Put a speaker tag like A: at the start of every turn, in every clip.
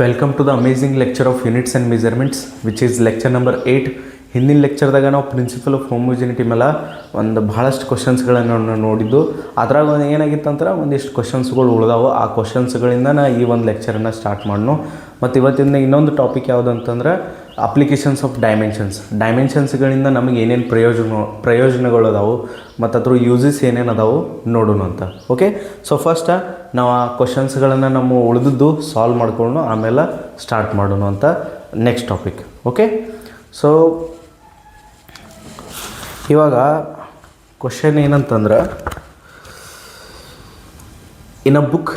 A: Welcome to the amazing lecture of units and measurements which is lecture number 8. ಹಿಂದಿನ ಲೆಕ್ಚರ್ದಾಗ ನಾವು principal of ಹೋಮೋಜಿನಿಟಿ ಮೇಲೆ ಒಂದು ಭಾಳಷ್ಟು ಕ್ವಶನ್ಸ್ಗಳನ್ನು ನೋಡಿದ್ದು. ಅದ್ರಾಗ ಏನಾಗಿತ್ತು ಅಂದ್ರೆ ಒಂದಿಷ್ಟು ಕ್ವಶನ್ಸ್ಗಳು ಉಳಿದಾವೆ. ಆ ಕ್ವಶನ್ಸ್ಗಳಿಂದ ನಾ ಈ ಒಂದು ಲೆಕ್ಚರನ್ನು ಸ್ಟಾರ್ಟ್ ಮಾಡೋಣ. ಮತ್ತು ಇವತ್ತಿನ ಇನ್ನೊಂದು ಟಾಪಿಕ್ ಯಾವುದು ಅಂತಂದ್ರೆ ಅಪ್ಲಿಕೇಶನ್ಸ್ ಆಫ್ ಡೈಮೆನ್ಷನ್ಸ್ಗಳಿಂದ ನಮಗೆ ಏನೇನು ಪ್ರಯೋಜನಗಳು ಅದಾವೆ ಮತ್ತು ಅದ್ರ ಯೂಸಸ್ ಏನೇನು ಅದಾವೆ ನೋಡೋಣ ಅಂತ. ಓಕೆ, ಸೊ ಫಸ್ಟ್ ನಾವು ಆ ಕ್ವಶನ್ಸ್ಗಳನ್ನು ನಮ್ಮ ಉಳಿದಿದ್ದು ಸಾಲ್ವ್ ಮಾಡ್ಕೊಂಡು ಆಮೇಲೆ ಸ್ಟಾರ್ಟ್ ಮಾಡೋಣ ಅಂತ ನೆಕ್ಸ್ಟ್ ಟಾಪಿಕ್. ಓಕೆ, ಸೊ ಇವಾಗ ಕ್ವಶನ್ ಏನಂತಂದ್ರೆ, in a book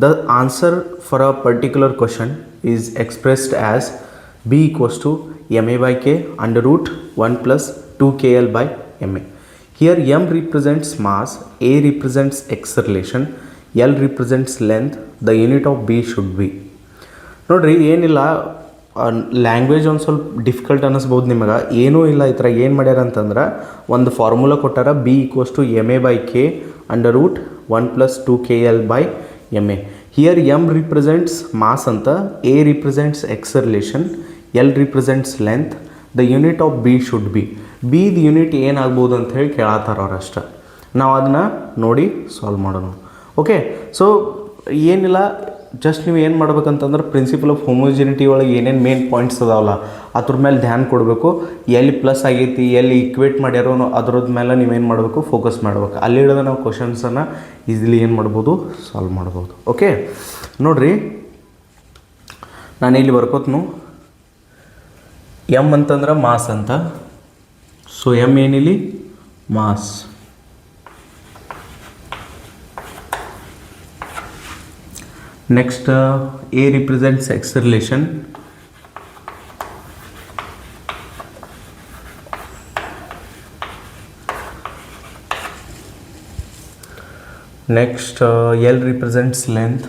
A: the answer for a particular question is expressed as b equals to ma by k under root 1 plus 2kl by ma. Here m represents mass, a represents acceleration, l represents length. The unit of b should be. ನೋಡ್ರಿ, ಏನಿಲ್ಲ, language ಒಂದು ಸ್ವಲ್ಪ difficult ಅನ್ನಿಸ್ಬೋದು ನಿಮಗೆ. ಏನೂ ಇಲ್ಲ, ಈ ಥರ ಏನು ಮಾಡ್ಯಾರ ಅಂತಂದ್ರೆ ಒಂದು ಫಾರ್ಮುಲಾ ಕೊಟ್ಟಾರ, b equals to ma by k under root 1 plus 2kl by ma. Here m represents mass ಅಂತ, a represents acceleration, L represents length. The unit of B should be. B the unit ಏನಾಗ್ಬೋದು ಅಂತ ಹೇಳಿ ಕೇಳತ್ತಾರ ಅವ್ರು ಅಷ್ಟೆ. ನಾವು ಅದನ್ನು ನೋಡಿ solve ಮಾಡೋಣ. ಓಕೆ, ಸೊ ಏನಿಲ್ಲ, ಜಸ್ಟ್ ನೀವು ಏನು ಮಾಡ್ಬೇಕಂತಂದ್ರೆ ಪ್ರಿನ್ಸಿಪಲ್ ಆಫ್ ಹೋಮೋಜಿನಿಟಿ ಒಳಗೆ ಏನೇನು ಮೇನ್ ಪಾಯಿಂಟ್ಸ್ ಅದಾವಲ್ಲ ಅದ್ರ ಮೇಲೆ ಧ್ಯಾನ ಕೊಡಬೇಕು. ಎಲ್ಲಿ ಪ್ಲಸ್ ಆಗೈತಿ, ಎಲ್ಲಿ ಇಕ್ವೇಟ್ ಮಾಡ್ಯಾರೋ ಅದ್ರದ್ದು ಮೇಲೆ ನೀವೇನು ಮಾಡಬೇಕು, ಫೋಕಸ್ ಮಾಡ್ಬೇಕು. ಅಲ್ಲಿ ಹಿಡಿದು ನಾವು ಕ್ವಶನ್ಸನ್ನು ಈಸಿಲಿ ಏನು ಮಾಡ್ಬೋದು, ಸಾಲ್ವ್ ಮಾಡ್ಬೋದು. ಓಕೆ, ನೋಡಿರಿ, ನಾನು ಇಲ್ಲಿ ಬರ್ಕೋತ್ನು. ಎಮ್ ಅಂತಂದ್ರೆ ಮಾಸ್ ಅಂತ. ಸೊ ಎಮ್ ಏನಿಲ್ಲಿ mass. Next A represents acceleration. Next L represents length.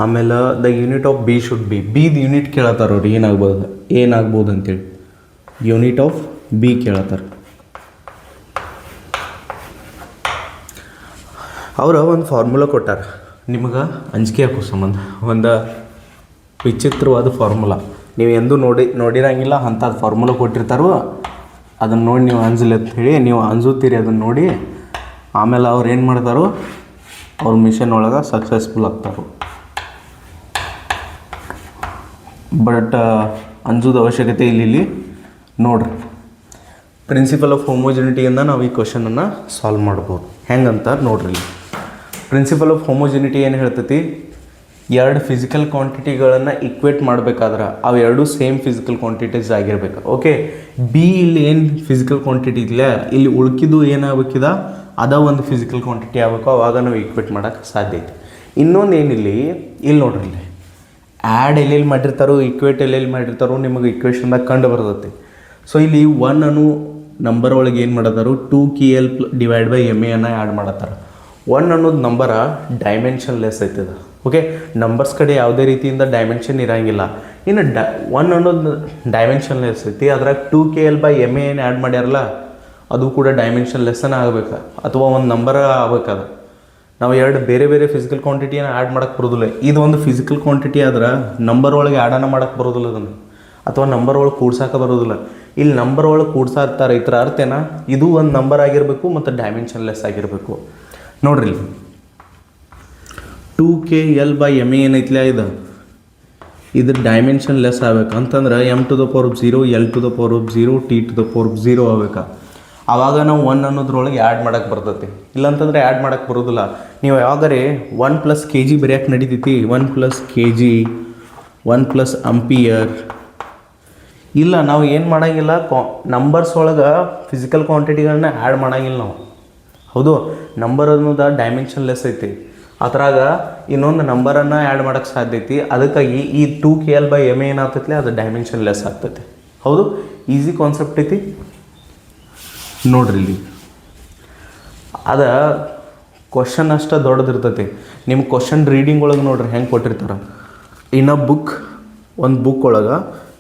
A: ಆಮೇಲೆ the unit of B should be. ಬಿದ ಯೂನಿಟ್ ಕೇಳತ್ತಾರ ಅವ್ರು, ಏನಾಗ್ಬೋದು ಅಂತೇಳಿ ಯೂನಿಟ್ ಆಫ್ ಬಿ ಕೇಳತ್ತಾರ. ಅವ್ರ ಒಂದು ಫಾರ್ಮುಲಾ ಕೊಟ್ಟಾರ ನಿಮಗೆ ಅಂಜಿಕೆ ಹಾಕೋ ಸಂಬಂಧ. ಒಂದು ವಿಚಿತ್ರವಾದ ಫಾರ್ಮುಲಾ, ನೀವು ಎಂದೂ ನೋಡಿರಂಗಿಲ್ಲ ಅಂಥದ್ದು ಫಾರ್ಮುಲಾ ಕೊಟ್ಟಿರ್ತಾರೋ. ಅದನ್ನು ನೋಡಿ ನೀವು ಅಂಜಲಿ ಅಂತ ಹೇಳಿ ನೀವು ಅಂಜುತ್ತೀರಿ. ಅದನ್ನು ನೋಡಿ ಆಮೇಲೆ ಅವ್ರು ಏನು ಮಾಡ್ತಾರೋ, ಅವ್ರ ಮಿಷನ್ ಒಳಗೆ ಸಕ್ಸಸ್ಫುಲ್ ಆಗ್ತಾರೋ. ಬಟ್ ಅಂಜೋದು ಅವಶ್ಯಕತೆ ಇಲ್ಲಿ ನೋಡ್ರಿ. ಪ್ರಿನ್ಸಿಪಲ್ ಆಫ್ ಹೋಮೋಜಿನಿಟಿಯಿಂದ ನಾವು ಈ ಕ್ವಶನನ್ನು ಸಾಲ್ವ್ ಮಾಡ್ಬೋದು. ಹೆಂಗಂತ ನೋಡ್ರಿ. ಪ್ರಿನ್ಸಿಪಲ್ ಆಫ್ ಹೋಮೋಜಿನಿಟಿ ಏನು ಹೇಳ್ತೈತಿ, ಎರಡು ಫಿಸಿಕಲ್ ಕ್ವಾಂಟಿಟಿಗಳನ್ನು ಇಕ್ವೇಟ್ ಮಾಡಬೇಕಾದ್ರೆ ಅವು ಎರಡೂ ಸೇಮ್ ಫಿಸಿಕಲ್ ಕ್ವಾಂಟಿಟೀಸ್ ಆಗಿರ್ಬೇಕು. ಓಕೆ, ಬಿ ಇಲ್ಲಿ ಏನು ಫಿಸಿಕಲ್ ಕ್ವಾಂಟಿಟಿ ಇಲ್ಲ, ಇಲ್ಲಿ ಉಳ್ಕಿದ್ದು ಏನಾಗಬೇಕಿದ ಅದ ಒಂದು ಫಿಸಿಕಲ್ ಕ್ವಾಂಟಿಟಿ ಆಗಬೇಕು. ಆವಾಗ ನಾವು ಇಕ್ವೇಟ್ ಮಾಡೋಕ್ಕೆ ಸಾಧ್ಯ ಐತಿ. ಇನ್ನೊಂದು ಏನಿಲ್ಲಿ, ಇಲ್ಲಿ ನೋಡ್ರಿ, ಇಲ್ಲಿ ಆ್ಯಡ್ ಎಲ್ಲೆಲ್ಲಿ ಮಾಡಿರ್ತಾರೋ, ಇಕ್ವೇಟ್ ಎಲ್ಲೆಲ್ಲಿ ಮಾಡಿರ್ತಾರೋ ನಿಮಗೆ ಇಕ್ವೇಷನ್ದಾಗ ಕಂಡು ಬರ್ತೈತಿ. ಸೊ ಇಲ್ಲಿ 1 ಅನ್ನೋ ನಂಬರ್ ಒಳಗೆ ಏನು ಮಾಡತ್ತಾರೋ 2kl ಡಿವೈಡ್ ಬೈ ma ಅನ್ನು ಆ್ಯಡ್ ಮಾಡತ್ತಾರ. 1 ಅನ್ನೋದು ನಂಬರ ಡೈಮೆನ್ಷನ್ಲೆಸ್ ಐತದ. ಓಕೆ, ನಂಬರ್ಸ್ ಕಡೆ ಯಾವುದೇ ರೀತಿಯಿಂದ ಡೈಮೆನ್ಷನ್ ಇರೋಂಗಿಲ್ಲ. ಇನ್ನು 1 ಅನ್ನೋದು ಡೈಮೆನ್ಷನ್ಲೆಸ್ ಐತಿ. ಅದ್ರಾಗ 2kl ಬೈ ma ಏನು ಆ್ಯಡ್ ಮಾಡ್ಯಾರಲ್ಲ ಅದು ಕೂಡ ಡೈಮೆನ್ಷನ್ಲೆಸ್ಸನ್ನು ಆಗಬೇಕು, ಅಥವಾ ಒಂದು ನಂಬರ ಆಗ್ಬೇಕದ. ನಾವು ಎರಡು ಬೇರೆ ಬೇರೆ ಫಿಸಿಕಲ್ ಕ್ವಾಂಟಿಟಿಯನ್ನು ಆ್ಯಡ್ ಮಾಡೋಕ್ಕೆ ಬರೋದಿಲ್ಲ. ಇದು ಒಂದು ಫಿಸಿಕಲ್ ಕ್ವಾಂಟಿಟಿ ಆದ್ರೆ ನಂಬರ್ ಒಳಗೆ ಆ್ಯಡನ್ನು ಮಾಡೋಕ್ಕೆ ಬರೋದಿಲ್ಲ ಅದನ್ನು, ಅಥವಾ ನಂಬರ್ ಒಳಗೆ ಕೂಡ್ಸೋಕೆ ಬರೋದಿಲ್ಲ. ಇಲ್ಲಿ ನಂಬರ್ ಒಳಗೆ ಕೂಡ್ಸಾ ಇರ್ತಾರೆ. ಈ ಥರ ಅರ್ಥೇನ, ಇದು ಒಂದು ನಂಬರ್ ಆಗಿರಬೇಕು ಮತ್ತು ಡೈಮೆನ್ಷನ್ಲೆಸ್ ಆಗಿರಬೇಕು. ನೋಡ್ರಿ, 2kl ಬೈ ma ಏನೈತಿಲ್ಲ, ಇದು ಡೈಮೆನ್ಷನ್ಲೆಸ್ ಆಗ್ಬೇಕು ಅಂತಂದ್ರೆ m⁴0, l⁴0, t⁴0 ಆಗ್ಬೇಕಾ. ಆವಾಗ ನಾವು 1 ಅನ್ನೋದ್ರೊಳಗೆ ಆ್ಯಡ್ ಮಾಡೋಕ್ಕೆ ಬರ್ತೈತಿ. ಇಲ್ಲಾಂತಂದರೆ ಆ್ಯಡ್ ಮಾಡೋಕ್ಕೆ ಬರೋದಿಲ್ಲ. ನೀವು ಯಾವಾಗರೆ 1 + kg ಬರೆಯೋಕ್ಕೆ ನಡೀತೈತಿ. 1 + kg, 1 + ampere. ಇಲ್ಲ, ನಾವು ಏನು ಮಾಡೋಂಗಿಲ್ಲ, ನಂಬರ್ಸ್ ಒಳಗೆ ಫಿಸಿಕಲ್ ಕ್ವಾಂಟಿಟಿಗಳನ್ನ ಆ್ಯಡ್ ಮಾಡೋಂಗಿಲ್ಲ ನಾವು. ಹೌದು, ನಂಬರ್ ಅನ್ನೋದು ಡೈಮೆನ್ಷನ್ಲೆಸ್ ಐತಿ. ಅದ್ರಾಗ ಇನ್ನೊಂದು ನಂಬರನ್ನು ಆ್ಯಡ್ ಮಾಡೋಕ್ಕೆ ಸಾಧ್ಯ ಐತಿ. ಅದಕ್ಕಾಗಿ ಈ 2kl ಬೈ ma ಏನಾಗ್ತೈತಿ ಅದು ಡೈಮೆನ್ಷನ್ಲೆಸ್ ಆಗ್ತೈತಿ. ಹೌದು, ಈಸಿ ಕಾನ್ಸೆಪ್ಟ್ ಐತಿ. ನೋಡ್ರಿ, ಇಲ್ಲಿ ಅದ ಕ್ವಶನ್ ಅಷ್ಟು ದೊಡ್ಡದಿರ್ತೈತಿ. ನಿಮ್ಮ ಕ್ವಶನ್ ರೀಡಿಂಗ್ ಒಳಗೆ ನೋಡ್ರಿ ಹೆಂಗೆ ಕೊಟ್ಟಿರ್ತಾರೆ. ಇನ್ ಅ ಬುಕ್, ಒಂದು ಬುಕ್ ಒಳಗೆ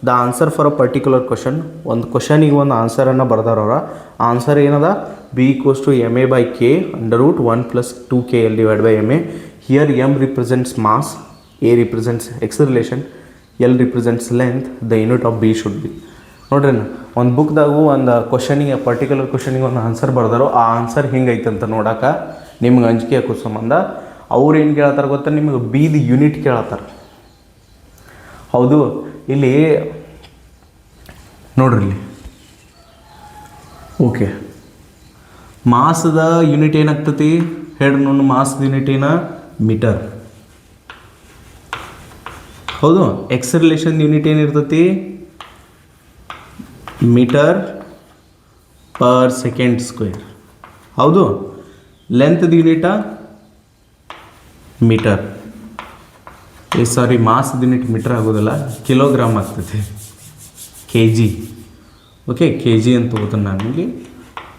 A: the answer for a particular question, ಒಂದು ಕ್ವಶನಿಗೆ ಒಂದು ಆನ್ಸರನ್ನು ಬರ್ದಾರವ್ರ. ಆನ್ಸರ್ ಏನದ B equals to ma by k under root 1 plus 2kl divided by ma. Here m represents mass, a represents acceleration, l represents length. The unit of B should be. ನೋಡ್ರಿ ಒಂದು ಬುಕ್ದಾಗೂ ಒಂದು ಕ್ವಶನಿಗೆ particular ಕ್ವಶನಿಗೆ ಒಂದು answer ಬರ್ದಾರೋ ಆ answer ಹಿಂಗೈತೆ ಅಂತ ನೋಡೋಕೆ ನಿಮ್ಗೆ ಅಂಜಿಕೆ ಹಾಕೋ ಸಂಬಂಧ ಅವ್ರು ಏನು ಕೇಳ್ತಾರೆ ಗೊತ್ತಾ, ನಿಮಗೆ ಬಿದು ಯೂನಿಟ್ ಕೇಳತ್ತಾರೆ. ಹೌದು, ಇಲ್ಲಿ ನೋಡ್ರಿ ಇಲ್ಲಿ ಓಕೆ, ಮಾಸದ ಯೂನಿಟ್ ಏನಾಗ್ತತಿ ಹೇಳ್ರಿ ನೋಡಿ, ಮಾಸದ ಯೂನಿಟ್ ಏನ ಮೀಟರ್. ಹೌದು, ಎಕ್ಸಲರೇಷನ್ ಯೂನಿಟ್ ಏನಿರ್ತತಿ ಮೀಟರ್ ಪರ್ ಸೆಕೆಂಡ್ ಸ್ಕ್ವೇರ್. ಹೌದು, ಲೆಂತ್ದ ಯೂನಿಟ ಮೀಟರ್. ಸಾರಿ, ಮಾಸದ ಯೂನಿಟ್ ಮೀಟರ್ ಆಗೋದಿಲ್ಲ, ಕಿಲೋಗ್ರಾಮ್ ಆಗ್ತೈತಿ, K G. Okay, K G ಅಂತ ತಗೋತೀನಿ ನಾನು ಇಲ್ಲಿ.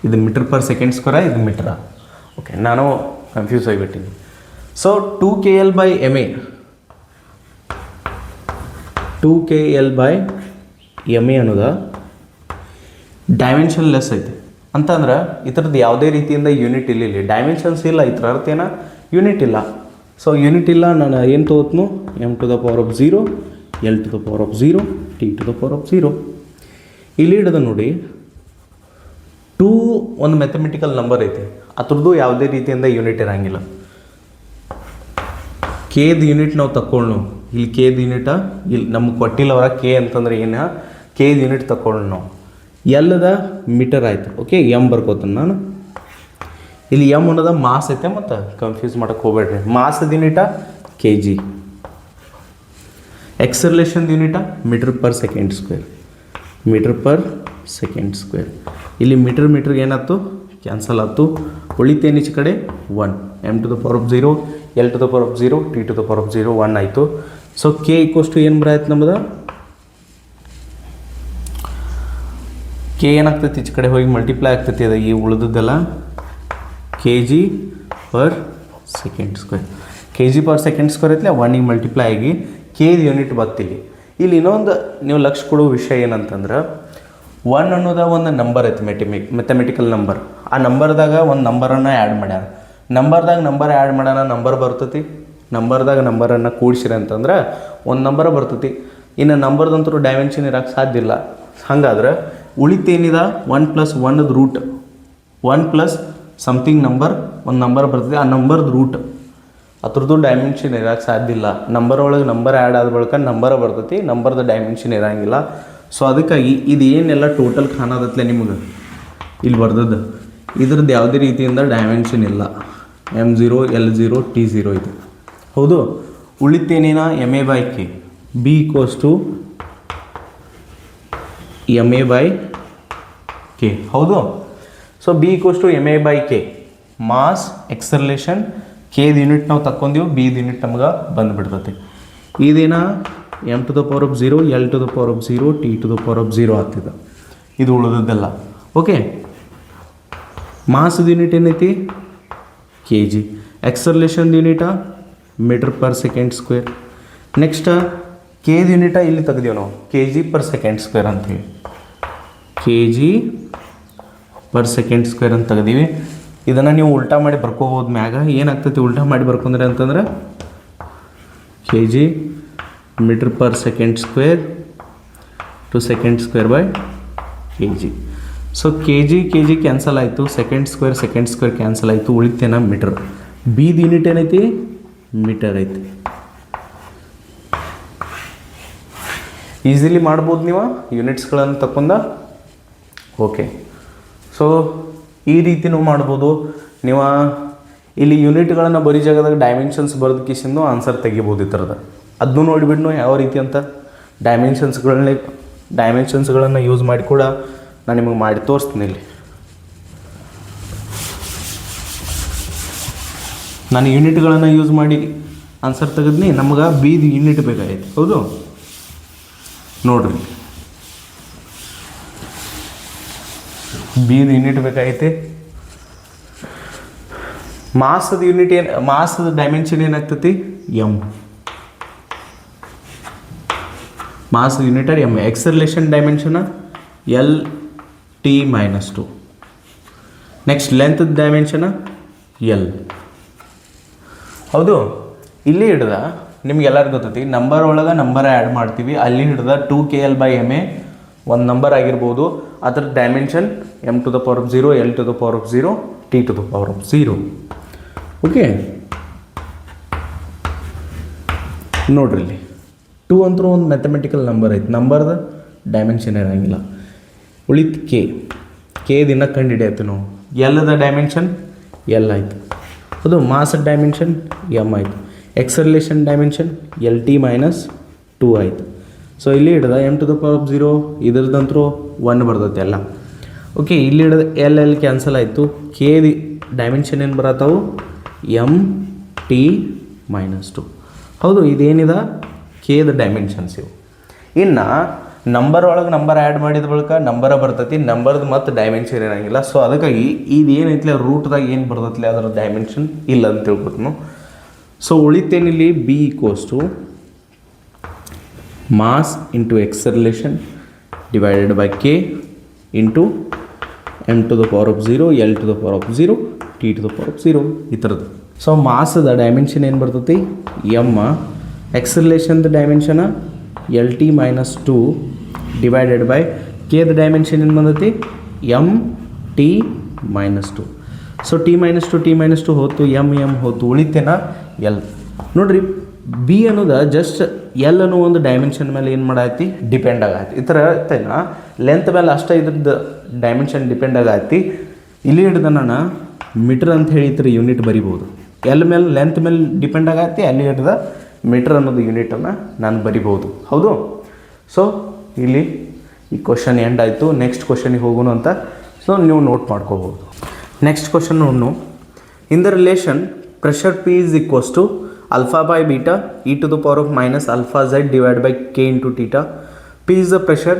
A: ಇದು ಮೀಟರ್ ಪರ್ ಸೆಕೆಂಡ್ ಸ್ಕ್ವೇರ, ಇದು ಮೀಟ್ರಾ. ಓಕೆ, ನಾನು ಕನ್ಫ್ಯೂಸ್ ಆಗಿಬಿಟ್ಟಿನಿ. So 2kl by ma, 2kl by ma ಅನ್ನೋದ ಡೈಮೆನ್ಷನ್ ಲೆಸ್ ಐತಿ ಅಂತಂದ್ರೆ ಇದ್ರದ್ದು ಯಾವುದೇ ರೀತಿಯಿಂದ ಯೂನಿಟ್ ಇಲ್ಲಿ ಡೈಮೆನ್ಷನ್ಸ್ ಇಲ್ಲ, ಇತರ ಅರ್ಥ ಏನ ಯೂನಿಟ್ ಇಲ್ಲ. ಸೊ ಯೂನಿಟ್ ಇಲ್ಲ, ನಾನು ಏನು ತಗೋತ್ನು m to the power of 0, l to the power of 0, t to the power of 0. ಇಲ್ಲಿ ಹಿಡಿದ ನೋಡಿ 2 ಒಂದು ಮ್ಯಾಥಮೆಟಿಕಲ್ ನಂಬರ್ ಐತಿ, ಅದ್ರದ್ದು ಯಾವುದೇ ರೀತಿಯಿಂದ ಯೂನಿಟ್ ಇರೋಂಗಿಲ್ಲ. ಕೇದ್ ಯೂನಿಟ್ ನಾವು ತಗೊಳ್ಳೋಣ, ಇಲ್ಲಿ ಕೇದ್ ಯೂನಿಟ ಇಲ್ಲಿ ನಮ್ಗೆ ಕೊಟ್ಟಿಲ್ಲವರ ಕೆ ಅಂತಂದ್ರೆ ಏನು, ಕೇದ್ ಯೂನಿಟ್ ತಗೊಳ್ಳೋಣ ನಾವು. ಎಲ್ಲದ ಮೀಟರ್ ಆಯಿತು. ಓಕೆ, ಎಮ್ ಬರ್ಕೋತಾನೆ ನಾನು ಇಲ್ಲಿ. ಎಮ್ ಅನ್ನೋದ ಮಾಸ್ ಐತೆ, ಮತ್ತು ಕನ್ಫ್ಯೂಸ್ ಮಾಡೋಕ್ಕೆ ಹೋಗ್ಬೇಡ್ರಿ. ಮಾಸದ ಯೂನಿಟ ಕೆ ಜಿ, ಎಕ್ಸಲರೇಷನ್ ಯೂನಿಟ meter per second square, meter per second square. ಇಲ್ಲಿ ಮೀಟರ್ಗೆ ಏನಾಯ್ತು, ಕ್ಯಾನ್ಸಲ್ ಆಯ್ತು. ಉಳಿತೇನು ಈಚೆ ಕಡೆ 1, m to the power of 0, l to the power of 0, t to the power of 0, 1 ಆಯಿತು. ಸೊ ಕೆ ಈಕ್ವಲ್ಸ್ ಟು ಏನು ಬರಾಯ್ತು ನಮ್ಮದು, ಕೆ ಏನಾಗ್ತೈತಿ ಈಚೆ ಕಡೆ ಹೋಗಿ ಮಲ್ಟಿಪ್ಲೈ ಆಗ್ತೈತಿ. ಅದು ಈ ಉಳಿದದ್ದೆಲ್ಲ K G per second square, K G per second square ಐತಿ, 1ಗೆ ಮಲ್ಟಿಪ್ಲೈ ಆಗಿ ಕೇದ್ ಯೂನಿಟ್ ಬರ್ತಿಲ್ಲಿ. ಇಲ್ಲಿ ಇನ್ನೊಂದು ನೀವು ಲಕ್ಷ್ಯ ಕೊಡೋ ವಿಷಯ ಏನಂತಂದ್ರೆ, 1 ಅನ್ನೋದ ಒಂದು ನಂಬರ್ ಐತಿ, ಮೆಥಮೆಟಿಕಲ್ ನಂಬರ್. ಆ ನಂಬರ್ದಾಗ ಒಂದು ನಂಬರನ್ನು ಆ್ಯಡ್ ಮಾಡ್ಯಾರ. ನಂಬರ್ ಆ್ಯಡ್ ಮಾಡ್ಯಾರ, ನಂಬರ್ ಬರ್ತೈತಿ. ನಂಬರ್ದಾಗ ನಂಬರನ್ನು ಕೂಡಿಸಿರ ಅಂತಂದ್ರೆ ಒಂದು ನಂಬರ್ ಬರ್ತೈತಿ. ಇನ್ನು ನಂಬರ್ದಂತರೂ ಡೈಮೆನ್ಷನ್ ಇರೋಕ್ಕೆ ಸಾಧ್ಯ ಇಲ್ಲ. ಹಾಗಾದ್ರೆ ಉಳಿತೇನಿದೆ 1 + 1ದ ರೂಟ್, 1 + ಸಮಥಿಂಗ್ ನಂಬರ್, ಒಂದು ನಂಬರ್ ಬರ್ತೈತಿ. ಆ ನಂಬರ್ದು ರೂಟ್ ಅದ್ರದ್ದು ಡೈಮೆನ್ಷನ್ ಇರೋಕ್ಕೆ ಸಾಧ್ಯ ಇಲ್ಲ. ನಂಬರ್ ಒಳಗೆ ನಂಬರ್ ಆ್ಯಡ್ ಆದ ಬಳಿಕ ನಂಬರ ಬರ್ತೈತಿ, ನಂಬರ್ದು ಡೈಮೆನ್ಷನ್ ಇರೋಂಗಿಲ್ಲ. ಸೊ ಅದಕ್ಕಾಗಿ ಇದು ಏನೆಲ್ಲ ಟೋಟಲ್ ಕಾಣೋದತ್ಲೆ ನಿಮಗೆ ಇಲ್ಲಿ ಬರ್ದದ್ದು, ಇದ್ರದ್ದು ಯಾವುದೇ ರೀತಿಯಿಂದ ಡೈಮೆನ್ಷನ್ ಇಲ್ಲ. m0, l0, t0 ಇದು. ಹೌದು, ಉಳಿತೇನೇನ ma by k, b equals to ma by k. ಹೌದು, so b equals to ma by k, mass, acceleration, ಕೇದ್ ಯೂನಿಟ್ ನಾವು ತಕ್ಕೊಂದೀವಿ, ಬಿದು ಯೂನಿಟ್ ನಮ್ಗೆ ಬಂದುಬಿಡ್ತೈತಿ. ಇದೇನ m to the power of 0, l to the power of 0, t to the power of 0 ಆಗ್ತಿದೆ. ಇದು ಉಳಿದದ್ದೆಲ್ಲ. Okay, ಮಾಸದ ಯೂನಿಟ್ ಏನೈತಿ ಕೆ ಜಿ, ಎಕ್ಸಲರೇಷನ್ ಯೂನಿಟ meter per second square. Next ಕೇದ್ ಯೂನಿಟ ಇಲ್ಲಿ ತೆಗ್ದೀವಿ ನಾವು, K G per second square ಅಂಥೇಳಿ, K G per second square ಅಂತ ತೆಗ್ದೀವಿ. ಇದನ್ನು ನೀವು ಉಲ್ಟಾ ಮಾಡಿ ಬರ್ಕೋಬೋದು. ಮ್ಯಾಗ ಏನಾಗ್ತೈತಿ ಉಲ್ಟಾ ಮಾಡಿ ಬರ್ಕೊಂಡ್ರೆ ಅಂತಂದ್ರೆ K G meter per second square to second square by K G. So K G cancel ಆಯಿತು, ಸೆಕೆಂಡ್ ಸ್ಕ್ವೇರ್ ಕ್ಯಾನ್ಸಲ್ ಆಯಿತು, ಉಳಿತೇನ ಮೀಟರ್. ಬಿದು ಯೂನಿಟ್ ಏನೈತಿ ಮೀಟರ್ ಐತಿ. ಈಸಿಲಿ ಮಾಡ್ಬೋದು ನೀವು ಯೂನಿಟ್ಸ್ಗಳನ್ನು ತಗೊಂಡ. ಓಕೆ, ಸೊ ಈ ರೀತಿನೂ ಮಾಡ್ಬೋದು ನೀವು. ಇಲ್ಲಿ ಯೂನಿಟ್ಗಳನ್ನು ಬರೀ ಜಾಗದಾಗ ಡೈಮೆನ್ಷನ್ಸ್ ಬರೆದು ಕಿಸಿಂದು ಆನ್ಸರ್ ತೆಗಿಬೋದು ಈ ಥರದ. ಅದನ್ನೂ ನೋಡಿಬಿಡ್ನು ಯಾವ ರೀತಿ ಅಂತ ಡೈಮೆನ್ಷನ್ಸ್ಗಳನ್ನು ಯೂಸ್ ಮಾಡಿ ಕೂಡ ನಾನು ನಿಮಗೆ ಮಾಡಿ ತೋರಿಸ್ತೀನಿ. ಇಲ್ಲಿ ನಾನು ಯೂನಿಟ್ಗಳನ್ನು ಯೂಸ್ ಮಾಡಿ ಆನ್ಸರ್ ತೆಗೆದ್ನಿ, ನಮ್ಗೆ ಬಿದು ಯೂನಿಟ್ ಬೇಕಾಗೈತಿ. ಹೌದು, ನೋಡ್ರಿ ಬಿದು ಯೂನಿಟ್ ಬೇಕಾಗೈತಿ. ಮಾಸದ ಯೂನಿಟ್ ಮಾಸದ ಡೈಮೆನ್ಷನ್ ಏನಾಗ್ತೈತಿ ಎಮ್, ಮಾಸದ unit M. Acceleration dimension l t - 2, next length dimension L. ಹೌದು, ಇಲ್ಲಿ ಹಿಡ್ದ ನಿಮ್ಗೆಲ್ಲರಿಗೂ ಗೊತ್ತೈತಿ ನಂಬರ್ ಒಳಗೆ ನಂಬರ್ ಆ್ಯಡ್ ಮಾಡ್ತೀವಿ. ಅಲ್ಲಿ ಹಿಡ್ದ 2KL/MA ಒಂದು ನಂಬರ್ ಆಗಿರ್ಬೋದು. ಅದರ dimension m⁴0, l⁴0, t⁴0. Okay, ನೋಡ್ರಿ ಇಲ್ಲಿ 2 ಅಂತೂ ಒಂದು ಮ್ಯಾಥಮೆಟಿಕಲ್ ನಂಬರ್ ಐತಿ. ನಂಬರ್ದ ಡೈಮೆನ್ಷನ್ ಇರೋಂಗಿಲ್ಲ. ಉಳಿತು ಕೆ ದಿನ ಕಂಡು ಹಿಡಿಯತ್ತೆ ನಾವು. ಎಲ್ಲದ ಡೈಮೆನ್ಷನ್ ಎಲ್ ಆಯಿತು. ಅದು ಮಾಸ್ ಡೈಮೆನ್ಷನ್ ಎಮ್ ಆಯಿತು. ಎಕ್ಸರ್ಲೇಷನ್ ಡೈಮೆನ್ಷನ್ LT-2 ಆಯಿತು. ಸೊ ಇಲ್ಲಿ ಹಿಡ್ದ m⁴0 ಇದ್ರದಂತರೂ 1 ಬರ್ತೈತೆ ಎಲ್ಲ. ಓಕೆ, ಇಲ್ಲಿ ಹಿಡ್ದ ಎಲ್ ಕ್ಯಾನ್ಸಲ್ ಆಯಿತು. ಕೆ ಡೈಮೆನ್ಷನ್ ಏನು ಬರತ್ತವು MT-2. ಹೌದು, ಇದೇನಿದೆ ಕೆದ ಡೈಮೆನ್ಷನ್ಸ್ ಇವು. ಇನ್ನು ನಂಬರ್ ಒಳಗೆ ನಂಬರ್ ಆ್ಯಡ್ ಮಾಡಿದ ಬಳಿಕ ನಂಬರ ಬರ್ತೈತಿ. ನಂಬರ್ದು ಮತ್ತು ಡೈಮೆನ್ಷನ್ ಇರೋಂಗಿಲ್ಲ. ಸೊ ಅದಕ್ಕಾಗಿ ಇದು ಏನೈತಿಲ್ಲ ರೂಟ್ದಾಗ ಏನು ಬರ್ತೈತಿಲ್ಲ ಅದರ ಡೈಮೆನ್ಷನ್ ಇಲ್ಲ ಅಂತ ತಿಳ್ಕೊತೀನಿ. ಸೊ ಉಳಿತೇನಿಲ್ಲಿ B = mass into acceleration divided by K into m⁴0, l⁴0, t⁴0 ಈ ಥರದ್ದು. ಸೊ ಮಾಸದ ಡೈಮೆನ್ಷನ್ ಏನು ಬರ್ತೈತಿ ಎಮ್, ಎಕ್ಸರ್ಲೇಷನ್ದ ಡೈಮೆನ್ಷನ LT-2 ಡಿವೈಡೆಡ್ ಬೈ ಕೆದ ಡೈಮೆನ್ಷನ್ ಏನು ಬಂದೈತಿ MT-2. ಸೊ T-2 ಹೋತು, ಎಮ್ ಹೋತು, ಉಳಿತೇನ ಎಲ್. ನೋಡ್ರಿ, ಬಿ ಅನ್ನೋದು ಜಸ್ಟ್ ಎಲ್ ಅನ್ನೋ ಒಂದು ಡೈಮೆನ್ಷನ್ ಮೇಲೆ ಏನು ಮಾಡಾಯ್ತಿ ಡಿಪೆಂಡ್ ಆಗೈತಿ. ಈ ಥರ ಇರ್ತೇನ ಲೆಂತ್ ಮೇಲೆ ಅಷ್ಟೇ ಇದ್ರದ್ದು ಡೈಮೆನ್ಷನ್ ಡಿಪೆಂಡ್ ಆಗೈತಿ. ಇಲ್ಲಿ ಹಿಡ್ದು ನಾನು ಮೀಟ್ರ್ ಅಂತ ಹೇಳಿ ಈ ಥರ ಯೂನಿಟ್ ಬರಿಬೋದು. ಎಲ್ ಮೇಲೆ ಲೆಂತ್ ಮೇಲೆ ಡಿಪೆಂಡ್ ಆಗೈತಿ. ಅಲ್ಲಿ ಹಿಡ್ದು ಮೀಟ್ರ್ ಅನ್ನೋದು ಯೂನಿಟನ್ನು ನಾನು ಬರಿಬೋದು. ಹೌದು, ಸೊ ಇಲ್ಲಿ ಈ ಕ್ವಶನ್ ಎಂಡ್ ಆಯಿತು. ನೆಕ್ಸ್ಟ್ ಕ್ವಶನಿಗೆ ಹೋಗೋಣ ಅಂತ. ಸೊ ನೀವು ನೋಟ್ ಮಾಡ್ಕೋಬೋದು. ನೆಕ್ಸ್ಟ್ ಕ್ವಶನ್ ನೋಡೋಣ. In the relation pressure P is equals to α/β e⁻ αz divided by k into theta. P is the pressure,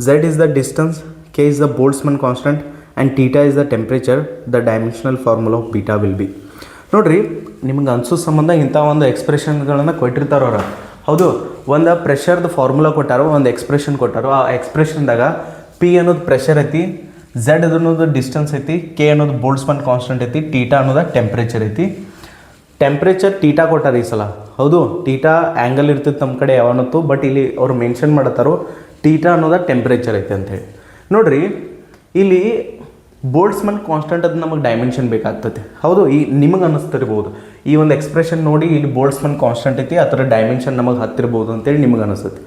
A: Z is the distance, K is the Boltzmann constant and theta is the temperature. The dimensional formula of beta will be. ನೋಡ್ರಿ, ನಿಮ್ಗೆ ಅನ್ಸೋ ಸಂಬಂಧ ಇಂಥ ಒಂದು ಎಕ್ಸ್ಪ್ರೆಷನ್ಗಳನ್ನು ಕೊಟ್ಟಿರ್ತಾರ ಅವ್ರು. ಹೌದು, ಒಂದು ಪ್ರೆಷರ್ದು formula ಕೊಟ್ಟಾರೋ, ಒಂದು ಎಕ್ಸ್ಪ್ರೆಷನ್ ಕೊಟ್ಟಾರೋ. ಆ ಎಕ್ಸ್ಪ್ರೆಷನ್ದಾಗ P ಅನ್ನೋದು ಪ್ರೆಷರ್ ಐತಿ, Z ಅನ್ನೋದು ಡಿಸ್ಟೆನ್ಸ್ ಐತಿ, K ಅನ್ನೋದು ಬೋಲ್ಟ್ಸ್ಮನ್ ಕಾನ್ಸ್ಟೆಂಟ್ ಐತಿ, ಟೀಟಾ ಅನ್ನೋದು ಟೆಂಪ್ರೇಚರ್ ಐತಿ. ಟೆಂಪ್ರೇಚರ್ ಟೀಟಾ ಕೊಟ್ಟಾರ ಈ ಸಲ. ಹೌದು, ಟೀಟಾ ಆ್ಯಂಗಲ್ ಇರ್ತಿತ್ತು ನಮ್ಮ ಕಡೆ ಯಾವನತ್ತು. ಬಟ್ ಇಲ್ಲಿ ಅವ್ರು ಮೆನ್ಷನ್ ಮಾಡತ್ತಾರೋ ಟೀಟಾ ಅನ್ನೋದು ಟೆಂಪ್ರೇಚರ್ ಐತೆ ಅಂಥೇಳಿ. ನೋಡ್ರಿ, ಇಲ್ಲಿ ಬೋಲ್ಟ್ಸ್ಮನ್ ಕಾನ್ಸ್ಟೆಂಟ್ ಅದು ನಮಗೆ ಡೈಮೆನ್ಷನ್ ಬೇಕಾಗ್ತದೆ. ಹೌದು, ಈ ನಿಮಗೆ ಅನ್ನಿಸ್ತಿರ್ಬೋದು ಈ ಒಂದು ಎಕ್ಸ್ಪ್ರೆಷನ್ ನೋಡಿ ಇಲ್ಲಿ ಬೋಲ್ಟ್ಸ್ಮನ್ ಕಾನ್ಸ್ಟೆಂಟ್ ಐತಿ, ಆ ಥರ ಡೈಮೆನ್ಷನ್ ನಮಗೆ ಹತ್ತಿರ್ಬೋದು ಅಂತೇಳಿ ನಿಮಗೆ ಅನಿಸುತ್ತೆ.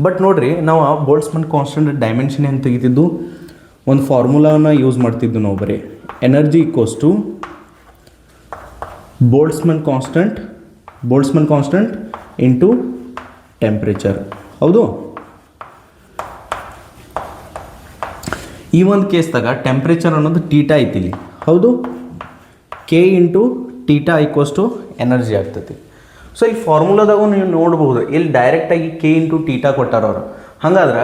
A: ಬಟ್ ನೋಡ್ರಿ, ನಾವು ಆ ಬೋಲ್ಟ್ಸ್ಮನ್ ಕಾನ್ಸ್ಟೆಂಟ್ ಡೈಮೆನ್ಷನ್ ಏನು ತೆಗಿತಿದ್ದು, ಒಂದು ಫಾರ್ಮುಲಾನ ಯೂಸ್ ಮಾಡ್ತಿದ್ದು ನಾವು. ಬರೀ ಎನರ್ಜಿ = ಬೋಲ್ಟ್ಸ್ಮನ್ ಕಾನ್ಸ್ಟೆಂಟ್ ಇಂಟು ಟೆಂಪ್ರೇಚರ್. ಹೌದು, ಈ ಒಂದು ಕೇಸ್ದಾಗ ಟೆಂಪ್ರೇಚರ್ ಅನ್ನೋದು ಟೀಟಾ ಐತಿ ಇಲ್ಲಿ. ಹೌದು, K ಇಂಟು ಟೀಟಾ = ಎನರ್ಜಿ ಆಗ್ತೈತಿ. ಸೊ ಈ ಫಾರ್ಮುಲಾದಾಗೂ ನೀವು ನೋಡ್ಬೋದು, ಇಲ್ಲಿ ಡೈರೆಕ್ಟಾಗಿ K ಇಂಟು ಟೀಟಾ ಕೊಟ್ಟಾರವ್ರು. ಹಾಗಾದ್ರೆ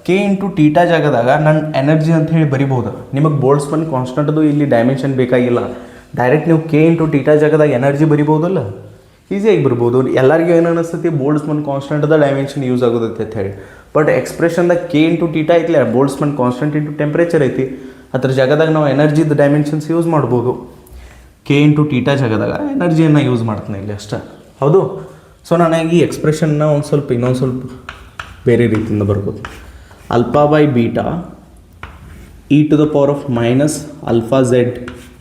A: K ಇಂಟು ಟೀಟಾ ಜಾಗದಾಗ ನಾನು ಎನರ್ಜಿ ಅಂತ ಹೇಳಿ ಬರಿಬೋದು. ನಿಮಗೆ ಬೋಲ್ಟ್ಸ್ಮನ್ ಕಾನ್ಸ್ಟೆಂಟ್ದು ಇಲ್ಲಿ ಡೈಮೆನ್ಷನ್ ಬೇಕಾಗಿಲ್ಲ. ಡೈರೆಕ್ಟ್ ನೀವು K ಇಂಟು ಟೀಟಾ ಜಾಗದಾಗ ಎನರ್ಜಿ ಬರಿಬೋದಲ್ಲ, ಈಸಿಯಾಗಿ ಬರ್ಬೋದು. ಎಲ್ಲರಿಗೂ ಏನು ಅನಿಸ್ತೈತಿ, ಬೋಲ್ಟ್ಸ್ಮನ್ ಕಾನ್ಸ್ಟೆಂಟ್ದ ಡೈಮೆನ್ಷನ್ ಯೂಸ್ ಆಗೋದೈತೆ ಅಂತ ಹೇಳಿ. ಬಟ್ ಎಕ್ಸ್ಪ್ರೆಷನ್ದಾಗ K ಇಂಟು ಟೀಟಾ ಐತಿಲ್ಲ, ಬೋಲ್ಟ್ಸ್ಮನ್ ಕಾನ್ಸ್ಟೆಂಟ್ ಇಂಟು ಟೆಂಪ್ರೇಚರ್ ಐತಿ. ಅದ್ರ ಜಾಗದಾಗ ನಾವು ಎನರ್ಜಿದ ಡೈಮೆನ್ಷನ್ಸ್ ಯೂಸ್ ಮಾಡ್ಬೋದು. K ಇಂಟು ಟೀಟಾ ಜಾಗದಾಗ ಎನರ್ಜಿಯನ್ನು ಯೂಸ್ ಮಾಡ್ತೀನಿ ಇಲ್ಲಿ ಅಷ್ಟೇ. ಹೌದು, ಸೊ ನಾನು ಈ ಎಕ್ಸ್ಪ್ರೆಷನ್ನ ಇನ್ನೊಂದು ಸ್ವಲ್ಪ ಬೇರೆ ರೀತಿಯಿಂದ ಬರ್ಬೋದು. α/β e⁻ αz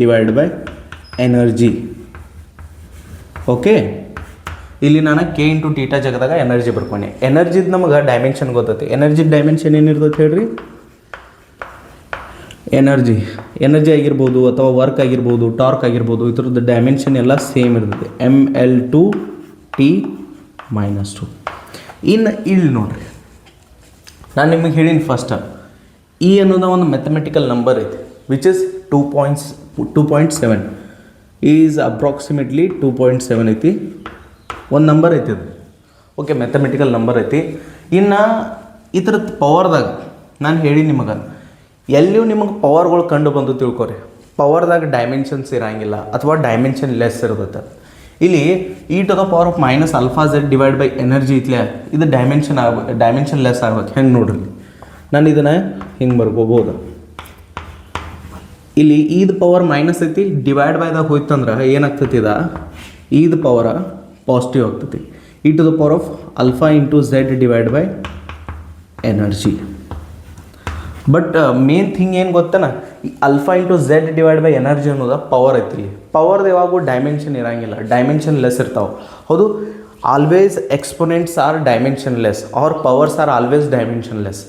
A: divide by energy. Okay, ಇಲ್ಲಿ ನಾನು K ಇಂಟು ಟೀಟಾ ಜಾಗದಾಗ ಎನರ್ಜಿ ಬರ್ಕೊಂಡೆ. ಎನರ್ಜಿದು ನಮಗೆ ಡೈಮೆನ್ಷನ್ ಗೊತ್ತೈತಿ. ಎನರ್ಜಿ ಡೈಮೆನ್ಷನ್ ಏನಿರ್ತೈತೆ ಹೇಳ್ರಿ, ಎನರ್ಜಿ ಆಗಿರ್ಬೋದು ಅಥವಾ ವರ್ಕ್ ಆಗಿರ್ಬೋದು, ಟಾರ್ಕ್ ಆಗಿರ್ಬೋದು, ಈ ಥರದ್ದು ಡೈಮೆನ್ಷನ್ ಎಲ್ಲ ಸೇಮ್ ಇರ್ತೈತೆ. mL2T-2. ಇನ್ನು ಇಲ್ಲಿ ನೋಡ್ರಿ, ನಾನು ನಿಮಗೆ ಹೇಳೀನಿ ಫಸ್ಟ್, E ಅನ್ನೋದು ಒಂದು ಮ್ಯಾಥಮೆಟಿಕಲ್ ನಂಬರ್ ಐತಿ ವಿಚ್ ಇಸ್ 2.7 ಈಸ್ ಅಪ್ರಾಕ್ಸಿಮೇಟ್ಲಿ 2.7 ಐತಿ. ಒಂದು ನಂಬರ್ ಐತಿ ಅದು. ಓಕೆ, ಮ್ಯಾಥಮೆಟಿಕಲ್ ನಂಬರ್ ಐತಿ. ಇನ್ನು ಈ ಥರದ ಪವರ್ದಾಗ ನಾನು ಹೇಳಿ ನಿಮಗೆ, ಎಲ್ಲಿಯೂ ನಿಮಗೆ ಪವರ್ಗಳು ಕಂಡು ಬಂದು ತಿಳ್ಕೊರಿ. ಪವರ್ದಾಗ ಡೈಮೆನ್ಷನ್ಸ್ ಇರೋಂಗಿಲ್ಲ ಅಥವಾ ಡೈಮೆನ್ಷನ್ ಲೆಸ್ ಇರ್ತೈತೆ. ಇಲ್ಲಿ e⁻ αz divide by energy ಐತ್ಲ, ಇದು ಡೈಮೆನ್ಷನ್ ಲೆಸ್ ಆಗ್ಬೇಕು. ಹೆಂಗೆ ನೋಡ್ರಿ, ನಾನು ಇದನ್ನು ಹಿಂಗೆ ಬರ್ಕೋಬೋದು. ಇಲ್ಲಿ ಈದ್ ಪವರ್ ಮೈನಸ್ ಐತಿ, ಡಿವೈಡ್ ಬೈದಾಗ ಹೋಯ್ತಂದ್ರೆ ಏನಾಗ್ತೈತಿ ಇದ ಈದ್ ಪವರ ಪಾಸಿಟಿವ್ ಆಗ್ತೈತಿ. E to the power of alpha into Z divide by energy. But main thing ಏನು ಗೊತ್ತನ, ಈ alpha into Z divide by energy ಅನ್ನೋದು ಪವರ್ ಐತಿ. ಪವರ್ದು ಯಾವಾಗೂ ಡೈಮೆನ್ಷನ್ ಇರೋಂಗಿಲ್ಲ, ಡೈಮೆನ್ಷನ್ ಲೆಸ್ ಇರ್ತಾವೆ. ಹೌದು, always exponents are dimensionless are powers are always dimension less.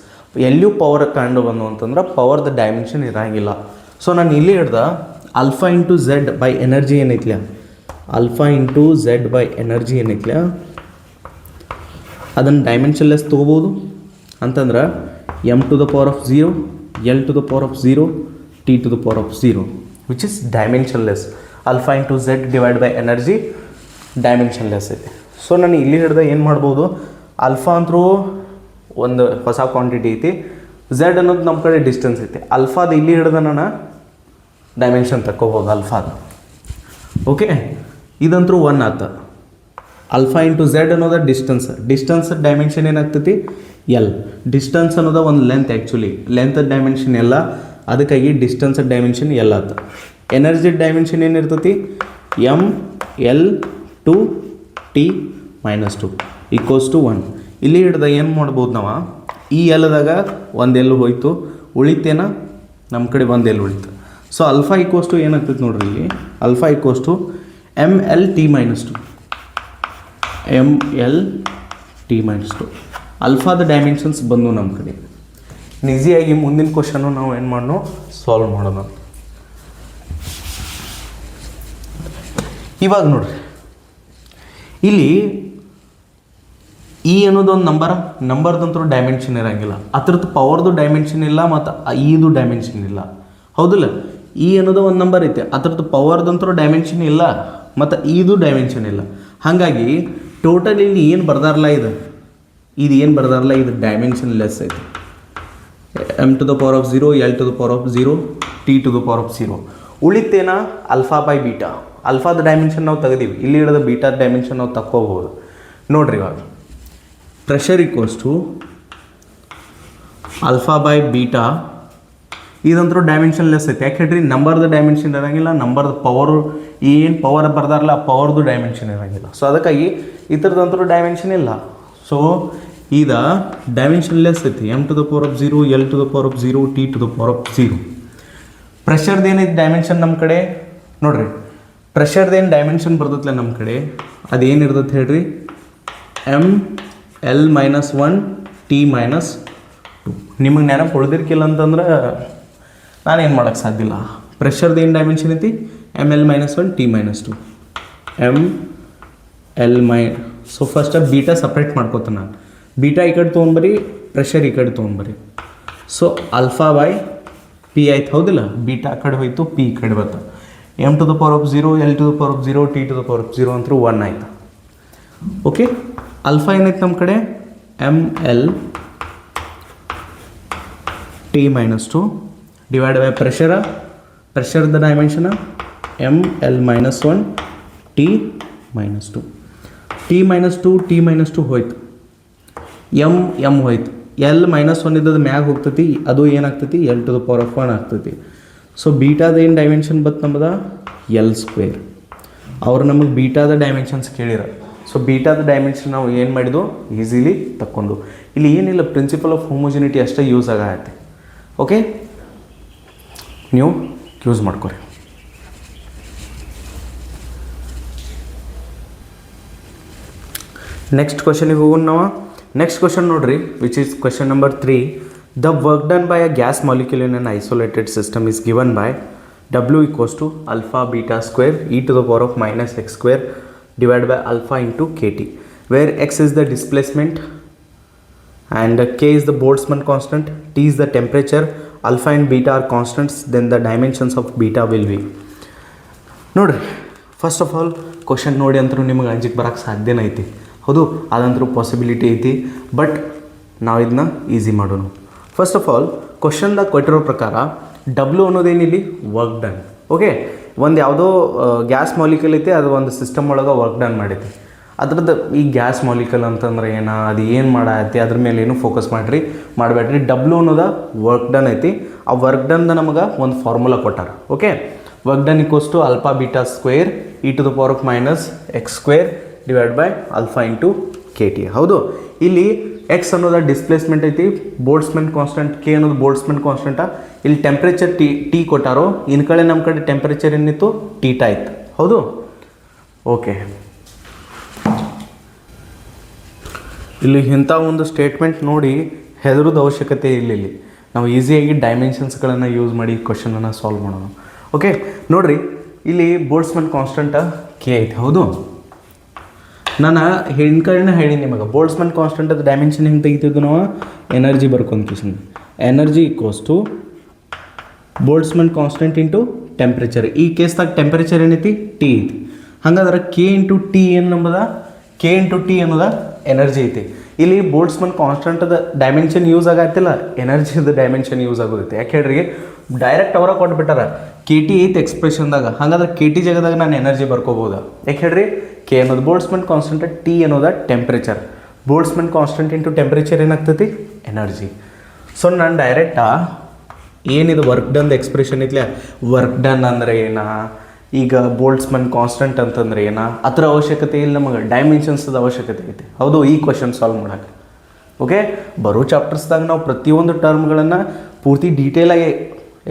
A: ಎಲ್ಲಿಯೂ ಪವರ್ ಕಂಡು ಬಂದು ಅಂತಂದ್ರೆ ಪವರ್ದು ಡೈಮೆನ್ಷನ್ ಇರೋಂಗಿಲ್ಲ. ಸೊ ನಾನು ಇಲ್ಲಿ ಹಿಡ್ದ alpha into Z by energy ಏನೈತ್ಲ, alpha into Z by energy ಏನೈತ್ಲ ಅದನ್ನು ಡೈಮೆನ್ಷನ್ ಲೆಸ್ ತೊಗೋಬೋದು ಅಂತಂದ್ರೆ m to the power of 0, L to the power of 0, T to the power of 0, which is dimensionless. Alpha into Z divided by energy dimensionless ಐತೆ. So ನಾನು ಇಲ್ಲಿ ಹಿಡ್ದ ಏನು ಮಾಡ್ಬೋದು, ಅಲ್ಫಾ ಅಂತರೂ ಒಂದು ಹೊಸ ಕ್ವಾಂಟಿಟಿ ಐತಿ, ಝೆಡ್ ಅನ್ನೋದು ನಮ್ಮ ಕಡೆ ಡಿಸ್ಟೆನ್ಸ್ ಐತಿ. ಅಲ್ಫಾದ ಇಲ್ಲಿ ಹಿಡ್ದ ನಾನು ಡೈಮೆನ್ಷನ್ ತಕ್ಕೋಬೋದು ಅಲ್ಫಾದ. ಓಕೆ, ಇದಂತರೂ 1 ಆತ. ಅಲ್ಫಾ ಇಂಟು ಝೆಡ್ ಅನ್ನೋದು ಡಿಸ್ಟೆನ್ಸ್ ಡೈಮೆನ್ಷನ್ ಏನಾಗ್ತೈತಿ ಎಲ್. ಡಿಸ್ಟೆನ್ಸ್ ಅನ್ನೋದು ಒಂದು ಲೆಂತ್, ಆ್ಯಕ್ಚುಲಿ ಲೆಂತ್ ಡೈಮೆನ್ಷನ್ ಎಲ್ಲ, ಅದಕ್ಕಾಗಿ ಡಿಸ್ಟೆನ್ಸ್ ಡೈಮೆನ್ಷನ್ ಎಲ್ ಆತ. ಎನರ್ಜಿ ಡೈಮೆನ್ಷನ್ ಏನಿರ್ತೈತಿ M L to T minus 2 equals to 1. ಇಲ್ಲಿ ಹಿಡ್ದ ಏನು ಮಾಡ್ಬೋದು ನಾವು, ಈ ಎಲ್ದಾಗ ಒಂದು ಎಲ್ ಹೋಯ್ತು, ಉಳಿತೇನ ನಮ್ಮ ಕಡೆ ಒಂದು ಎಲ್ ಉಳಿತು. ಸೊ ಅಲ್ಫಾ ಈಕ್ವಲ್ಸ್ ಟು ಏನಾಗ್ತೈತಿ ನೋಡ್ರಿ, ಇಲ್ಲಿ alpha equals to M L T minus 2, M L T minus 2. ಅಲ್ಫಾದ ಡೈಮೆನ್ಷನ್ಸ್ ಬಂದು ನಮ್ಮ ಕಡೆ. ಈಸಿಯಾಗಿ ಮುಂದಿನ ಕ್ವಶನ್ನು ನಾವು ಏನು ಮಾಡೋಣ, ಸಾಲ್ವ್ ಮಾಡೋಣ. ಇವಾಗ ನೋಡ್ರಿ, ಇಲ್ಲಿ ಇ ಅನ್ನೋದೊಂದು ನಂಬರ್ದಂತೂ ಡೈಮೆನ್ಷನ್ ಇರೋಂಗಿಲ್ಲ, ಅದ್ರದ್ದು ಪವರ್ದು ಡೈಮೆನ್ಷನ್ ಇಲ್ಲ ಮತ್ತು ಈದು ಡೈಮೆನ್ಷನ್ ಇಲ್ಲ. ಹೌದಿಲ್ಲ, ಇ ಅನ್ನೋದು ಒಂದು ನಂಬರ್ ಐತೆ, ಅದ್ರದ್ದು ಪವರ್ದಂತೂ ಡೈಮೆನ್ಷನ್ ಇಲ್ಲ ಮತ್ತು ಈದು ಡೈಮೆನ್ಷನ್ ಇಲ್ಲ. ಹಾಗಾಗಿ ಟೋಟಲ್ ಇಲ್ಲಿ ಏನು ಬರ್ದಾರಲ್ಲ, ಇದು ಏನು ಬರ್ದಾರಲ್ಲ, ಇದು ಡೈಮೆನ್ಷನ್ ಲೆಸ್ ಐತೆ. m to the power of 0, L to the power of 0, T to the power of 0. ಉಳಿತೇನ ಅಲ್ಫಾ ಬೈ ಬೀಟಾ. ಅಲ್ಫಾದ ಡೈಮೆನ್ಷನ್ ನಾವು ತೆಗೆದೀವಿ, ಇಲ್ಲಿ ಹಿಡಿದ ಬೀಟಾದ ಡೈಮೆನ್ಷನ್ ನಾವು ತಕ್ಕೋಬೋದು. ನೋಡ್ರಿ, ಇವಾಗ pressure equals to alpha by beta. ಇದಂತರೂ ಡೈಮೆನ್ಷನ್ ಲೆಸ್ ಐತೆ. ಯಾಕೆ ಹೇಳ್ರಿ, ನಂಬರ್ದು ಡೈಮೆನ್ಷನ್ ಇರೋಂಗಿಲ್ಲ, ನಂಬರ್ದು ಪವರು ಏನು ಪವರ್ ಬರ್ದಾರಲ್ಲ ಆ ಪವರ್ದು ಡೈಮೆನ್ಷನ್ ಇರೋಂಗಿಲ್ಲ. ಸೊ ಅದಕ್ಕಾಗಿ ಈ ಥರದಂತರೂ ಡೈಮೆನ್ಷನ್ ಇಲ್ಲ. ಸೊ ಈಗ ಡೈಮೆನ್ಷನ್ ಲೆಸ್ ಐತಿ. m to the power of 0, L to the power of 0, T to the power of 0. ಪ್ರೆಷರ್ದು ಏನೈತಿ ಡೈಮೆನ್ಷನ್ ನಮ್ಮ ಕಡೆ ನೋಡ್ರಿ, ಪ್ರೆಷರ್ದೇನು ಡೈಮೆನ್ಷನ್ ಬರ್ತೈತಲ್ಲ ನಮ್ಮ ಕಡೆ, ಅದೇನಿರ್ತೈತೆ ಹೇಳ್ರಿ, M L minus 1 T minus 2. ನಿಮಗೆ ನೆನಪು ಉಳಿದಿರ್ಕಿಲ್ಲ ಅಂತಂದ್ರೆ ನಾನೇನು ಮಾಡೋಕ್ಕೆ ಸಾಧ್ಯ ಇಲ್ಲ. ಪ್ರೆಷರ್ದು ಏನು ಡೈಮೆನ್ಷನ್ ಐತಿ, M L minus 1 T minus 2, M L so first beta separate ಮಾಡ್ಕೋತಾನೆ ನಾನು. ಬೀಟಾ ಈ ಕಡೆ ತೊಗೊಂಬರಿ, ಪ್ರೆಷರ್ ಈ ಕಡೆ ತೊಗೊಂಬರಿ. ಸೊ ಅಲ್ಫಾ ಬೈ ಪಿ ಆಯ್ತು, ಹೌದಿಲ್ಲ, ಬೀಟಾ ಆ ಕಡೆ ಹೋಯ್ತು, ಪಿ ಈ ಕಡೆ ಬರ್ತಾ. m to the power of 0, L to the power of 0, T to the power of 0 ಅಂತೂ 1 ಆಯ್ತು. ಓಕೆ, ಅಲ್ಫಾ ಏನೈತೆ ನಮ್ಮ ಕಡೆ, M L T minus 2 divide by ಪ್ರೆಷರ್ದ ಡೈಮೆನ್ಷನ M L minus 1 T minus 2. T minus 2 ಹೋಯ್ತು, ಎಮ್ ಹೋಯ್ತು, L minus 1 ಇದ್ದದ್ದು ಮ್ಯಾಗ ಹೋಗ್ತೈತಿ, ಅದು ಏನಾಗ್ತೈತಿ L to the power of 1 ಆಗ್ತೈತಿ. ಸೊ ಬೀಟಾದ ಏನು ಡೈಮೆನ್ಷನ್ ಬತ್ತು ನಮ್ಮದ L². ಅವ್ರು ನಮಗೆ ಬೀಟಾದ ಡೈಮೆನ್ಷನ್ಸ್ ಕೇಳಿರ. ಸೊ ಬೀಟಾದ ಡೈಮೆನ್ಷನ್ ನಾವು ಏನು ಮಾಡಿದ್ವು, ಈಸಿಲಿ ತಕ್ಕೊಂಡು. ಇಲ್ಲಿ ಏನಿಲ್ಲ, ಪ್ರಿನ್ಸಿಪಲ್ ಆಫ್ ಹೋಮೋಜಿನಿಟಿ ಅಷ್ಟೇ ಯೂಸ್ ಆಗತ್ತೆ. ಓಕೆ, ನೀವು ಯೂಸ್ ಮಾಡ್ಕೊರಿ. ನೆಕ್ಸ್ಟ್ ಕ್ವಶನಿಗೆ ಹೋಗೋಣ ನಾವು. ನೆಕ್ಸ್ಟ್ ಕ್ವಶನ್ ನೋಡ್ರಿ, which is question number 3. The work done by a gas molecule in an isolated system is given by W equals to alpha beta square e to the power of minus x square divided by alpha into kt, where x is the displacement and k is the Boltzmann constant, t is the temperature, alpha and beta are constants, then the dimensions of beta will be. ನೋಡ್ರಿ, first of all question ನೋಡಿ ಅಂತರೂ ನಿಮಗೆ ಅಂಜಿಕೆ ಬರೋಕ್ಕೆ ಸಾಧ್ಯನೇ ಐತಿ. ಹೌದು, ಅದಂತರೂ possibility ಐತಿ. But ನಾವು ಇದನ್ನ ಈಸಿ ಮಾಡೋಣ. ಫಸ್ಟ್ ಆಫ್ ಆಲ್ ಕ್ವಶನ್ದಾಗ ಕೊಟ್ಟಿರೋ ಪ್ರಕಾರ W ಅನ್ನೋದೇನಿಲ್ಲಿ ವರ್ಕ್ ಡನ್. ಓಕೆ, ಒಂದು ಯಾವುದೋ ಗ್ಯಾಸ್ ಮಾಲಿಕ್ಯೂಲ್ ಐತಿ, ಅದು ಒಂದು ಸಿಸ್ಟಮ್ ಒಳಗೆ ವರ್ಕ್ ಡನ್ ಮಾಡೈತಿ. ಅದ್ರದ್ದು ಈ ಗ್ಯಾಸ್ ಮಾಲಿಕಲ್ ಅಂತಂದ್ರೆ ಅದು ಏನು ಮಾಡತ್ತೆ ಅದ್ರ ಮೇಲೆ ಏನು ಫೋಕಸ್ ಮಾಡಬೇಡ್ರಿ. ಡಬ್ಲ್ಯೂ ಅನ್ನೋದ ವರ್ಕ್ ಡನ್ ಐತಿ. ಆ ವರ್ಕ್ ಡನ್ದ ನಮಗೆ ಒಂದು ಫಾರ್ಮುಲಾ ಕೊಟ್ಟಾರ. Okay, work done equals to alpha beta square e⁻⁻x² divide by alpha into KT. ಹೌದು, ಇಲ್ಲಿ ಎಕ್ಸ್ ಅನ್ನೋದ ಡಿಸ್ಪ್ಲೇಸ್ಮೆಂಟ್ ಐತಿ, ಬೋಲ್ಟ್ಸ್ಮನ್ ಕಾನ್ಸ್ಟೆಂಟ್ ಕೆ ಅನ್ನೋದು ಬೋಲ್ಟ್ಸ್ಮನ್ ಕಾನ್ಸ್ಟೆಂಟಾ. ಇಲ್ಲಿ ಟೆಂಪ್ರೇಚರ್ ಟಿ ಕೊಟ್ಟಾರೋ, ಇನ್ನು ಕಡೆ ನಮ್ಮ ಕಡೆ ಟೆಂಪ್ರೇಚರ್ ಏನಿತ್ತು ಟೀಟಾ ಇತ್ತು. ಹೌದು, ಓಕೆ. ಇಲ್ಲಿ ಇಂಥ ಒಂದು ಸ್ಟೇಟ್ಮೆಂಟ್ ನೋಡಿ ಹೆದರೋದು ಅವಶ್ಯಕತೆ ಇಲ್ಲಿ ನಾವು ಈಸಿಯಾಗಿ ಡೈಮೆನ್ಷನ್ಸ್ಗಳನ್ನು ಯೂಸ್ ಮಾಡಿ ಕ್ವಶನನ್ನು ಸಾಲ್ವ್ ಮಾಡೋಣ. ಓಕೆ, ನೋಡಿರಿ ಇಲ್ಲಿ ಬೋಲ್ಟ್ಸ್ಮನ್ ಕಾನ್ಸ್ಟೆಂಟ ಕೆ ಐತೆ. ಹೌದು, ನಾನು ಕಡೆನೇ ಹೇಳಿ ನಿಮಗೆ ಬೋಲ್ಟ್ಸ್ಮನ್ ಕಾನ್ಸ್ಟೆಂಟ್ ಅದು ಡೈಮೆನ್ಷನ್ ಹೆಂಗೆ ತೆಗಿತಿದ್ದು ನಾವು ಎನರ್ಜಿ ಬರ್ಕೊಂಡ್ಕಿಸಿದ್ವಿ. Energy equals to Boltzmann constant into temperature. ಈ ಕೇಸ್ದಾಗ ಟೆಂಪ್ರೇಚರ್ ಏನೈತಿ ಟಿ ಐತಿ. ಹಾಗಾದ್ರೆ ಕೆ ಇಂಟು ಟಿ ಏನು ನಂಬದ, ಕೆ ಇಂಟು ಟಿ ಅನ್ನೋದ ಎನರ್ಜಿ ಐತಿ. ಇಲ್ಲಿ ಬೋಲ್ಟ್ಸ್ಮನ್ ಕಾನ್ಸ್ಟೆಂಟದ ಡೈಮೆನ್ಷನ್ ಯೂಸ್ ಆಗತ್ತಿಲ್ಲ, ಎನರ್ಜಿದ ಡೈಮೆನ್ಷನ್ ಯೂಸ್ ಆಗೋದೈತೆ. ಯಾಕೆ ಹೇಳ್ರಿ, ಡೈರೆಕ್ಟ್ ಅವರ ಕೊಟ್ಬಿಟ್ಟಾರ ಕೆ ಟಿ ಐತೆ ಎಕ್ಸ್ಪ್ರೆಷನ್ದಾಗ. ಹಾಗಾದ್ರೆ ಕೆ ಟಿ ಜಾಗದಾಗ ನಾನು ಎನರ್ಜಿ ಬರ್ಕೋಬೋದಾ? ಯಾಕೆ ಹೇಳ್ರಿ, ಕೆ ಅನ್ನೋದು ಬೋಲ್ಟ್ಸ್ಮನ್ ಕಾನ್ಸ್ಟೆಂಟ್, ಟಿ ಅನ್ನೋದ temperature. Boltzmann constant into temperature ಏನಾಗ್ತೈತಿ ಎನರ್ಜಿ. ಸೊ ನಾನು ಡೈರೆಕ್ಟಾ ಏನಿದು ವರ್ಕ್ ಡನ್ ಎಕ್ಸ್ಪ್ರೆಷನ್ ಐತ್ಲ, ವರ್ಕ್ ಡನ್ ಅಂದರೆ ಈಗ ಬೋಲ್ಟ್ಸ್ಮನ್ ಕಾನ್ಸ್ಟೆಂಟ್ ಅಂತಂದ್ರೆ ಅದರ ಅವಶ್ಯಕತೆ ಇಲ್ಲ ನಮಗೆ, ಡೈಮೆನ್ಷನ್ಸ್ದ ಅವಶ್ಯಕತೆ ಐತಿ. ಹೌದು, ಈ ಕ್ವಶನ್ ಸಾಲ್ವ್ ಮಾಡೋಕ್ಕೆ. ಓಕೆ, ಬರೋ ಚಾಪ್ಟರ್ಸ್ದಾಗ ನಾವು ಪ್ರತಿಯೊಂದು ಟರ್ಮ್ಗಳನ್ನು ಪೂರ್ತಿ ಡೀಟೇಲಾಗಿ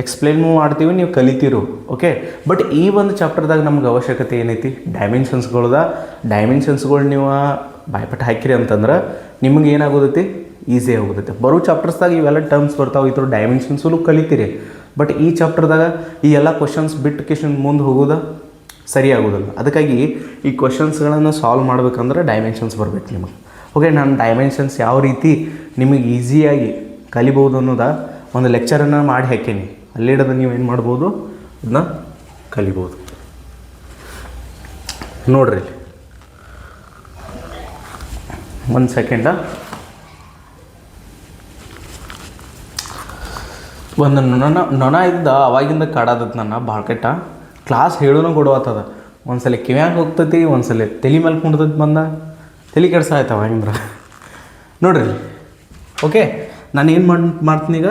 A: ಎಕ್ಸ್ಪ್ಲೇನ್ ಮಾಡ್ತೀವಿ, ನೀವು ಕಲಿತೀರು. ಓಕೆ, ಬಟ್ ಈ ಒಂದು ಚಾಪ್ಟರ್ದಾಗ ನಮ್ಗೆ ಅವಶ್ಯಕತೆ ಏನೈತಿ ಡೈಮೆನ್ಷನ್ಸ್ಗಳು ನೀವು ಬಾಯ್ಪಟ್ಟು ಹಾಕಿರಿ ಅಂತಂದ್ರೆ ನಿಮಗೆ ಏನಾಗೋದೈತಿ ಈಸಿ ಆಗೋದೈತೆ. ಬರೋ ಚಾಪ್ಟರ್ಸ್ದಾಗ ಇವೆಲ್ಲ ಟರ್ಮ್ಸ್ ಬರ್ತಾವೆ, ಈ ಥರ ಡೈಮೆನ್ಷನ್ಸು ಕಲಿತೀರಿ. ಬಟ್ ಈ ಚಾಪ್ಟರ್ದಾಗ ಈ ಎಲ್ಲ ಕ್ವಶನ್ಸ್ ಬಿಟ್ಟು ಮುಂದೆ ಹೋಗೋದು ಸರಿ ಆಗೋದಿಲ್ಲ. ಅದಕ್ಕಾಗಿ ಈ ಕ್ವಶನ್ಸ್ಗಳನ್ನು ಸಾಲ್ವ್ ಮಾಡ್ಬೇಕಂದ್ರೆ ಡೈಮೆನ್ಷನ್ಸ್ ಬರ್ಬೇಕು ನಿಮಗೆ. ಓಕೆ, ನಾನು ಡೈಮೆನ್ಷನ್ಸ್ ಯಾವ ರೀತಿ ನಿಮಗೆ ಈಸಿಯಾಗಿ ಕಲಿಬೋದು ಅನ್ನೋದ ಒಂದು ಲೆಕ್ಚರನ್ನು ಮಾಡಿ ಹಾಕೀನಿ. ಅಲ್ಲಿಡೋದು ನೀವು ಏನು ಮಾಡ್ಬೋದು, ಅದನ್ನ ಕಲಿಬೋದು. ನೋಡ್ರಿ ಒಂದು ಸೆಕೆಂಡ, ಒಂದು ನೊಣ ಇದ್ದ ಅವಾಗಿಂದ ಕಾಡಾದತ್ ನನ್ನ ಭಾಳ ಕೆಟ್ಟ. ಕ್ಲಾಸ್ ಹೇಳೋನು ಕೊಡುವತ್ತದ, ಒಂದ್ಸಲ ಕಿವ್ಯಾಂಗೆ ಹೋಗ್ತೈತಿ, ಒಂದ್ಸಲ ತಲೆ ಮೇಲೆ ಕುಂಡ್ತೈತಿ, ತಲೆ ಕೆಡ್ಸ ಆಯ್ತವ ಹೆಂಗ್ರ. ನೋಡ್ರಿ, ಓಕೆ, ನಾನು ಏನು ಮಾಡ್ತೀನಿ ಈಗ,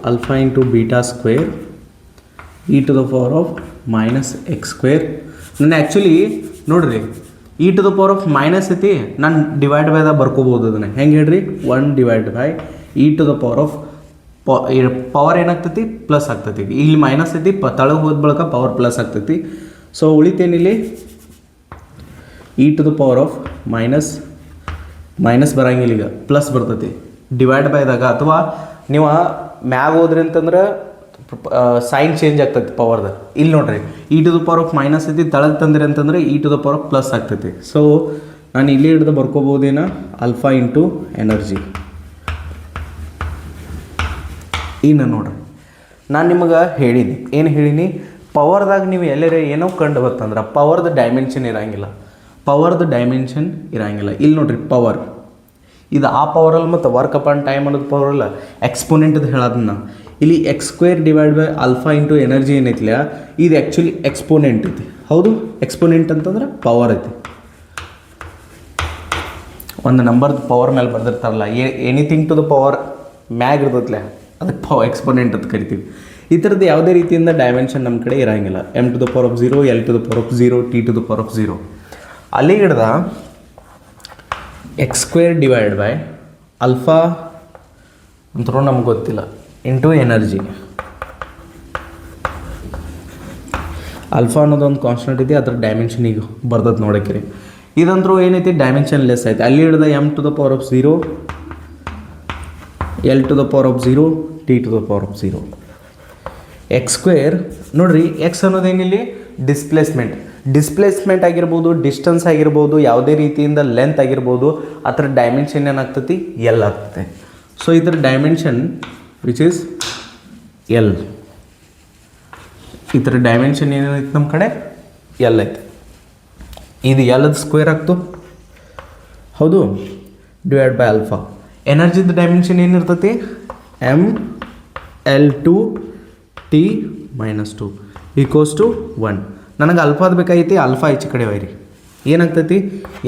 A: alpha into beta square e⁻⁻x². ನಾನು ಆ್ಯಕ್ಚುಲಿ ನೋಡ್ರಿ e⁻⁻ ಐತಿ, ನಾನು ಡಿವೈಡ್ ಬೈದಾಗ ಬರ್ಕೋಬೋದು. ಅದನ್ನು ಹೆಂಗೆ ಹೇಳ್ರಿ, 1/e⁻⁻ ಪವರ್ ಏನಾಗ್ತೈತಿ ಪ್ಲಸ್ ಆಗ್ತೈತಿ. ಇಲ್ಲಿ ಮೈನಸ್ ಐತಿ, ತಳಗೆ ಹೋದ ಬಳಿಕ ಪವರ್ ಪ್ಲಸ್ ಆಗ್ತೈತಿ. ಸೊ ಉಳಿತೇನಿಲ್ಲಿ e⁻⁻ ಬರಂಗಿಲ್ಲ, ಈಗ ಪ್ಲಸ್ ಬರ್ತೈತಿ ಡಿವೈಡ್ ಬೈದಾಗ. ಅಥವಾ ನೀವು ಮ್ಯಾಗ ಹೋದ್ರಿ ಅಂತಂದ್ರೆ ಸೈನ್ ಚೇಂಜ್ ಆಗ್ತೈತಿ ಪವರ್ದು. ಇಲ್ಲಿ ನೋಡ್ರಿ e⁻⁻ ಐತಿ, ತಳಗೆ ತಂದ್ರಿ ಅಂತಂದ್ರೆ e⁻+ ಆಗ್ತೈತಿ. ಸೊ ನಾನು ಇಲ್ಲಿ ಹಿಡ್ದು ಬರ್ಕೋಬೋದೇನ, ಆಲ್ಫಾ ಇಂಟು ಎನರ್ಜಿ. ಇನ್ನು ನೋಡ್ರಿ, ನಾನು ನಿಮಗೆ ಹೇಳಿನಿ, ಏನು ಹೇಳೀನಿ, ಪವರ್ದಾಗ ನೀವು ಎಲ್ಲರೇ ಏನೋ ಕಂಡು ಬರ್ತಂದ್ರೆ ಪವರ್ದು ಡೈಮೆನ್ಷನ್ ಇರೋಂಗಿಲ್ಲ. ಇಲ್ಲಿ ನೋಡ್ರಿ, ಪವರ್ ಇದು ಆ ಪವರಲ್ಲಿ ಮತ್ತು ವರ್ಕ್ ಅಪಾನ್ ಟೈಮ್ ಅನ್ನೋದು ಪವರಲ್ಲ, ಎಕ್ಸ್ಪೋನೆಂಟ್ದು ಹೇಳೋದನ್ನ. ಇಲ್ಲಿ x² divide by alpha into energy ಏನೈತಿಲ್ಲ, ಇದು ಆ್ಯಕ್ಚುಲಿ ಎಕ್ಸ್ಪೋನೆಂಟ್ ಐತಿ. ಹೌದು, ಎಕ್ಸ್ಪೋನೆಂಟ್ ಅಂತಂದ್ರೆ ಪವರ್ ಐತಿ. ಒಂದು ನಂಬರ್ದು ಪವರ್ ಮೇಲೆ ಬರ್ದಿರ್ತಾರಲ್ಲ, ಎನಿಥಿಂಗ್ ಟು ದ ಪವರ್ ಮ್ಯಾಗ್ ಇರ್ತೈತ್ಲೆ, ಅದಕ್ಕೆ ಎಕ್ಸ್ಪೋನೆಂಟ್ ಅಂತ ಕರಿತೀವಿ. ಈ ಥರದ್ದು ಯಾವುದೇ ರೀತಿಯಿಂದ ಡೈಮೆನ್ಷನ್ ನಮ್ಮ ಕಡೆ ಇರೋಂಗಿಲ್ಲ. m⁻0, l⁻0, t⁻0. ಅಲ್ಲಿಗೆ ಹಿಡ್ದ x² ಡಿವೈಡ್ ಬೈ ಆಲ್ಫಾ ಅಂತರೂ ನಮ್ಗೆ ಗೊತ್ತಿಲ್ಲ ಇಂಟು ಎನರ್ಜಿ. ಆಲ್ಫಾ ಅನ್ನೋದೊಂದು ಕಾನ್ಸ್ಟೆಂಟ್ ಐತಿ, ಅದ್ರ ಡೈಮೆನ್ಷನ್ ಈಗ ಬರ್ತದೆ ನೋಡೋಕೆ. ಇದಂತರೂ ಏನೈತಿ ಡೈಮೆನ್ಷನ್ ಲೆಸ್ ಐತಿ. ಅಲ್ಲಿ ಹಿಡ್ದ m⁻0, l⁻0, t⁻0. x² ನೋಡ್ರಿ, ಎಕ್ಸ್ ಅನ್ನೋದೇನಿಲ್ಲಿ ಡಿಸ್ಪ್ಲೇಸ್ಮೆಂಟ್ ಆಗಿರ್ಬೋದು, ಡಿಸ್ಟೆನ್ಸ್ ಆಗಿರ್ಬೋದು, ಯಾವುದೇ ರೀತಿಯಿಂದ ಲೆಂತ್ ಆಗಿರ್ಬೋದು, ಅದರ ಡೈಮೆನ್ಷನ್ ಏನಾಗ್ತೈತಿ ಎಲ್ ಆಗ್ತದೆ. ಸೊ ಇದರ ಡೈಮೆನ್ಷನ್ ವಿಚ್ ಈಸ್ ಎಲ್. ಇದರ ಡೈಮೆನ್ಷನ್ ಏನೈತಿ ನಮ್ಮ ಕಡೆ ಎಲ್ ಐತೆ. ಇದು ಎಲ್ಲದ ಸ್ಕ್ವೇರ್ ಆಗ್ತು, ಹೌದು, ಡಿವೈಡ್ ಬೈ ಆಲ್ಫಾ. ಎನರ್ಜಿದ ಡೈಮೆನ್ಷನ್ ಏನಿರ್ತೈತಿ ml2 t-2 = 1. ನನಗೆ ಅಲ್ಫಾದ ಬೇಕಾಗೈತಿ, ಆಲ್ಫಾ ಈಚೆ ಕಡೆ ಒಯ್ರಿ. ಏನಾಗ್ತೈತಿ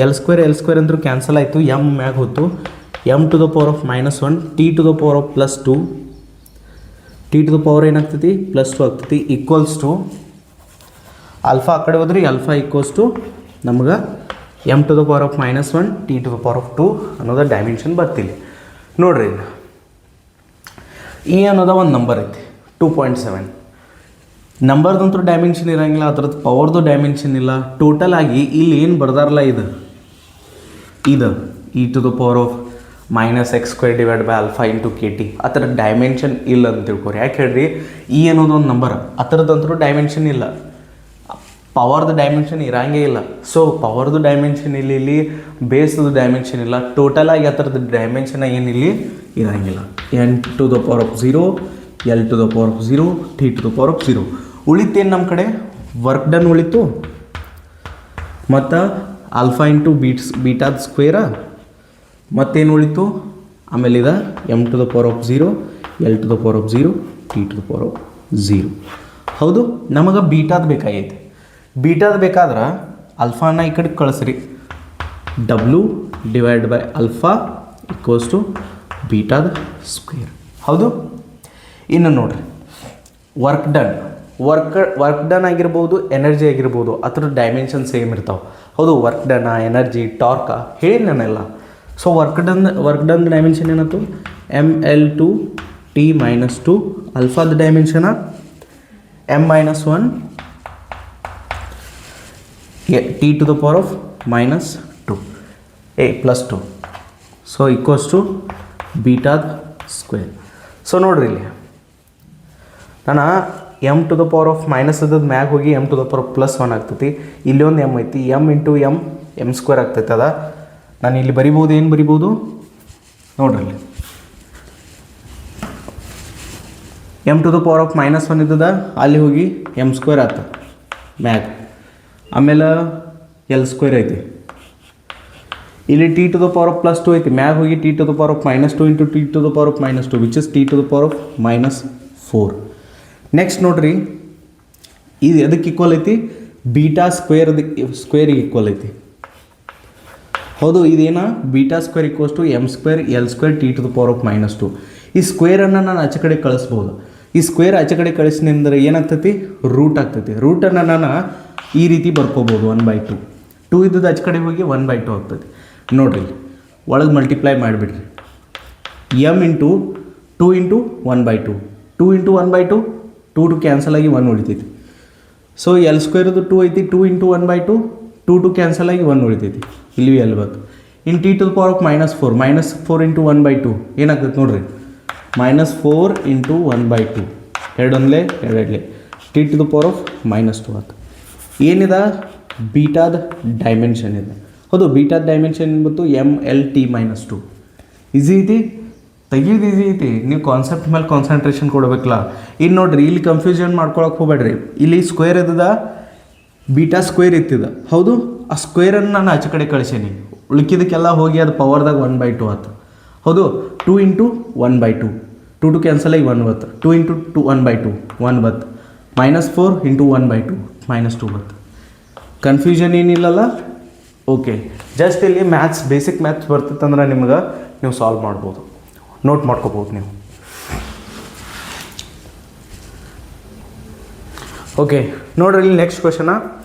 A: ಎಲ್ ಸ್ಕ್ವೇರ್ ಅಂದ್ರೂ ಕ್ಯಾನ್ಸಲ್ ಆಯಿತು, ಎಮ್ ಮ್ಯಾಗ ಹೋಯ್ತು, M to the power of -1 T to the power of +2 T to the power ಏನಾಗ್ತೈತಿ +2 ಆಗ್ತೈತಿ ಈಕ್ವಲ್ಸ್ ಟು ಆಲ್ಫಾ ಆ ಕಡೆ ಹೋದ್ರಿ ಆಲ್ಫಾ ಈಕ್ವಲ್ಸ್ ಟು ನಮ್ಗೆ M to the power of -1 T to the power of 2 ಅನ್ನೋದು dimension ಬರ್ತಿಲ್ಲ. ನೋಡ್ರಿ ಇಲ್ಲಿ ಅನ್ನೋದ ಒಂದು ನಂಬರ್ ಐತಿ 2.7. ನಂಬರ್ದಂತೂ ಡೈಮೆನ್ಷನ್ ಇರೋಂಗಿಲ್ಲ, ಅದ್ರದ್ದು ಪವರ್ದು ಡೈಮೆನ್ಷನ್ ಇಲ್ಲ. ಟೋಟಲ್ ಆಗಿ ಇಲ್ಲಿ ಏನು ಬರ್ದಾರಲ್ಲ ಇದು e to the power of -x² divide by alpha into KT ಆ ಥರ ಡೈಮೆನ್ಷನ್ ಇಲ್ಲ ಅಂತ ತಿಳ್ಕೊರಿ. ಯಾಕೆ ಹೇಳ್ರಿ ಅನ್ನೋದು ಒಂದು ನಂಬರ್, ಆ ಥರದಂತೂ ಡೈಮೆನ್ಷನ್ ಇಲ್ಲ, ಪವರ್ದು ಡೈಮೆನ್ಷನ್ ಇರೋಂಗೇ ಇಲ್ಲ. ಸೊ ಪವರ್ದು ಡೈಮೆನ್ಷನ್ ಇಲ್ಲಿ ಬೇಸ್ದು ಡೈಮೆನ್ಷನ್ ಇಲ್ಲ, ಟೋಟಲ್ ಆಗಿ ಆ ಥರದ್ದು ಡೈಮೆನ್ಷನ್ ಏನಿಲ್ಲಿ ಇರೋಂಗಿಲ್ಲ. n to the power of 0 L to the power of 0 T to the power of 0 ಉಳಿತೇನು ನಮ್ಮ ಕಡೆ ವರ್ಕ್ ಡನ್ ಉಳಿತು, ಮತ್ತು ಆಲ್ಫಾ ಇಂಟು ಬೀಟಾದ ಸ್ಕ್ವೇರ ಮತ್ತೇನು ಉಳಿತು, ಆಮೇಲೆ ಇದು M to the power of 0 L to the power of 0 T to the power of 0. ಹೌದು, ನಮಗೆ ಬೀಟಾದ ಬೇಕಾಗೈತೆ. ಬೀಟಾದ ಬೇಕಾದ್ರೆ ಅಲ್ಫಾನ ಈ ಕಡೆ ಕಳಿಸ್ರಿ, W divide by alpha equals to ಬೀಟಾದ ಸ್ಕ್ವೇರ್. ಹೌದು, ಇನ್ನು ನೋಡ್ರಿ ವರ್ಕ್ ಡನ್ ಆಗಿರ್ಬೋದು, ಎನರ್ಜಿ ಆಗಿರ್ಬೋದು, ಆ ಥರ ಡೈಮೆನ್ಷನ್ ಸೇಮ್ ಇರ್ತಾವೆ. ಹೌದು, ವರ್ಕ್ ಡನ್, ಎನರ್ಜಿ, ಟಾರ್ಕ ಹೇಳಿ ನಾನೆಲ್ಲ. ಸೊ ವರ್ಕ್ ಡನ್ ಡೈಮೆನ್ಷನ್ ಏನಾಯ್ತು ml2t-2, ಅಲ್ಫಾದ ಡೈಮೆನ್ಷನ m-1 t to the power of -2 +2 so equals to ಬೀಟಾದ ಸ್ಕ್ವೇರ್. ಸೊ ನೋಡ್ರಿ ಇಲ್ಲಿ ನಾನು M to the power of minus ಅದ ಮ್ಯಾಗ ಹೋಗಿ ಎಮ್ ಟು ದ ಪವರ್ +1 ಆಗ್ತೈತಿ. ಇಲ್ಲಿ ಒಂದು ಎಮ್ ಐತಿ, ಎಮ್ ಇಂಟು ಎಮ್ ಸ್ಕ್ವೇರ್ ಆಗ್ತೈತೆ. ಅದ ನಾನು ಇಲ್ಲಿ ಬರಿಬೋದು, ಏನು ಬರಿಬೋದು ನೋಡ್ರಿ ಇಲ್ಲಿ M to the power of -1 ಇದ್ದದ, ಅಲ್ಲಿ ಹೋಗಿ ಎಮ್ ಸ್ಕ್ವೇರ್ ಆಗ್ತದೆ ಮ್ಯಾಗ, ಆಮೇಲೆ ಎಲ್ ಸ್ಕ್ವೇರ್ ಐತಿ, ಇಲ್ಲಿ T to the power of +2 ಐತಿ, ಮ್ಯಾಗ ಹೋಗಿ T to the power of -2 into T to the power of -2 which is T to the power of -4. Next ನೋಡ್ರಿ ಇದು ಎದಕ್ಕೆ ಈಕ್ವಲ್ ಐತಿ, ಬೀಟಾ ಸ್ಕ್ವೇರಿಗೆ ಈಕ್ವಲ್ ಐತಿ. ಹೌದು, ಇದೇನ beta square equals to m² L² T to the power of -2. ಈ ಸ್ಕ್ವೇರನ್ನು ನಾನು ಆಚೆ ಕಡೆ ಕಳಿಸ್ಬೋದು. ಈ ಸ್ಕ್ವೇರ್ ಆಚೆ ಕಡೆ ಕಳಿಸಿದ್ರೆ ಏನಾಗ್ತೈತಿ, ರೂಟ್ ಆಗ್ತೈತಿ. ರೂಟನ್ನು ನಾನು ಈ ರೀತಿ ಬರ್ಕೋಬೋದು 1/2. 2 ಇದ್ದದ್ದು ಆಚೆ ಕಡೆ ಹೋಗಿ 1/2 ಆಗ್ತೈತಿ. ನೋಡಿರಿ ಒಳಗೆ ಮಲ್ಟಿಪ್ಲೈ ಮಾಡಿಬಿಡ್ರಿ, M into 2 into 1/2, 2 into 1/2, 2 cancel ಆಗಿ 1 ಉಳಿತೈತಿ. ಸೊ ಎಲ್ ಸ್ಕ್ವೇರ್ದು 2 ಐತಿ, 2 ಇಂಟು 1/2, 2 ಕ್ಯಾನ್ಸಲ್ ಆಗಿ 1 ಉಳಿತೈತಿ, ಇಲ್ಲಿ ಎಲ್ ಬಂತು. In T to the power of -4 into 1/2 ಏನಾಗ್ತೈತಿ ನೋಡ್ರಿ, -4 into 1/2, 2 2 T to the power of -2 ಆಯ್ತು. ಏನಿದೆ ಬೀಟಾದ ಡೈಮೆನ್ಷನ್ ಇದೆ. ಹೌದು, ಬೀಟಾದ ಡೈಮೆನ್ಷನ್ ಬಂತು mlt-2. ಈಸಿ ಐತಿ, ತೆಗಿಯೋದು ಈಸಿ ಐತಿ, ನೀವು ಕಾನ್ಸೆಪ್ಟ್ ಮೇಲೆ ಕಾನ್ಸಂಟ್ರೇಷನ್ ಕೊಡಬೇಕಲ್ಲ. ಇನ್ನು ನೋಡ್ರಿ ಇಲ್ಲಿ ಕನ್ಫ್ಯೂಷನ್ ಮಾಡ್ಕೊಳಕ್ಕೆ ಹೋಗ್ಬೇಡ್ರಿ. ಇಲ್ಲಿ ಸ್ಕ್ವೇರ್ ಇದ್ದದ, ಬೀಟಾ ಸ್ಕ್ವೇರ್ ಇತ್ತಿದ. ಹೌದು, ಆ ಸ್ಕ್ವೇರನ್ನು ನಾನು ಆಚೆ ಕಡೆ ಕಳಿಸೀನಿ, ಉಳ್ಕಿದಕ್ಕೆಲ್ಲ ಹೋಗಿ ಅದು ಪವರ್ದಾಗ 1/2 ಆಯ್ತು. ಹೌದು, 2 ಇಂಟು 1/2, 2 ಕ್ಯಾನ್ಸಲ್ ಆಗಿ 1 ಬತ್ತು, 2 ಇಂಟು 1/2 1 ಬತ್ತು, -4 ಇಂಟು 1/2 -2 ಬತ್ತು. ಕನ್ಫ್ಯೂಷನ್ ಏನಿಲ್ಲಲ್ಲ. ಓಕೆ, ಜಸ್ಟ್ ಇಲ್ಲಿ ಮ್ಯಾಥ್ಸ್, ಬೇಸಿಕ್ ಮ್ಯಾಥ್ಸ್ ಬರ್ತಿತ್ತಂದ್ರೆ ನಿಮ್ಗೆ ನೀವು ಸಾಲ್ವ್ ಮಾಡ್ಬೋದು, ನೋಟ್ ಮಾಡ್ಕೋಬೋದು ನೀವು. ಓಕೆ, ನೋಡ್ರಿ ಇಲ್ಲಿ ನೆಕ್ಸ್ಟ್ ಕ್ವಶನ,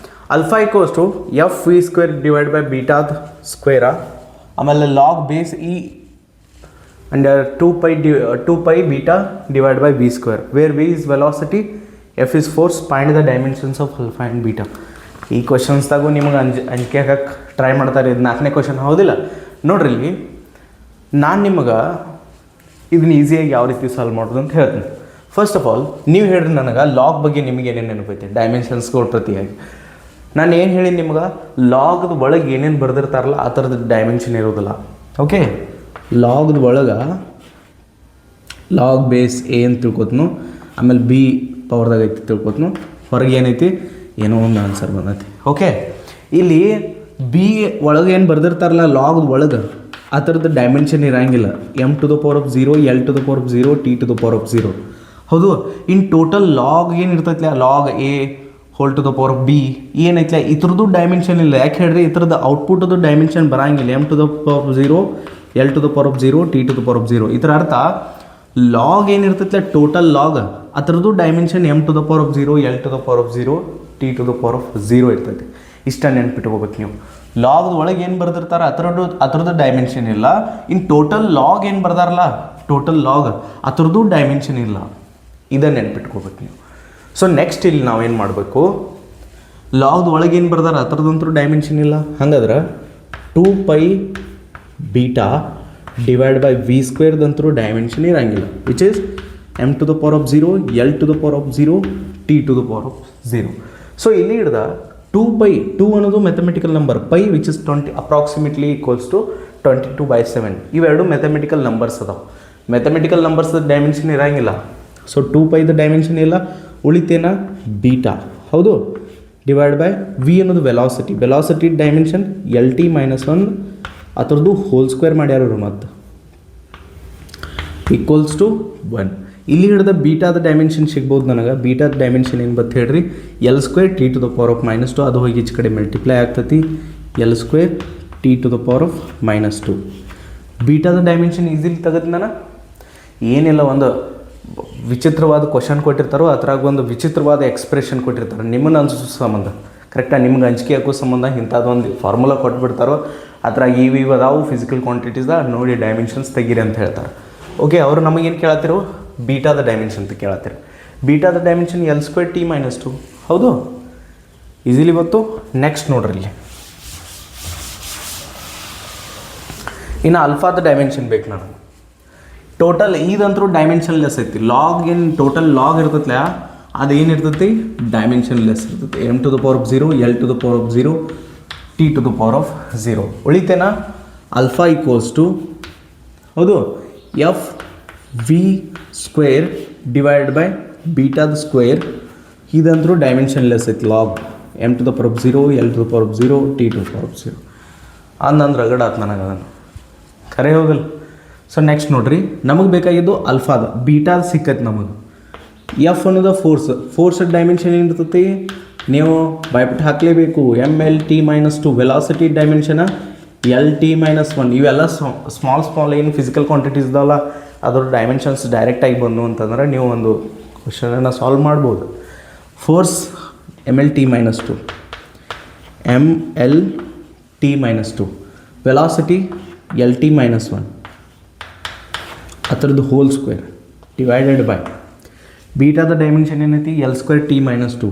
A: alpha equals to f(v²) divide by ಬೀಟಾದ ಸ್ಕ್ವೇರ, ಆಮೇಲೆ log base E under 2π beta divide by v², where v is velocity, f is force, find the dimensions of alpha and beta. ಈ ಕ್ವಶನ್ಸ್ದಾಗೂ ನಿಮಗೆ ಅಂಜಿಕೆ ಹಾಕಕ್ಕೆ ಟ್ರೈ ಮಾಡ್ತಾರೆ. ಇದು 4ನೇ ಕ್ವಶನ್, ಹೌದಿಲ್ಲ? ನೋಡ್ರಿ ಇಲ್ಲಿ ನಾನು ನಿಮಗೆ ಇದನ್ನ ಈಸಿಯಾಗಿ ಯಾವ ರೀತಿ ಸಾಲ್ವ್ ಮಾಡೋದು ಅಂತ ಹೇಳ್ತೀನಿ. ಫಸ್ಟ್ ಆಫ್ ಆಲ್ ನೀವು ಹೇಳ್ರಿ ನನಗೆ ಲಾಗ್ ಬಗ್ಗೆ ನಿಮಗೆ ಏನೇನು ನೆನಪೈತೆ, ಡೈಮೆನ್ಷನ್ಸ್ಗಳು ಪ್ರತಿಯಾಗಿ. ನಾನು ಏನು ಹೇಳಿ ನಿಮ್ಗೆ, ಲಾಗ್ದ ಒಳಗೆ ಏನೇನು ಬರೆದಿರ್ತಾರಲ್ಲ ಆ ಥರದ ಡೈಮೆನ್ಷನ್ ಇರೋದಿಲ್ಲ. ಓಕೆ, ಲಾಗ್ದ ಒಳಗೆ ಲಾಗ್ ಬೇಸ್ ಎ ಅಂತ ತಿಳ್ಕೊತ್ನು, ಆಮೇಲೆ ಬಿ ಪವರ್ದಾಗ ಐತಿ ತಿಳ್ಕೊತ್ನು, ಹೊರಗೆ ಏನೈತಿ ಏನೋ ಒಂದು ಆನ್ಸರ್ ಬಂದೈತಿ. ಓಕೆ, ಇಲ್ಲಿ ಬಿ ಒಳಗೆ ಏನು ಬರೆದಿರ್ತಾರಲ್ಲ ಲಾಗ್ದ ಒಳಗೆ ಆ ಥರದ್ದು ಡೈಮೆನ್ಷನ್ ಇರೋಂಗಿಲ್ಲ. m to the power of 0, L to the power of 0, T to the power of 0. ಹೌದು, ಇನ್ ಟೋಟಲ್ ಲಾಗ್ ಏನು ಇರ್ತೈತಿ, log A whole to the power of B ಏನೈತಿಲ್ಲ ಇದ್ರದ್ದು ಡೈಮೆನ್ಷನ್ ಇಲ್ಲ. ಯಾಕೆ ಹೇಳ್ರಿ ಇದ್ರದ್ದು ಔಟ್ಪುಟದ್ದು ಡೈಮೆನ್ಷನ್ ಬರೋಂಗಿಲ್ಲ. M to the power of 0, L to the power of 0, T to the power of 0. ಇದರ ಅರ್ಥ ಲಾಗ್ ಏನಿರ್ತೈತಿಲ್ಲ ಟೋಟಲ್ ಲಾಗ್ ಅದರದ್ದು dimension M to the power of 0, L to the power of 0, T to the power of 0 ಇರ್ತೈತಿ. ಇಷ್ಟ ನೆನ್ಪಿಟ್ಕೋಬೇಕು ನೀವು. ಲಾಗ್ದ ಒಳಗೆ ಏನು ಬರ್ದಿರ್ತಾರೆ ಅದರದ್ದು ಡೈಮೆನ್ಷನ್ ಇಲ್ಲ. ಇನ್ನು ಟೋಟಲ್ ಲಾಗ್ ಏನು ಬರ್ದಾರಲ್ಲ ಟೋಟಲ್ ಲಾಗ್ ಅದರದ್ದು ಡೈಮೆನ್ಷನ್ ಇಲ್ಲ. ಇದನ್ನು ನೆನ್ಪಿಟ್ಕೋಬೇಕು ನೀವು. ಸೊ ನೆಕ್ಸ್ಟ್ ಇಲ್ಲಿ ನಾವೇನು ಮಾಡಬೇಕು, ಲಾಗ್ದ ಒಳಗೆ ಏನು ಬರ್ದಾರ ಅದರದಂತೂ ಡೈಮೆನ್ಷನ್ ಇಲ್ಲ. ಹಂಗಾದ್ರೆ 2π ಬೀಟಾ ಡಿವೈಡ್ ಬೈ ವಿ ಸ್ಕ್ವೇರ್ದಂತರೂ ಡೈಮೆನ್ಷನ್ ಇರೋಂಗಿಲ್ಲ. Which is M to the power of 0, L to the power of 0, T to the power of 0. So ಇಲ್ಲಿ ಹಿಡ್ದ 2π 2 ಅನ್ನೋದು mathematical number, pi which is 20 approximately equals to 22/7. ಇವೆರಡು mathematical numbers ಅದಾವೆ. Mathematical numbers dimension ಇರೋಂಗಿಲ್ಲ. So 2π dimension ಇಲ್ಲ. ಉಳಿತೇನ beta, ಹೌದು, divide by V ಅನ್ನೋದು ವೆಲಾಸಿಟಿ ಡೈಮೆನ್ಷನ್ LT-1 ಅದರದ್ದು ಹೋಲ್ ಸ್ಕ್ವೇರ್ ಮಾಡ್ಯಾರ ಮತ್ತು ಈಕ್ವಲ್ಸ್ ಟು 1. ಇಲ್ಲಿ ಹಿಡಿದ ಬೀಟಾದ ಡೈಮೆನ್ಷನ್ ಸಿಗ್ಬೋದು ನನಗೆ. ಬೀಟಾದ ಡೈಮೆನ್ಷನ್ ಏನು ಬತ್ತು ಹೇಳ್ರಿ, L² T to the power of -2. ಅದು ಹೋಗಿ ಈಚೆ ಕಡೆ ಮಲ್ಟಿಪ್ಲೈ ಆಗ್ತೈತಿ. L² T to the power of -2. ಬೀಟಾದ ಡೈಮೆನ್ಷನ್ ಈಸಿಲಿ ತೆಗೆದು ನಾನು ಏನಿಲ್ಲ, ಒಂದು ವಿಚಿತ್ರವಾದ ಕ್ವಶನ್ ಕೊಟ್ಟಿರ್ತಾರೋ ಅದ್ರಾಗ ಒಂದು ವಿಚಿತ್ರವಾದ ಎಕ್ಸ್ಪ್ರೆಷನ್ ಕೊಟ್ಟಿರ್ತಾರೆ ನಿಮ್ಮನ್ನು ಅನ್ಸೋ ಸಂಬಂಧ. ಕರೆಕ್ಟಾಗಿ ನಿಮ್ಗೆ ಅಂಜಿಕೆ ಹಾಕೋ ಸಂಬಂಧ ಇಂಥದ್ದೊಂದು ಫಾರ್ಮುಲಾ ಕೊಟ್ಬಿಡ್ತಾರೋ ಅದ್ರಾಗ ಇವು ಅದಾವು ಫಿಸಿಕಲ್ ಕ್ವಾಂಟಿಟೀಸ್ದ ನೋಡಿ ಡೈಮೆನ್ಷನ್ಸ್ ತೆಗೀರಿ ಅಂತ ಹೇಳ್ತಾರೆ. ಓಕೆ, ಅವರು ನಮಗೇನು ಕೇಳತ್ತಿರೋ ಬೀಟಾದ ಡೈಮೆನ್ಷನ್ ಅಂತ ಕೇಳತ್ತಿರು. ಬೀಟಾದ ಡೈಮೆನ್ಷನ್ L² T -2. ಹೌದು, ಈಸಿಲಿ ಗೊತ್ತು. ನೆಕ್ಸ್ಟ್ ನೋಡ್ರಿ ಇಲ್ಲಿ ಇನ್ನು ಅಲ್ಫಾದ ಡೈಮೆನ್ಷನ್ ಬೇಕು ನನಗೆ. ಟೋಟಲ್ ಇದಂತರೂ ಡೈಮೆನ್ಷನ್ ಲೆಸ್ ಐತಿ. ಲಾಗ್ ಏನು ಟೋಟಲ್ ಲಾಗ್ ಇರ್ತೈತಿಲ್ಲ ಅದೇನಿರ್ತೈತಿ ಡೈಮೆನ್ಷನ್ ಲೆಸ್ ಇರ್ತೈತಿ. M to the power of 0, L to the power of 0, T to the power of 0. ಉಳಿತೇನಾ ಅಲ್ಫಾ ಈಕ್ವಲ್ಸ್ ಟು, ಹೌದು, FV² ಡಿವೈಡ್ ಬೈ ಬೀಟಾದ ಸ್ಕ್ವೇರ್. ಇದಂತರೂ ಡೈಮೆನ್ಷನ್ ಲೆಸ್ ಐತಿ. Log M to the power of 0, L to the power of 0, T to the power of 0. ಅಂದಂದ್ರೆ ರಗಡ ಆತು ನನಗೆ ಅದನ್ನು ಖರೆ ಹೋಗಲ್ಲ. ಸೊ ನೆಕ್ಸ್ಟ್ ನೋಡ್ರಿ, ನಮಗೆ ಬೇಕಾಗಿದ್ದು ಅಲ್ಫಾದ. ಬೀಟಾದ ಸಿಕ್ಕೈತೆ ನಮಗೆ. ಎಫ್ ಅನ್ನೋದು ಫೋರ್ಸ್ ಡೈಮೆನ್ಷನ್ ಏನಿರ್ತೈತಿ ನೀವು ಬೈಬಿಟ್ಟು ಹಾಕಲೇಬೇಕು. MLT-2 velocity ಡೈಮೆನ್ಷನ LT-1. ಇವೆಲ್ಲ ಸ್ಮಾಲ್ ಏನು ಫಿಸಿಕಲ್ ಕ್ವಾಂಟಿಟೀಸ್ ಇದಾವಲ್ಲ ಅದ್ರ ಡೈಮೆನ್ಷನ್ಸ್ ಡೈರೆಕ್ಟಾಗಿ ಬಂದು ಅಂತಂದ್ರೆ ನೀವು ಒಂದು ಕ್ವಶನನ್ನು ಸಾಲ್ವ್ ಮಾಡ್ಬೋದು. Force MLT-2, MLT-2, velocity LT-1 ಅದರದ್ದು ಹೋಲ್ ಸ್ಕ್ವೇರ್ ಡಿವೈಡೆಡ್ ಬೈ ಬೀಟಾದ ಡೈಮೆನ್ಷನ್ ಏನೈತಿ L² T -2,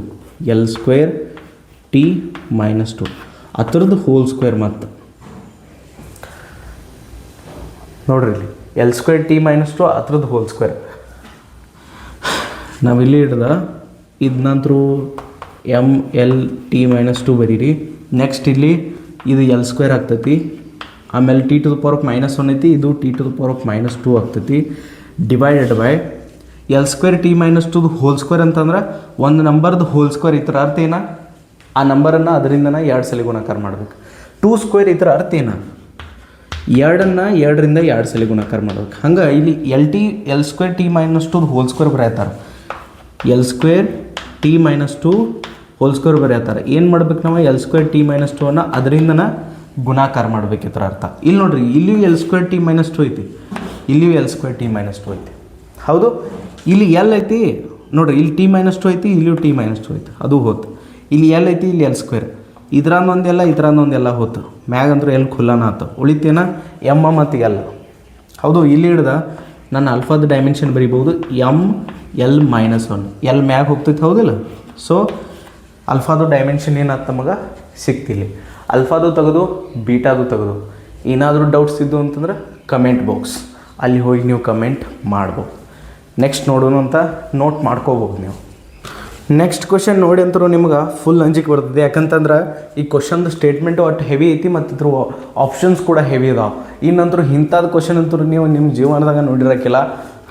A: L² T -2 ಅದರದ್ದು ಹೋಲ್ ಸ್ಕ್ವೇರ್. ಮತ್ತು ನೋಡ್ರಿ ಇಲ್ಲಿ L² T -2 ಅದರದ್ದು ಹೋಲ್ ಸ್ಕ್ವೇರ್. ನಾವಿಲ್ಲಿ ಹಿಡ್ದ ಇದನ್ನಂತರೂ MLT-2 ಬರೀರಿ. ನೆಕ್ಸ್ಟ್ ಇಲ್ಲಿ ಇದು L² ಆಗ್ತೈತಿ. ಆಮೇಲೆ T to the power of -1 ಐತಿ, ಇದು T to the power of -2 ಆಗ್ತೈತಿ. Divided by L² T -2 whole square ಅಂತಂದ್ರೆ ಒಂದು ನಂಬರ್ದು ಹೋಲ್ ಸ್ಕ್ವೇರ್. ಇತರ ಅರ್ಥ ಏನ, ಆ ನಂಬರನ್ನು ಅದರಿಂದನ 2 ಸಲ ಗುಣಾಕಾರ ಮಾಡ್ಬೇಕು. 2² ಇತರ ಅರ್ಥ ಏನ, 2ಅನ್ನು 2ರಿಂದ 2 ಸಲ ಗುಣಾಕಾರ ಮಾಡ್ಬೇಕು. ಹಂಗೆ ಇಲ್ಲಿ L² T -2 ಹೋಲ್ ಸ್ಕ್ವೇರ್ ಬರೆಯತ್ತಾರೆ. L² T -2 ಹೋಲ್ ಸ್ಕ್ವೇರ್ ಬರೆಯತ್ತಾರೆ. ಏನು ಮಾಡ್ಬೇಕು ನಾವು, L² T -2 ಅದರಿಂದನ ಗುಣಾಕಾರ ಮಾಡ್ಬೇಕಿತ್ರ ಅರ್ಥ. ಇಲ್ಲಿ ನೋಡ್ರಿ, ಇಲ್ಲಿಯೂ L² T -2 ಐತಿ, ಇಲ್ಲಿಯೂ L² T -2 ಐತಿ. ಹೌದು, ಇಲ್ಲಿ ಎಲ್ ಐತಿ ನೋಡ್ರಿ, ಇಲ್ಲಿ T -2 ಐತಿ, ಇಲ್ಲಿಯೂ T -2 ಐತಿ, ಅದು ಹೋತು. ಇಲ್ಲಿ ಎಲ್ ಐತಿ, ಇಲ್ಲಿ L². ಇದ್ರಂದೊಂದೆಲ್ಲ ಇದ್ರಂದೊಂದೆಲ್ಲ ಹೋತು. ಮ್ಯಾಗಂದ್ರೆ ಎಲ್ ಖುಲ್ಲಾನ ಆತು. ಉಳಿತೇನ ಎಮ್ ಮತ್ತು ಎಲ್. ಹೌದು, ಇಲ್ಲಿ ಹಿಡ್ದ ನನ್ನ ಅಲ್ಫಾದ ಡೈಮೆನ್ಷನ್ ಬರಿಬೋದು ML-1. ಎಲ್ ಮ್ಯಾಗ ಹೋಗ್ತೈತಿ, ಹೌದಿಲ್ಲ. ಸೊ ಅಲ್ಫಾದು ಡೈಮೆನ್ಷನ್ ಏನಾಯ್ತು ನಮಗೆ ಸಿಕ್ತಿಲ್ಲಿ. ಅಲ್ಫಾದು ತೆಗೆದು ಬೀಟಾದು ತೆಗೆದು. ಏನಾದರೂ ಡೌಟ್ಸ್ ಇದ್ದು ಅಂತಂದ್ರೆ ಕಮೆಂಟ್ ಬಾಕ್ಸ್ ಅಲ್ಲಿ ಹೋಗಿ ನೀವು ಕಮೆಂಟ್ ಮಾಡ್ಬೋದು. ನೆಕ್ಸ್ಟ್ ನೋಡೋಣ ಅಂತ ನೋಟ್ ಮಾಡ್ಕೋಬೋದು ನೀವು. ನೆಕ್ಸ್ಟ್ ಕ್ವಶನ್ ನೋಡಿ ಅಂತರೂ ನಿಮ್ಗೆ ಫುಲ್ ಅಂಜಿಕೆ ಬರ್ತದೆ. ಯಾಕಂತಂದ್ರೆ ಈ ಕ್ವಶನ್ದು ಸ್ಟೇಟ್ಮೆಂಟು ಒಟ್ಟು ಹೆವಿ ಐತಿ ಮತ್ತು ಇದ್ರ ಆಪ್ಷನ್ಸ್ ಕೂಡ ಹೆವಿ ಅದಾವೆ. ಇನ್ನಂತರೂ ಇಂಥದ್ದು ಕ್ವಶನ್ ಅಂತೂ ನೀವು ನಿಮ್ಮ ಜೀವನದಾಗ ನೋಡಿರೋಕ್ಕಿಲ್ಲ.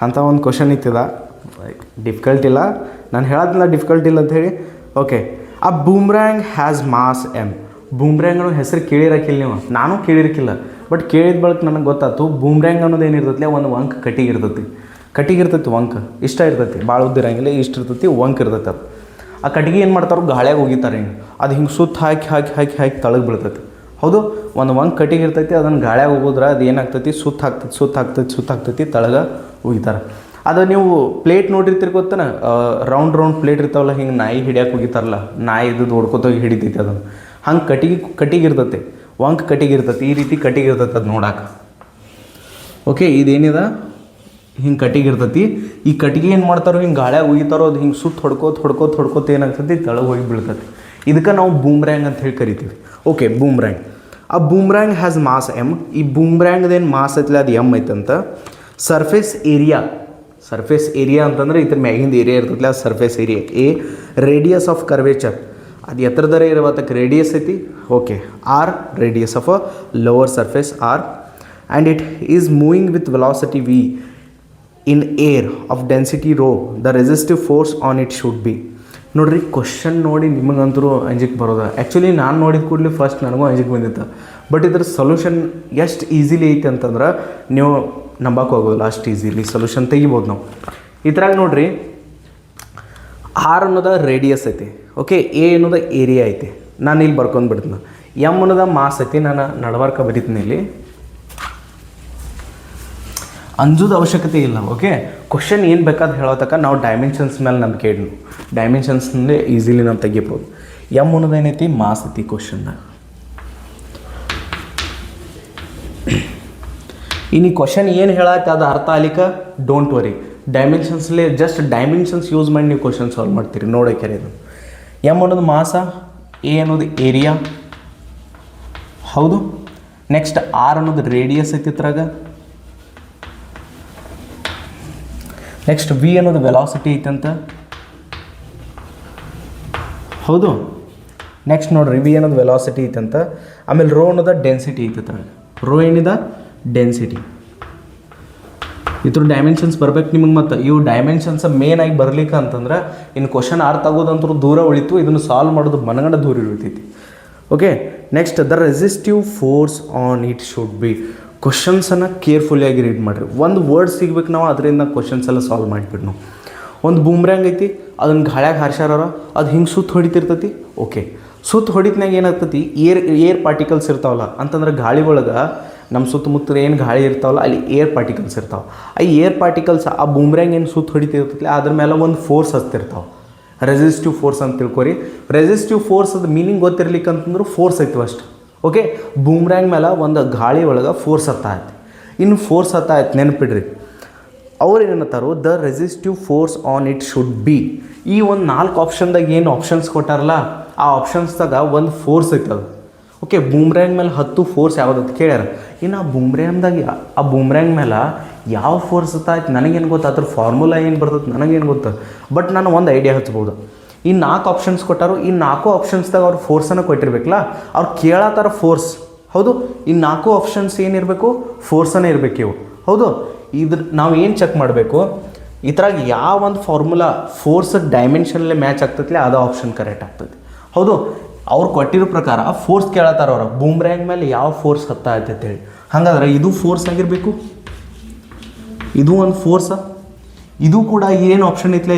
A: ಅಂಥ ಒಂದು ಕ್ವಶನ್ ಇತ್ತಿದ, ಡಿಫಿಕಲ್ಟ್ ಇಲ್ಲ. ನಾನು ಹೇಳೋದಿಲ್ಲ ಡಿಫಿಕಲ್ಟ್ ಇಲ್ಲ ಅಂತ ಹೇಳಿ. ಓಕೆ, ಆ ಬೂಮ್ರ್ಯಾಂಗ್ ಹ್ಯಾಸ್ ಮಾಸ್ M. ಬೂಮ್ರ್ಯಾಂಗ್ ಅನ್ನೋ ಹೆಸರು ಕೇಳಿರಕ್ಕಿಲ್ಲ ನೀವು, ನಾನು ಕೇಳಿರಕ್ಕಿಲ್ಲ. ಬಟ್ ಕೇಳಿದ ಬಳಿಕ ನನಗೆ ಗೊತ್ತಾಯ್ತು ಬೂಮ್ರ್ಯಾಂಗ್ ಅನ್ನೋದು ಏನಿರ್ತೈತಿ, ಒಂದು ವಂಕ್ ಕಟ್ಟಿಗಿರ್ತೈತಿ. ವಂಕ್ ಇಷ್ಟ ಇರ್ತೈತಿ, ಭಾಳ ಉದ್ದಿರಂಗಿಲ್ಲ, ಇಷ್ಟ ಇರ್ತೈತಿ, ವಂಕ್ ಇರ್ತೈತಿ. ಅದು ಆ ಕಟ್ಟಿಗೆ ಏನು ಮಾಡ್ತಾರೆ, ಗಾಳ್ಯಾಗ ಒಗಿತಾರೆ ಹಿಂಗೆ, ಅದು ಹಿಂಗೆ ಸುತ್ತ ಹಾಕಿ ಹಾಕಿ ಹಾಕಿ ಹಾಕಿ ತಳಗೆ ಬೀಳ್ತೈತಿ. ಹೌದು, ಒಂದು ಕಟ್ಟಿಗೆ ಇರ್ತೈತಿ, ಅದನ್ನು ಗಾಳ್ಯಾಗ ಹೋಗೋದ್ರೆ ಅದು ಏನಾಗ್ತೈತಿ, ಸುತ್ತಾಗ್ತೈತಿ ತಳಗೆ ಒಗಿತಾರೆ. ಅದು ನೀವು ಪ್ಲೇಟ್ ನೋಡಿರ್ತೀರಿ ಗೊತ್ತನ, ರೌಂಡ್ ಪ್ಲೇಟ್ ಇರ್ತಾವಲ್ಲ, ಹಿಂಗೆ ನಾಯಿ ಹಿಡಿಯೋಕೆ ಹೋಗಿತಾರಲ್ಲ, ನಾಯಿ ಇದ್ದು ಹೊಡ್ಕೊತೋಗಿ ಹಿಡಿತೈತಿ ಅದನ್ನು. ಹಂಗೆ ಕಟ್ಟಿಗೆ ಇರ್ತೈತಿ, ಕಟ್ಟಿಗೆ ಇರ್ತೈತಿ, ಈ ರೀತಿ ಕಟ್ಟಿಗೆ ಇರ್ತೈತಿ ಅದು ನೋಡಕ್ಕೆ. ಓಕೆ, ಇದೇನಿದೆ ಹಿಂಗೆ ಕಟ್ಟಿಗೆ ಇರ್ತೈತಿ. ಈ ಕಟ್ಟಿಗೆ ಏನು ಮಾಡ್ತಾರೋ, ಹಿಂಗೆ ಗಾಳ್ಯಾಗ ಒಗಿತಾರೋ, ಅದು ಹಿಂಗೆ ಸುತ್ತ ಹೊಡ್ಕೋತ ಏನಾಗ್ತೈತಿ, ತಳಗೆ ಹೋಗಿ ಬೀಳ್ತೈತಿ. ಇದಕ್ಕೆ ನಾವು ಬೂಮ್ರ್ಯಾಂಗ್ ಅಂತ ಹೇಳಿ ಕರಿತೀವಿ. ಓಕೆ, ಬೂಮ್ರ್ಯಾಂಗ್. ಆ ಬೂಮ್ರ್ಯಾಂಗ್ ಹ್ಯಾಸ್ ಮಾಸ್ ಎಮ್. ಈ ಬೂಮ್ರ್ಯಾಂಗ್ದೇನು ಮಾಸ್ ಐತಿಲ್ಲ, ಅದು ಎಮ್ ಐತಂತ. ಸರ್ಫೇಸ್ ಏರಿಯಾ ಅಂತಂದ್ರೆ ಇದ್ರ ಮ್ಯಾಗಿಂದ ಏರಿಯಾ ಇರ್ತೈತಿಲ್ಲ, ಅದು surface area. A radius of curvature, ಅದು ಎತ್ತರದರೇ ಇರುವತ್ತಕ್ಕೆ ರೇಡಿಯಸ್ ಐತಿ. Okay, R radius of a lower surface R, and it is moving with velocity V in air of density rho. The resistive force on it should be. ನೋಡಿರಿ, question ನೋಡಿ ನಿಮಗಂತರೂ ಅಂಜಿಕೆ ಬರೋದ. Actually ನಾನು ನೋಡಿದ ಕೂಡಲೇ ಫಸ್ಟ್ ನನಗೂ ಅಂಜಿಕೆ ಬಂದಿತ್ತು. ಬಟ್ ಇದ್ರ ಸೊಲ್ಯೂಷನ್ ಎಷ್ಟು ಈಸಿಲಿ ಐತೆ ಅಂತಂದ್ರೆ ನೀವು ನಂಬಕ್ಕೆ ಹೋಗೋದಿಲ್ಲ, ಅಷ್ಟು ಈಸಿಲಿ ಸೊಲ್ಯೂಷನ್ ತೆಗಿಬೋದು ನಾವು. ಇದ್ರಾಗ ನೋಡಿರಿ, ಆರ್ ಅನ್ನೋದ ರೇಡಿಯಸ್ ಐತಿ. ಓಕೆ, ಎ ಅನ್ನೋದ ಏರಿಯಾ ಐತಿ. ನಾನು ಇಲ್ಲಿ ಬರ್ಕೊಂಡು ಬಿಡ್ತೀನಿ. ಎಮ್ ಅನ್ನೋದ ಮಾಸ್ ಐತಿ. ನಾನು ನಡವರ್ಕ ಬರೀತೀನಿ ಇಲ್ಲಿ, ಅಂಜೋದು ಅವಶ್ಯಕತೆ ಇಲ್ಲ. ಓಕೆ, ಕ್ವಶನ್ ಏನು ಬೇಕಾದ ಹೇಳೋತಕ್ಕ ನಾವು ಡೈಮೆನ್ಷನ್ಸ್ ಮೇಲೆ ನಂಬಿಕೆ ಇಡ್ನು. ಡೈಮೆನ್ಷನ್ಸ್ನೇ ಈಸಿಲಿ ನಾವು ತೆಗಿಬೋದು. ಎಮ್ ಅನ್ನೋದು ಏನೈತಿ, ಮಾಸ್ ಐತಿ ಕ್ವಶನ್ನಾಗ. ಇನ್ನು ಈ ಕ್ವಶನ್ ಏನು ಹೇಳತ್ತೆ ಅದು ಅರ್ಥ ಆಗ್ಲಿಕ್ಕೆ ಡೋಂಟ್ ವರಿ, ಡೈಮೆನ್ಷನ್ಸ್ಲೇ ಜಸ್ಟ್ ಡೈಮೆನ್ಷನ್ಸ್ ಯೂಸ್ ಮಾಡಿ ನೀವು ಕ್ವಶನ್ ಸಾಲ್ವ್ ಮಾಡ್ತೀರಿ. ನೋಡೋಕೆ ಇದು ಎಮ್ ಅನ್ನೋದು ಮಾಸ, ಎ ಅನ್ನೋದು ಏರಿಯಾ. ಹೌದು, ನೆಕ್ಸ್ಟ್ ಆರ್ ಅನ್ನೋದು ರೇಡಿಯಸ್ ಐತಿ ಇದ್ರಾಗ. ನೆಕ್ಸ್ಟ್ ವಿ ಅನ್ನೋದು ವೆಲಾಸಿಟಿ ಐತಂತ. ಹೌದು, ನೆಕ್ಸ್ಟ್ ನೋಡ್ರಿ, ವಿ ಅನ್ನೋದು ವೆಲಾಸಿಟಿ ಐತಂತ. ಆಮೇಲೆ ರೋ ಅನ್ನೋದು ಡೆನ್ಸಿಟಿ ಐತಂತ. ರೋ ಏನಿದೆ, ಡೆನ್ಸಿಟಿ. ಇದ್ರ ಡೈಮೆನ್ಷನ್ಸ್ ಬರ್ಬೇಕು ನಿಮಗೆ. ಮತ್ತು ಇವು ಡೈಮೆನ್ಷನ್ಸ್ ಮೇನ್ ಆಗಿ ಬರ್ಲಿಕ್ಕೆ ಅಂತಂದ್ರೆ ಇನ್ನು ಕ್ವಶನ್ ಅರ್ಥ ಆಗೋದಂತೂ ದೂರ ಉಳಿತು, ಇದನ್ನು ಸಾಲ್ವ್ ಮಾಡೋದು ಮನಗಂಡ ದೂರ ಇರ್ತೈತಿ. Okay, next the resistive force on it should be. ಕ್ವಶನ್ಸನ್ನು ಕೇರ್ಫುಲ್ಲಿಯಾಗಿ ರೀಡ್ ಮಾಡಿರಿ. ಒಂದು ವರ್ಡ್ ಸಿಗ್ಬೇಕು ನಾವು, ಅದರಿಂದ ಕ್ವಶನ್ಸ್ ಎಲ್ಲ ಸಾಲ್ವ್ ಮಾಡಿಬಿಟ್ಟು ನಾವು. ಒಂದು ಬೂಮ್ರ್ಯಾಂಗ್ ಐತಿ, ಅದನ್ನು ಗಾಳ್ಯಾಗ ಹಾರ್ಸ್ಯಾರ, ಅದು ಹಿಂಗೆ ಸುತ್ತ ಹೊಡಿತಿರ್ತೈತಿ. ಓಕೆ, ಸುತ್ತ ಹೊಡಿತ್ನಾಗ ಏನಾಗ್ತೈತಿ, ಏರ್ ಪಾರ್ಟಿಕಲ್ಸ್ ಇರ್ತಾವಲ್ಲ, ಅಂತಂದ್ರೆ ಗಾಳಿ ಒಳಗೆ ನಮ್ಮ ಸುತ್ತಮುತ್ತ ಏನು ಗಾಳಿ ಇರ್ತಾವಲ್ಲ ಅಲ್ಲಿ ಏರ್ ಪಾರ್ಟಿಕಲ್ಸ್ ಇರ್ತಾವೆ. ಆ ಏರ್ ಪಾರ್ಟಿಕಲ್ಸ್ ಆ ಬೂಮ್ರ್ಯಾಂಗ್ ಏನು ಸುತ್ತ ಹೊಡಿತಿರ್ತೈತಿ ಅದ್ರ ಮೇಲೆ ಒಂದು ಫೋರ್ಸ್ ಹಚ್ತಿರ್ತಾವೆ, ರೆಸಿಸ್ಟಿವ್ ಫೋರ್ಸ್ ಅಂತ ತಿಳ್ಕೊರಿ. ರೆಸಿಸ್ಟಿವ್ ಫೋರ್ಸ್ ಅದು ಮೀನಿಂಗ್ ಗೊತ್ತಿರ್ಲಿಕ್ಕೆ ಅಂತಂದ್ರೆ ಫೋರ್ಸ್ ಐತಿ ಅಷ್ಟು. ಓಕೆ, ಬೂಮ್ರ್ಯಾಂಗ್ ಮೇಲೆ ಒಂದು ಗಾಳಿ ಒಳಗೆ ಫೋರ್ಸ್ ಹತ್ತಾಯ್ತು. ಇನ್ನು ಫೋರ್ಸ್ ಹತ್ತಾಯ್ತು ನೆನಪಿಡ್ರಿ. ಅವ್ರು ಏನಂತಾರೋ the resistive force on it should be. ಈ ಒಂದು 4 ಆಪ್ಷನ್ದಾಗ ಏನು ಆಪ್ಷನ್ಸ್ ಕೊಟ್ಟಾರಲ್ಲ ಆ ಆಪ್ಷನ್ಸ್ದಾಗ ಒಂದು ಫೋರ್ಸ್ ಐತದ. ಓಕೆ, ಬೂಮ್ರ್ಯಾಂಗ್ ಮೇಲೆ 10 ಫೋರ್ಸ್ ಯಾವುದಂತ ಕೇಳ್ಯಾರ. ಇನ್ನು ಆ ಬೂಮ್ರ್ಯಾಂಗ್ ಮೇಲೆ ಯಾವ ಫೋರ್ಸ್ ಹತ್ತಾಯ್ತು ನನಗೇನು ಗೊತ್ತು, ಅದ್ರ ಫಾರ್ಮುಲಾ ಏನು ಬರ್ತದೆ ನನಗೇನು ಗೊತ್ತು. ಬಟ್ ನಾನು ಒಂದು ಐಡಿಯಾ ಹಚ್ಬೋದು. ಈ 4 ಆಪ್ಷನ್ಸ್ ಕೊಟ್ಟಾರು, ಈ 4 ಆಪ್ಷನ್ಸ್ದಾಗ ಅವ್ರು ಫೋರ್ಸನ್ನು ಕೊಟ್ಟಿರ್ಬೇಕಲ್ಲ, ಅವ್ರು ಕೇಳತ್ತಾರ ಫೋರ್ಸ್. ಹೌದು, ಈ 4 ಆಪ್ಷನ್ಸ್ ಏನಿರಬೇಕು, ಫೋರ್ಸನ್ನೇ ಇರಬೇಕು ಇವು. ಹೌದು, ನಾವು ಏನು ಚೆಕ್ ಮಾಡಬೇಕು, ಈ ಥರ ಯಾವ ಒಂದು ಫಾರ್ಮುಲಾ ಫೋರ್ಸ್ ಡೈಮೆನ್ಷನ್ಲೇ ಮ್ಯಾಚ್ ಆಗ್ತೈತಿ ಅದು ಆಪ್ಷನ್ ಕರೆಕ್ಟ್ ಆಗ್ತೈತಿ. ಹೌದು, ಅವ್ರು ಕೊಟ್ಟಿರೋ ಪ್ರಕಾರ ಫೋರ್ಸ್ ಕೇಳತ್ತಾರ ಅವ್ರು, ಬೂಮ್ರ್ಯಾಂಗ್ ಮೇಲೆ ಯಾವ ಫೋರ್ಸ್ ಹತ್ತಾಯ್ತು ಅಂತೇಳಿ. ಹಾಗಾದ್ರೆ ಇದು ಫೋರ್ಸ್ ಆಗಿರಬೇಕು, ಇದು ಒಂದು ಫೋರ್ಸ, ಇದು ಕೂಡ ಏನು ಆಪ್ಷನ್ ಐತ್ಲೇ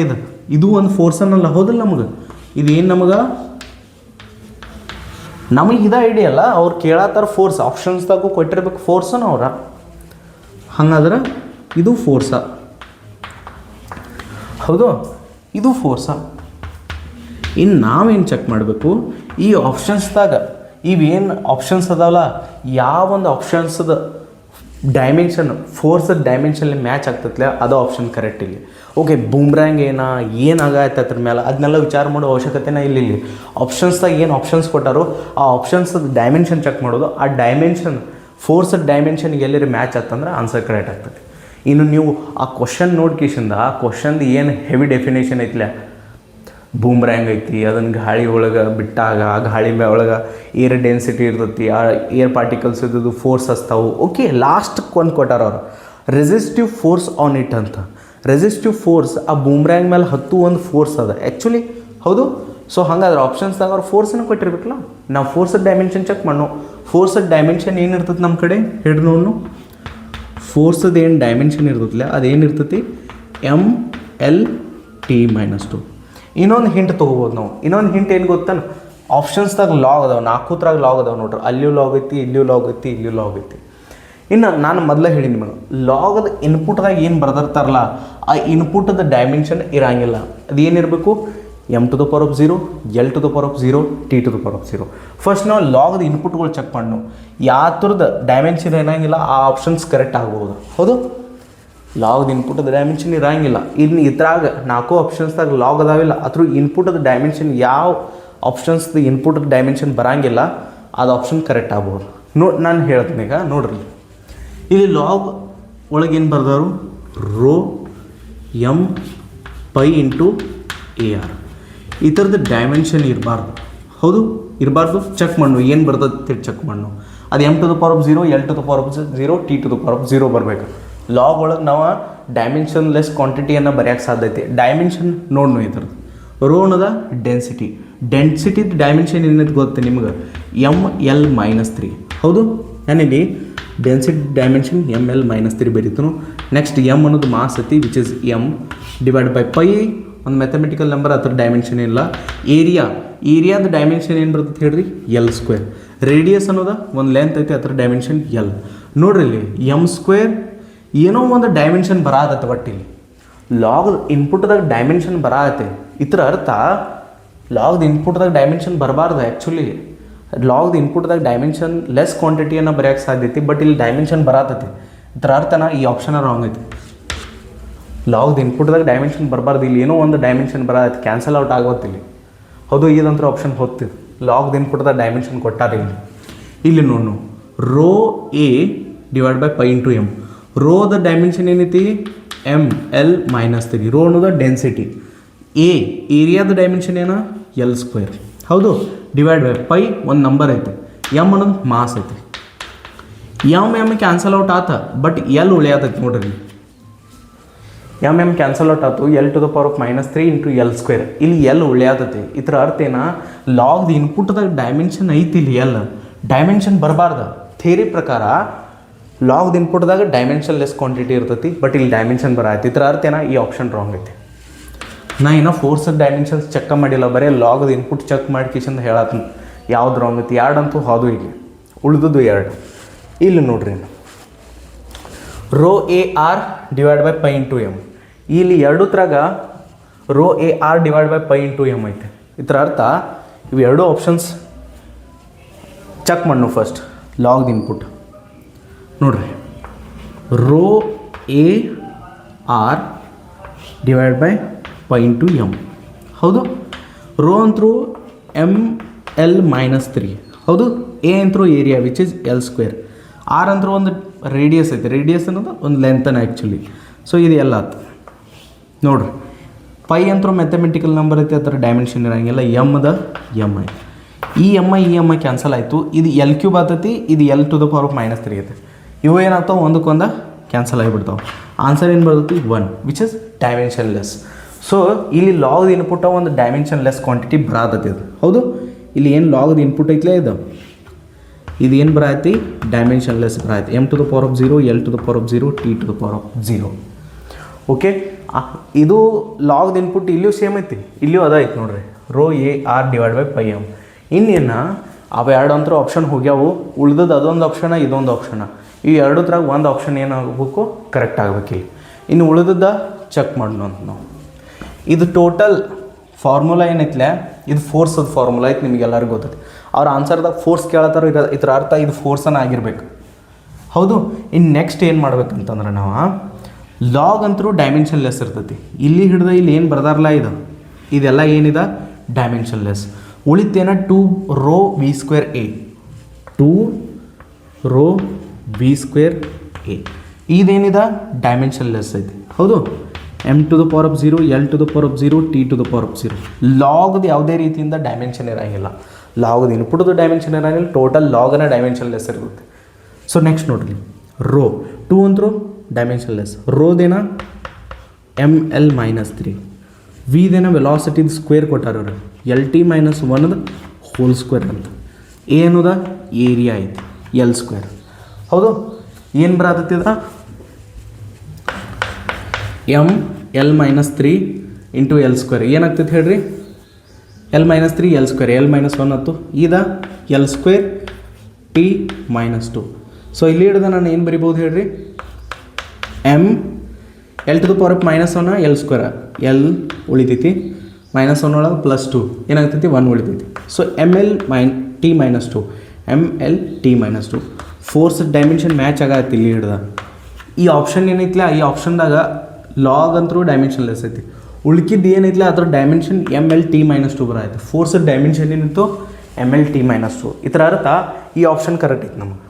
A: ಇದು ಒಂದು ಫೋರ್ಸ್ ಅನ್ನಲ್ಲ. ಹೌದಲ್ಲ, ಇದೇನು ನಮಗೆ ಇದು ಐಡಿಯಾ ಅಲ್ಲ, ಅವ್ರು ಕೇಳತ್ತಾರ ಫೋರ್ಸ್, ಆಪ್ಷನ್ಸ್ದಾಗೂ ಕೊಟ್ಟಿರ್ಬೇಕು ಫೋರ್ಸನ್ನು ಅವ್ರ. ಹಂಗಾದ್ರೆ ಇದು ಫೋರ್ಸ. ಹೌದು, ಇದು ಫೋರ್ಸ. ಇನ್ನು ನಾವೇನು ಚೆಕ್ ಮಾಡಬೇಕು, ಈ ಆಪ್ಷನ್ಸ್ದಾಗ ಇವೇನು ಆಪ್ಷನ್ಸ್ ಅದಾವಲ್ಲ ಯಾವ ಒಂದು ಆಪ್ಷನ್ಸ್ದ ಡೈಮೆನ್ಷನ್ ಫೋರ್ಸ್ ಡೈಮೆನ್ಷನ್ಲಿ ಮ್ಯಾಚ್ ಆಗ್ತೈತ್ಲೆ ಅದು ಆಪ್ಷನ್ ಕರೆಕ್ಟ್ ಇಲ್ಲಿ. ಓಕೆ, ಬೂಮ್ರ್ಯಾಂಗ್ ಏನಾಗತ್ತೆ ಅದ್ರ ಮೇಲೆ ಅದನ್ನೆಲ್ಲ ವಿಚಾರ ಮಾಡೋ ಅವಶ್ಯಕತೆನೇ ಇಲ್ಲಿ. ಆಪ್ಷನ್ಸ್ದಾಗ ಏನು ಆಪ್ಷನ್ಸ್ ಕೊಟ್ಟಾರೋ ಆ ಆಪ್ಷನ್ಸ್ ಡೈಮೆನ್ಷನ್ ಚೆಕ್ ಮಾಡೋದು, ಆ ಡೈಮೆನ್ಷನ್ ಫೋರ್ಸ್ ಡೈಮೆನ್ಷನ್ಗೆ ಎಲ್ಲರೂ ಮ್ಯಾಚ್ ಆಗ್ತಂದ್ರೆ ಆನ್ಸರ್ ಕರೆಕ್ಟ್ ಆಗ್ತದೆ. ಇನ್ನು ನೀವು ಆ ಕ್ವಶನ್ ನೋಡ್ಕೇಶಿಂದ ಆ ಕ್ವಶನ್ದು ಏನು ಹೆವಿ ಡೆಫಿನೇಷನ್ ಐತ್ಲೆ, ಬೂಮ್ರ್ಯಾಂಗ್ ಐತಿ, ಅದನ್ನು ಗಾಳಿ ಒಳಗೆ ಬಿಟ್ಟಾಗ ಆ ಗಾಳಿ ಒಳಗೆ ಏರ್ ಡೆನ್ಸಿಟಿ ಇರ್ತೈತಿ, ಆ ಏರ್ ಪಾರ್ಟಿಕಲ್ಸ್ ಇದ್ದು ಫೋರ್ಸ್ ಹಚ್ತಾವು. ಓಕೆ, ಲಾಸ್ಟ್ ಒಂದು ಕೊಟ್ಟಾರ ಅವರು ರೆಸಿಸ್ಟಿವ್ ಫೋರ್ಸ್ ಆನ್ ಇಟ್ ಅಂತ. ರೆಸಿಸ್ಟಿವ್ ಫೋರ್ಸ್ ಆ ಬೂಮ್ರ್ಯಾಂಗ್ ಮೇಲೆ ಒಂದು ಫೋರ್ಸ್ ಅದ ಆ್ಯಕ್ಚುಲಿ. ಹೌದು, ಸೊ ಹಾಗಾದ್ರೆ ಆಪ್ಷನ್ಸ್ದಾಗ ಅವ್ರು ಫೋರ್ಸನ್ನು ಕೊಟ್ಟಿರ್ಬೇಕಲ್ಲ, ನಾವು ಫೋರ್ಸ್ ಡೈಮೆನ್ಷನ್ ಚೆಕ್ ಮಾಡೋ. ಫೋರ್ಸ್ ಡೈಮೆನ್ಷನ್ ಏನಿರ್ತದೆ ನಮ್ಮ ಕಡೆ ಹಿಡಿದು ನೋಡು. ಫೋರ್ಸದ ಏನು ಡೈಮೆನ್ಷನ್ ಇರ್ತೈತಿಲ್ಲ ಅದೇನಿರ್ತೈತಿ, MLT-2. ಇನ್ನೊಂದು ಹಿಂಟ್ ತೊಗೋಬೋದು ನಾವು. ಇನ್ನೊಂದು ಹಿಂಟ್ ಏನು ಗೊತ್ತಾನ, ಆಪ್ಷನ್ಸ್ದಾಗ ಲಾಗ್ ಅದಾವೆ, 4 ಲಾಗ್ ಅದಾವೆ ನೋಡ್ರಿ. ಅಲ್ಲಿಯೂ ಲಾಗ್ ಐತಿ, ಇಲ್ಲಿಯೂ ಲಾಗ್ ಐತಿ, ಇಲ್ಲಿಯೂ ಲಾಗ್ ಐತಿ. ಇನ್ನು ನಾನು ಮೊದಲೇ ಹೇಳಿ ನಿಮಗೆ, ಲಾಗದ ಇನ್ಪುಟ್ದಾಗ ಏನು ಬರ್ದಿರ್ತಾರಲ್ಲ ಆ ಇನ್ಪುಟದ ಡೈಮೆನ್ಷನ್ ಇರಂಗಿಲ್ಲ. ಅದು ಏನಿರಬೇಕು, m⁴0, l⁴0, t⁴0. ಫಸ್ಟ್ ನಾವು ಲಾಗದ ಇನ್ಪುಟ್ಗಳು ಚೆಕ್ ಮಾಡಿ ಯಾವ ಥರದ ಡೈಮೆನ್ಷನ್ ಇರೋಂಗಿಲ್ಲ ಆ ಆಪ್ಷನ್ಸ್ ಕರೆಕ್ಟ್ ಆಗ್ಬೋದು. ಹೌದು, ಲಾಗದ ಇನ್ಪುಟದ ಡೈಮೆನ್ಷನ್ ಇರೋಂಗಿಲ್ಲ. ಇನ್ನು ಇದ್ರಾಗ 4 ಆಪ್ಷನ್ಸ್ದಾಗ ಲಾಗ್ ಅದಾವಿಲ್ಲ, ಅದ್ರ ಇನ್ಪುಟದ ಡೈಮೆನ್ಷನ್ ಯಾವ ಆಪ್ಷನ್ಸ್ದು ಇನ್ಪುಟದ ಡೈಮೆನ್ಷನ್ ಬರೋಂಗಿಲ್ಲ ಅದು ಆಪ್ಷನ್ ಕರೆಕ್ಟ್ ಆಗ್ಬೋದು. ನಾನು ಹೇಳ್ತೀನಿ ಈಗ ನೋಡ್ರಿ, ಇಲ್ಲಿ ಲಾಗ್ ಒಳಗೇನು ಬರ್ದಾರು, ರೋ m π × AR. ಈ ಥರದ ಡೈಮೆನ್ಷನ್ ಇರಬಾರ್ದು. ಹೌದು, ಇರಬಾರ್ದು. ಚೆಕ್ ಮಾಡು ಏನು ಬರ್ತದೆ ಚೆಕ್ ಮಾಡು. ಅದು m⁴0, l⁴0, t⁴0 ಬರಬೇಕು. ಲಾಗ್ ಒಳಗೆ ನಾವು ಡೈಮೆನ್ಷನ್ಲೆಸ್ ಕ್ವಾಂಟಿಟಿಯನ್ನು ಬರೆಯೋಕ್ಕೆ ಸಾಧ್ಯತೆ. ಡೈಮೆನ್ಷನ್ ನೋಡ್ನು ಈ ಥರದ್ದು. ರೋ ಅನ್ನೋದ ಡೆನ್ಸಿಟಿದ ಡೈಮೆನ್ಷನ್ ಏನೈತೆ ಗೊತ್ತೆ ನಿಮ್ಗೆ, ml-3. ಹೌದು, ನಾನಿಲ್ಲಿ ಡೆನ್ಸಿಟಿ ಡೈಮೆನ್ಷನ್ ml-3 ಬರೀತನು. ನೆಕ್ಸ್ಟ್ m ಅನ್ನೋದು ಮಾಸ್ ಐತಿ, ವಿಚ್ ಇಸ್ m/π. ಒಂದು ಮ್ಯಾಥಮೆಟಿಕಲ್ ನಂಬರ್, ಅದ್ರ ಡೈಮೆನ್ಷನ್ ಇಲ್ಲ. ಏರಿಯಾದ ಡೈಮೆನ್ಷನ್ ಏನು ಬರ್ತದೆ ಹೇಳ್ರಿ, l². ರೇಡಿಯಸ್ ಅನ್ನೋದ ಒಂದು ಲೆಂತ್ ಐತಿ, ಅದ್ರ ಡೈಮೆನ್ಷನ್ l. ನೋಡ್ರಿ ಇಲ್ಲಿ m² ಏನೋ ಒಂದು ಡೈಮೆನ್ಷನ್ ಬರಾದತ್ತೆ. ಬಟ್ ಇಲ್ಲಿ ಲಾಗ್ ಇನ್ಪುಟ್ದಾಗ ಡೈಮೆನ್ಷನ್ ಬರಾತ್ತೆ. ಇದ್ರ ಅರ್ಥ ಲಾಗ್ದ ಇನ್ಪುಟ್ದಾಗ ಡೈಮೆನ್ಷನ್ ಬರಬಾರ್ದು. ಆ್ಯಕ್ಚುಲಿ ಲಾಗ್ದ ಇನ್ಪುಟ್ದಾಗ ಡೈಮೆನ್ಷನ್ ಲೆಸ್ ಕ್ವಾಂಟಿಟಿಯನ್ನು ಬರೆಯೋಕ್ಕೆ ಸಾಧ್ಯತೆ, ಬಟ್ ಇಲ್ಲಿ ಡೈಮೆನ್ಷನ್ ಬರಾತೈತಿ. ಇದ್ರ ಅರ್ಥನ ಈ ಆಪ್ಷನ್ ರಾಂಗ್ ಐತಿ. ಲಾಗ್ದ ಇನ್ಪುಟ್ದಾಗ ಡೈಮೆನ್ಷನ್ ಬರಬಾರ್ದು, ಇಲ್ಲಿ ಏನೋ ಒಂದು ಡೈಮೆನ್ಷನ್ ಬರತ್ತೆ, ಕ್ಯಾನ್ಸಲ್ ಔಟ್ ಆಗೋತ್ತಿಲ್ಲಿ. ಹೌದು, ಇದಂತ್ರ ಆಪ್ಷನ್ ಹೋಗ್ತಿದೆ. ಲಾಗ್ದ ಇನ್ಪುಟ್ದಾಗ ಡೈಮೆನ್ಷನ್ ಕೊಟ್ಟಾರೆ ಇಲ್ಲಿ ನೋಡು, ರೋ a/π × m. ರೋದ ಡೈಮೆನ್ಷನ್ ಏನೈತಿ, ml-3. ರೋ ಅನ್ನೋದ ಡೆನ್ಸಿಟಿ. ಏರಿಯಾದ ಡೈಮೆನ್ಷನ್ ಏನ, l². ಹೌದು, /π ಒಂದು ನಂಬರ್ ಐತೆ, m ಅನ್ನೋದು ಮಾಸ್ ಐತಿ. m ಕ್ಯಾನ್ಸಲ್ ಔಟ್ ಆತ, ಬಟ್ l ಉಳಿಯಾತೈತಿ ನೋಡ್ರಿ. m ಕ್ಯಾನ್ಸಲ್ ಔಟ್ ಆಯ್ತು, l⁻³ × l². ಇಲ್ಲಿ l ಉಳಿಯಾತೈತಿ. ಇದರ ಅರ್ಥ ಏನ, ಲಾಗ್ದ ಇನ್ಪುಟ್ದಾಗ ಡೈಮೆನ್ಷನ್ ಐತಿ, ಇಲ್ಲಿ l ಡೈಮೆನ್ಷನ್ ಬರಬಾರ್ದು. ಥಿಯರಿ ಪ್ರಕಾರ ಲಾಗ್ದ ಇನ್ಪುಟ್ದಾಗ ಡೈಮೆನ್ಷನ್ ಲೆಸ್ ಕ್ವಾಂಟಿಟಿ ಇರ್ತೈತಿ, ಬಟ್ ಇಲ್ಲಿ ಡೈಮೆನ್ಷನ್ ಬರತ್ತೆ. ಇದರ ಅರ್ಥ ಏನ, ಈ ಆಪ್ಷನ್ ರಾಂಗ್ ಐತಿ. ನಾ ಏನೋ ಫೋರ್ಸದ ಡೈಮೆನ್ಷನ್ಸ್ ಚೆಕ್ ಮಾಡಿಲ್ಲ, ಬರೀ ಲಾಗ್ದ ಇನ್ಪುಟ್ ಚೆಕ್ ಮಾಡಿ ಕಿಶನ್ ಹೇಳತ್ತೀನಿ ಯಾವ್ದು ರಾಂಗ್ ಐತಿ. 2 ಅಂತೂ ಹೌದು, ಇಲ್ಲಿ ಉಳಿದದ್ದು 2. ಇಲ್ಲಿ ನೋಡ್ರಿ, ರೋ AR/π × m. ಇಲ್ಲಿ 2ತ್ರಾಗ ರೋ AR/π × m ಐತೆ. ಇದರ ಅರ್ಥ ಇವು 2 ಆಪ್ಷನ್ಸ್ ಚೆಕ್ ಮಾಡು ಫಸ್ಟ್. ಲಾಗ್ದ ಇನ್ಪುಟ್ ನೋಡ್ರಿ, ರೋ AR/π × m. ಹೌದು, ರೋ ಅಂತರೂ ml-3. ಹೌದು, ಎ ಅಂತರೂ area which is l². R ಅಂತರೂ ಒಂದು ರೇಡಿಯಸ್ ಐತೆ, ರೇಡಿಯಸ್ ಅನ್ನೋದು ಒಂದು ಲೆಂತನ ಆ್ಯಕ್ಚುಲಿ. ಸೊ ಇದು ಎಲ್ಲ ಆಯ್ತು ನೋಡ್ರಿ. ಪೈ ಅಂತರೂ ಮ್ಯಾಥಮೆಟಿಕಲ್ ನಂಬರ್ ಐತೆ, ಅದರ ಡೈಮೆನ್ಷನ್ ಇರೋಂಗಿಲ್ಲ. m ಐತೆ. ಈ ಎಮ್ ಐ ಕ್ಯಾನ್ಸಲ್ ಆಯಿತು. ಇದು l³ ಆಗ್ತೈತಿ, ಇದು l⁻³ ಐತೆ. ಇವು ಏನಾಗ್ತಾವೆ, ಒಂದಕ್ಕೊಂದು ಕ್ಯಾನ್ಸಲ್ ಆಗಿಬಿಡ್ತಾವೆ. ಆನ್ಸರ್ ಏನು ಬರ್ತೈತಿ, 1, ವಿಚ್ ಇಸ್ ಡೈಮೆನ್ಷನ್ಲೆಸ್. ಸೊ ಇಲ್ಲಿ ಲಾಗ್ದ ಇನ್ಪುಟ ಒಂದು ಡೈಮೆನ್ಷನ್ಲೆಸ್ ಕ್ವಾಂಟಿಟಿ ಬರಾತೈತಿ ಅದು. ಹೌದು, ಇಲ್ಲಿ ಏನು ಲಾಗ್ದ ಇನ್ಪುಟ್ ಐತ್ಲೇ ಇದು ಏನು ಬರೈತಿ, ಡೈಮೆನ್ಷನ್ಲೆಸ್ ಬರೈತಿ. m⁴0, l⁴0, t⁴0. ಓಕೆ, ಇದು ಲಾಗ್ದ ಇನ್ಪುಟ್ ಇಲ್ಲಿಯೂ ಸೇಮ್ ಐತಿ, ಇಲ್ಲಿಯೂ ಅದಾಯ್ತು ನೋಡ್ರಿ, ರೋ AR/π m. ಇನ್ನೇನು ಅವು 2 ಅಂತರೂ ಆಪ್ಷನ್ ಹೋಗ್ಯಾವು. ಉಳ್ದದ್ದು ಅದೊಂದು ಆಪ್ಷನ, ಇದೊಂದು ಆಪ್ಷನ. ಈ 2ತ್ರಾಗ ಒಂದು ಆಪ್ಷನ್ ಏನಾಗಬೇಕು, ಕರೆಕ್ಟ್ ಆಗಬೇಕು. ಇನ್ನು ಉಳಿದದ್ದು ಚೆಕ್ ಮಾಡೋಣ ಅಂತ ನಾವು. ಇದು ಟೋಟಲ್ ಫಾರ್ಮುಲಾ ಏನೈತ್ಲೆ, ಇದು ಫೋರ್ಸದ ಫಾರ್ಮುಲಾ ಐತೆ, ನಿಮಗೆಲ್ಲರಿಗೂ ಗೊತ್ತೈತಿ. ಅವ್ರ ಆನ್ಸರ್ದಾಗ ಫೋರ್ಸ್ ಕೇಳತ್ತಾರೋ ಇದರ ಅರ್ಥ ಇದು ಫೋರ್ಸನ್ನು ಆಗಿರ್ಬೇಕು. ಹೌದು, ಇನ್ನು ನೆಕ್ಸ್ಟ್ ಏನು ಮಾಡ್ಬೇಕಂತಂದ್ರೆ ನಾವು ಲಾಗ್ ಅಂತರೂ ಡೈಮೆನ್ಷನ್ಲೆಸ್ ಇರ್ತೈತಿ. ಇಲ್ಲಿ ಹಿಡ್ದು ಇಲ್ಲಿ ಏನು ಬರ್ದಾರಲ್ಲ ಇದೆಲ್ಲ ಏನಿದೆ ಡೈಮೆನ್ಷನ್ಲೆಸ್. ಉಳಿತೇನ 2 rho v² a. 2 rho v² a ಇದೇನಿದೆ ಡೈಮೆನ್ಷನ್ಲೆಸ್ ಐತಿ. ಹೌದು, m⁴0, l⁴0, t⁴0. ಲಾಗ್ದು ಯಾವುದೇ ರೀತಿಯಿಂದ ಡೈಮೆನ್ಷನ್ ಇರೋಂಗಿಲ್ಲ. ಲಾಗ್ದು ಇನ್ಪುಟ್ದು ಡೈಮೆನ್ಷನ್ ಇರೋಂಗಿಲ್ಲ, ಟೋಟಲ್ ಲಾಗನ ಡೈಮೆನ್ಷನ್ಲೆಸ್ ಇರುತ್ತೆ. ಸೊ ನೆಕ್ಸ್ಟ್ ನೋಡ್ರಿ, ರೋ 2 ಅಂತರೂ ಡೈಮೆನ್ಷನ್ಲೆಸ್. ರೋದೇನ ml-3. ವಿದೇನ ವೆಲಾಸಿಟಿದು ಸ್ಕ್ವೇರ್ ಕೊಟ್ಟಾರ ಅವ್ರು, LT-1 ಹೋಲ್ ಸ್ಕ್ವೇರ್ ಅಂತ. ಎ ಅನ್ನೋದ ಏರಿಯಾ ಐತಿ, l². ಹೌದು, ಏನು ಬರತ್ತದ, ml-3 ಇಂಟು ಎಲ್ ಸ್ಕ್ವೇರ್ ಏನಾಗ್ತೈತೆ ಹೇಳ್ರಿ L minus 3 L square L minus 1 ಆಯ್ತು ಇದು L square T minus 2 so ಇಲ್ಲಿ ಹಿಡ್ದು ನಾನು ಏನು ಬರಿಬೋದು ಹೇಳ್ರಿ M L to the power of minus 1 L square L ಉಳಿತೈತಿ ಮೈನಸ್ 1 ಒಳಗೆ ಪ್ಲಸ್ 2 ಏನಾಗ್ತೈತಿ 1 ಉಳಿತೈತಿ so M L T minus 2 M L T minus 2 force dimension match ಆಗತ್ತೆ ಇಲ್ಲಿ ಹಿಡ್ದ ಈ ಆಪ್ಷನ್ ಏನೈತಿಲ್ಲ ಈ ಆಪ್ಷನ್ದಾಗ ಲಾಗ್ ಅಂತರೂ ಡೈಮೆನ್ಷನ್ ಲೆಸ್ ಐತಿ ಉಳ್ಕಿದ್ದು ಏನೈತಿಲ್ಲ ಅದ್ರ dimension M L T minus 2 ಬರತ್ತೆ ಫೋರ್ಸ್ ಡೈಮೆನ್ಷನ್ ಏನಿತ್ತು ಎಮ್ ಎಲ್ ಟಿ ಮೈನಸ್ 2 ಈ ಥರ ಅರ್ಥ ಈ ಆಪ್ಷನ್ ಕರೆಕ್ಟ್ ಐತಿ ನಮಗೆ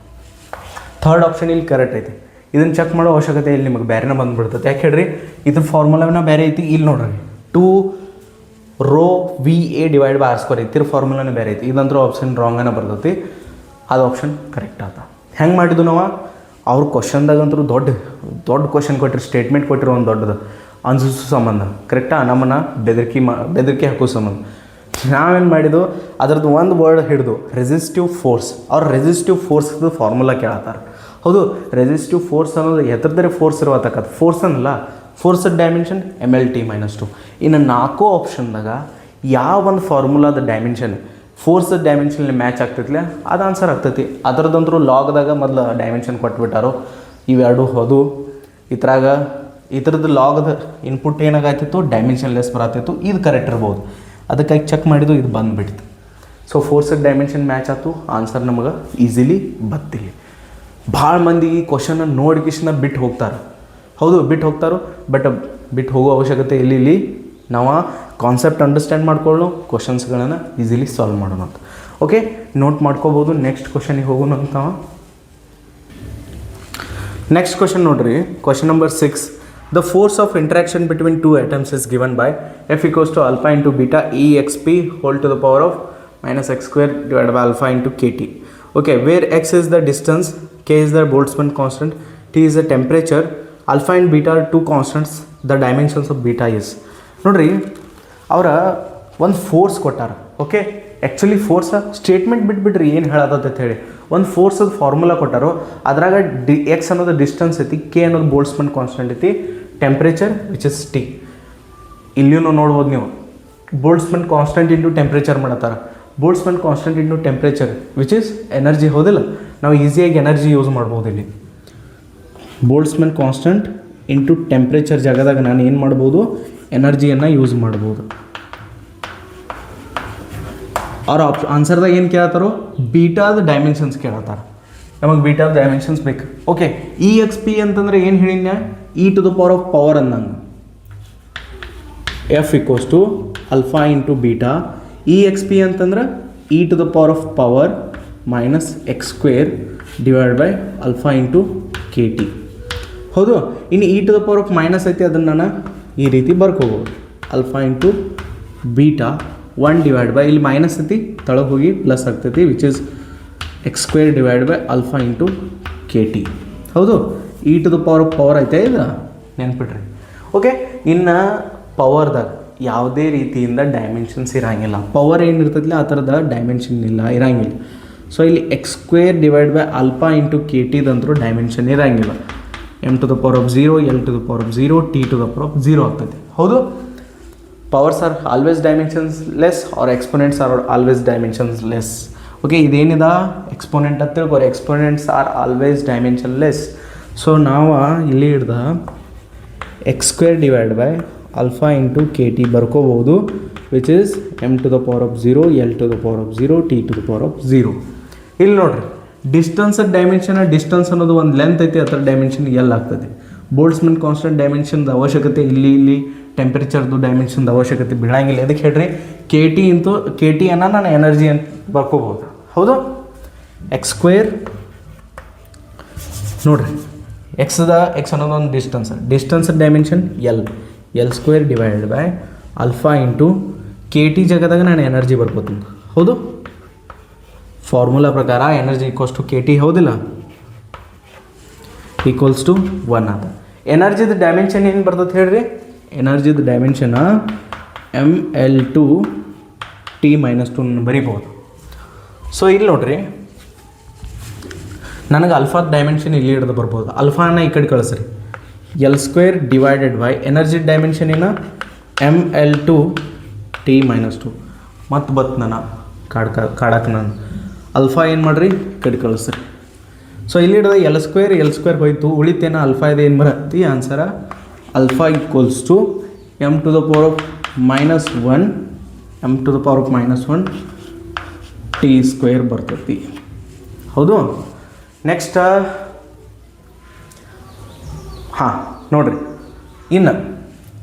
A: ಥರ್ಡ್ ಆಪ್ಷನ್ ಇಲ್ಲಿ ಕರೆಕ್ಟ್ ಐತಿ ಇದನ್ನು ಚೆಕ್ ಮಾಡೋ ಅವಶ್ಯಕತೆ ಇಲ್ಲಿ ನಿಮಗೆ ಬೇರೆನ ಬಂದುಬಿಡ್ತದೆ ಯಾಕೆ ಹೇಳ್ರಿ ಇದ್ರ ಫಾರ್ಮುಲಾನ ಬೇರೆ ಐತಿ ಇಲ್ಲಿ ನೋಡ್ರಿ 2 rho V A divide by R square ಐತಿ ಇದ್ರ ಫಾರ್ಮುಲಾನೇ ಬೇರೆ ಐತಿ ಇದಂದ್ರೂ ಆಪ್ಷನ್ ರಾಂಗನ ಬರ್ತೈತಿ ಅದು ಆಪ್ಷನ್ ಕರೆಕ್ಟ್ ಆತ ಹೆಂಗೆ ಮಾಡಿದ್ದು ನಾವು ಅವ್ರ ಕ್ವಶನ್ದಾಗಂತೂ ದೊಡ್ಡ ಕ್ವಶನ್ ಕೊಟ್ಟಿರಿ ಸ್ಟೇಟ್ಮೆಂಟ್ ಕೊಟ್ಟಿರೋ ಒಂದು ದೊಡ್ಡದು ಅನ್ಸಿಸೋ ಸಂಬಂಧ ಕರೆಕ್ಟಾ ನಮ್ಮನ್ನು ಬೆದರಿಕೆ ಹಾಕೋ ಸಂಬಂಧ ನಾವೇನು ಮಾಡಿದ್ದು ಅದ್ರದ್ದು ಒಂದು ವರ್ಡ್ ಹಿಡಿದು ರೆಸಿಸ್ಟಿವ್ ಫೋರ್ಸ್ ಅವ್ರು ರೆಸಿಸ್ಟಿವ್ ಫೋರ್ಸ್ದು ಫಾರ್ಮುಲಾ ಕೇಳತ್ತಾರೆ ಹೌದು ರೆಸಿಸ್ಟಿವ್ ಫೋರ್ಸ್ ಅನ್ನೋದು ಎತ್ತರದರೆ ಫೋರ್ಸ್ ಇರುವತ್ತಕ್ಕದು ಫೋರ್ಸ್ ಅನ್ನಲ್ಲ force dimension M L T minus 2 ಇನ್ನು 4 ಆಪ್ಷನ್ದಾಗ ಯಾವ ಒಂದು ಫಾರ್ಮುಲಾದ ಡೈಮೆನ್ಷನ್ ಫೋರ್ಸ್ ಡೈಮೆನ್ಷನ್ ಮ್ಯಾಚ್ ಆಗ್ತೈತಿಲ್ಲ ಅದು ಆನ್ಸರ್ ಆಗ್ತೈತಿ ಅದರದಂತರೂ ಲಾಗ್ದಾಗ ಮೊದಲು ಡೈಮೆನ್ಷನ್ ಕೊಟ್ಬಿಟ್ಟಾರೋ ಇವೆರಡು ಹೋದು ಇದ್ರದ್ದು ಲಾಗದ ಇನ್ಪುಟ್ ಏನಾಗತ್ತಿತ್ತು ಡೈಮೆನ್ಷನ್ ಲೆಸ್ ಬರತ್ತಿತ್ತು ಇದು ಕರೆಕ್ಟ್ ಇರ್ಬೋದು ಅದಕ್ಕಾಗಿ ಚೆಕ್ ಮಾಡಿದ್ದು ಇದು ಬಂದುಬಿಡ್ತು ಸೊ ಫೋರ್ಸ್ ಡೈಮೆನ್ಷನ್ ಮ್ಯಾಚ್ ಆಯ್ತು ಆನ್ಸರ್ ನಮಗೆ ಈಸಿಲಿ ಬತ್ತಿಲ್ಲ ಭಾಳ ಮಂದಿ ಈ ಕ್ವಶನ್ನ ನೋಡಿಕಿಶನ್ನ ಬಿಟ್ಟು ಹೋಗ್ತಾರೆ ಹೌದು ಬಿಟ್ಟು ಹೋಗ್ತಾರೋ ಬಟ್ ಬಿಟ್ಟು ಹೋಗೋ ಅವಶ್ಯಕತೆ ಇಲ್ಲಿ ನಾವು ಕಾನ್ಸೆಪ್ಟ್ ಅಂಡರ್ಸ್ಟ್ಯಾಂಡ್ ಮಾಡ್ಕೊಳ್ಳೋ ಕ್ವಶನ್ಸ್ಗಳನ್ನು ಈಸಿಲಿ ಸಾಲ್ವ್ ಮಾಡೋಣ ಅಂತ ಓಕೆ ನೋಟ್ ಮಾಡ್ಕೋಬೋದು ನೆಕ್ಸ್ಟ್ ಕ್ವಶನಿಗೆ ಹೋಗೋಣ ಅಂತ ನಾವು ನೆಕ್ಸ್ಟ್ ಕ್ವಶನ್ ನೋಡ್ರಿ question number 6 the force of interaction between two atoms is given by F equals to alpha into beta E X P whole to the power of minus X square divide by alpha into K T okay where X is the distance K is the Boltzmann constant T is the temperature alpha and beta R to constants the dimensions of beta is ನೋಡ್ರಿ ಅವರ ಒಂದು force ಕೊಟ್ಟಾರ okay actually ಫೋರ್ಸ statement ಬಿಟ್ಬಿಟ್ರಿ ಏನು ಹೇಳೋದಂತ ಹೇಳಿ ಒಂದು ಫೋರ್ಸದ ಫಾರ್ಮುಲಾ ಕೊಟ್ಟಾರೋ ಅದ್ರಾಗ ಎಕ್ಸ್ ಅನ್ನೋದು ಡಿಸ್ಟೆನ್ಸ್ ಐತಿ ಕೆ ಅನ್ನೋದು ಬೋಲ್ಟ್ಸ್ಮನ್ ಕಾನ್ಸ್ಟೆಂಟ್ ಐತಿ ಟೆಂಪ್ರೇಚರ್ ವಿಚ್ ಇಸ್ ಟಿ ಇಲ್ಲಿಯೂ ನೋಡ್ಬೋದು ನೀವು ಬೋಲ್ಟ್ಸ್ಮನ್ ಕಾನ್ಸ್ಟೆಂಟ್ ಇಂಟು ಟೆಂಪ್ರೇಚರ್ ಮಾಡತ್ತಾರ Boltzmann constant into temperature which is energy ಹೌದಿಲ್ಲ ನಾವು ಈಸಿಯಾಗಿ ಎನರ್ಜಿ ಯೂಸ್ ಮಾಡ್ಬೋದು ಇಲ್ಲಿ ಬೋಲ್ಟ್ಸ್ಮನ್ ಕಾನ್ಸ್ಟೆಂಟ್ ಇಂಟು ಟೆಂಪ್ರೇಚರ್ ಜಾಗದಾಗ ನಾನು ಏನು ಮಾಡ್ಬೋದು ಎನರ್ಜಿಯನ್ನು ಯೂಸ್ ಮಾಡ್ಬೋದು ಅವ್ರ ಆನ್ಸರ್ದಾಗ ಏನು ಕೇಳ್ತಾರೋ ಬೀಟಾದ ಡೈಮೆನ್ಷನ್ಸ್ ಕೇಳ್ತಾರೆ ನಮಗೆ ಬೀಟಾದ ಡೈಮೆನ್ಷನ್ಸ್ ಬೇಕು ಓಕೆ ಇ ಎಕ್ಸ್ ಪಿ ಅಂತಂದ್ರೆ ಏನು ಹೇಳಿನ E to the power of power ಅಂದಂಗೆ F equals to alpha into beta E X P ಅಂತಂದ್ರೆ E to the power of power minus X square divide by alpha into K T ಹೌದು ಇನ್ನು E to the power of minus ಐತಿ ಅದನ್ನು ನಾನು ಈ ರೀತಿ ಬರ್ಕೋಬೋದು alpha into beta 1 divide by ಇಲ್ಲಿ ಮೈನಸ್ ಐತಿ ತಳಗೆ ಹೋಗಿ ಪ್ಲಸ್ ಆಗ್ತೈತಿ which is X square divide by alpha into K T ಹೌದು E to the power of power ಐತೆ ಇದು ನೆನ್ಪಿಟ್ರಿ ಓಕೆ ಇನ್ನು ಪವರ್ದಾಗ ಯಾವುದೇ ರೀತಿಯಿಂದ ಡೈಮೆನ್ಷನ್ಸ್ ಇರೋಂಗಿಲ್ಲ ಪವರ್ ಏನಿರ್ತೈತಿಲ್ಲ ಆ ಥರದ ಡೈಮೆನ್ಷನ್ ಇರೋಂಗಿಲ್ಲ ಸೊ ಇಲ್ಲಿ X square divide by alpha into K ಟಿದಂತರೂ ಡೈಮೆನ್ಷನ್ ಇರೋಂಗಿಲ್ಲ M to the power of 0 L to the power of 0 T to the power of 0 ಆಗ್ತೈತಿ ಹೌದು powers are always dimensions less are exponents are always dimensions less okay ಇದೇನಿದೆ exponent ಅಂತ ತಿಳ್ಕೊರಿ exponents are always dimension less so ನಾವು ಇಲ್ಲಿ ಹಿಡ್ದ X square divide by alpha into K T ಬರ್ಕೋಬೋದು which is M to the power of 0 L to the power of 0 T to the power of 0 ಇಲ್ಲಿ ನೋಡ್ರಿ distance dimension distance ಅನ್ನೋದು ಒಂದು length ಐತಿ ಅದರ ಡೈಮೆನ್ಷನ್ ಎಲ್ ಆಗ್ತದೆ ಬೋಲ್ಟ್ಸ್ಮನ್ constant ಡೈಮೆನ್ಷನ್ದು ಅವಶ್ಯಕತೆ ಇಲ್ಲಿ ಟೆಂಪ್ರೇಚರ್ದು ಡೈಮೆನ್ಷನ್ದು ಅವಶ್ಯಕತೆ ಬೀಳಂಗಿಲ್ಲ ಅದಕ್ಕೆ ಹೇಳ್ರಿ ಕೆ ಟಿ ಇಂತೂ ಕೆ ಟಿ ಅನ್ನ ನಾನು ಎನರ್ಜಿ ಅಂತ ಬರ್ಕೋಬೋದು ಹೌದು ಎಕ್ಸ್ ಸ್ಕ್ವೇರ್ ನೋಡ್ರಿ ಎಕ್ಸ್ ಅನ್ನೋದು ಒಂದು distance dimension L square divided by alpha into K T ಜಾಗದಾಗ ನಾನು ಎನರ್ಜಿ ಬರ್ಕೋತೀನಿ ಹೌದು ಫಾರ್ಮುಲಾ ಪ್ರಕಾರ energy equals to K T ಹೌದಿಲ್ಲ ಈಕ್ವಲ್ಸ್ ಟು 1 ಅಂತ ಎನರ್ಜಿದು ಡೈಮೆನ್ಷನ್ ಏನು ಬರ್ತದೆ ಹೇಳ್ರಿ ಎನರ್ಜಿದು dimension M L to T minus 2 ಬರಿಬೋದು ಸೊ ಇಲ್ಲಿ ನೋಡ್ರಿ ನನಗೆ ಅಲ್ಫಾದ ಡೈಮೆನ್ಷನ್ ಇಲ್ಲಿ ಹಿಡಿದು ಬರ್ಬೋದು ಅಲ್ಫಾನ ಈ ಕಡೆ ಕಳಿಸ್ರಿ L square divided by energy dimension ಏನ ML2 T - 2 ಮತ್ತು ಬತ್ತು ನಾನು ಕಾಡಕ್ಕೆ ನಾನು ಅಲ್ಫಾ ಏನು ಮಾಡಿರಿ ಕಡೆ ಕಳಿಸ್ರಿ. ಸೊ ಇಲ್ಲಿ ಹಿಡಿದ L² ಹೋಯ್ತು, ಉಳಿತೇನ ಅಲ್ಫಾ ಇದೆ ಏನು ಬರತ್ತಿ answer alpha equals to m⁻⁻1 T² ಬರ್ತೈತಿ. ಹೌದು. ನೆಕ್ಸ್ಟ್ ಹಾಂ ನೋಡಿರಿ, ಇನ್ನು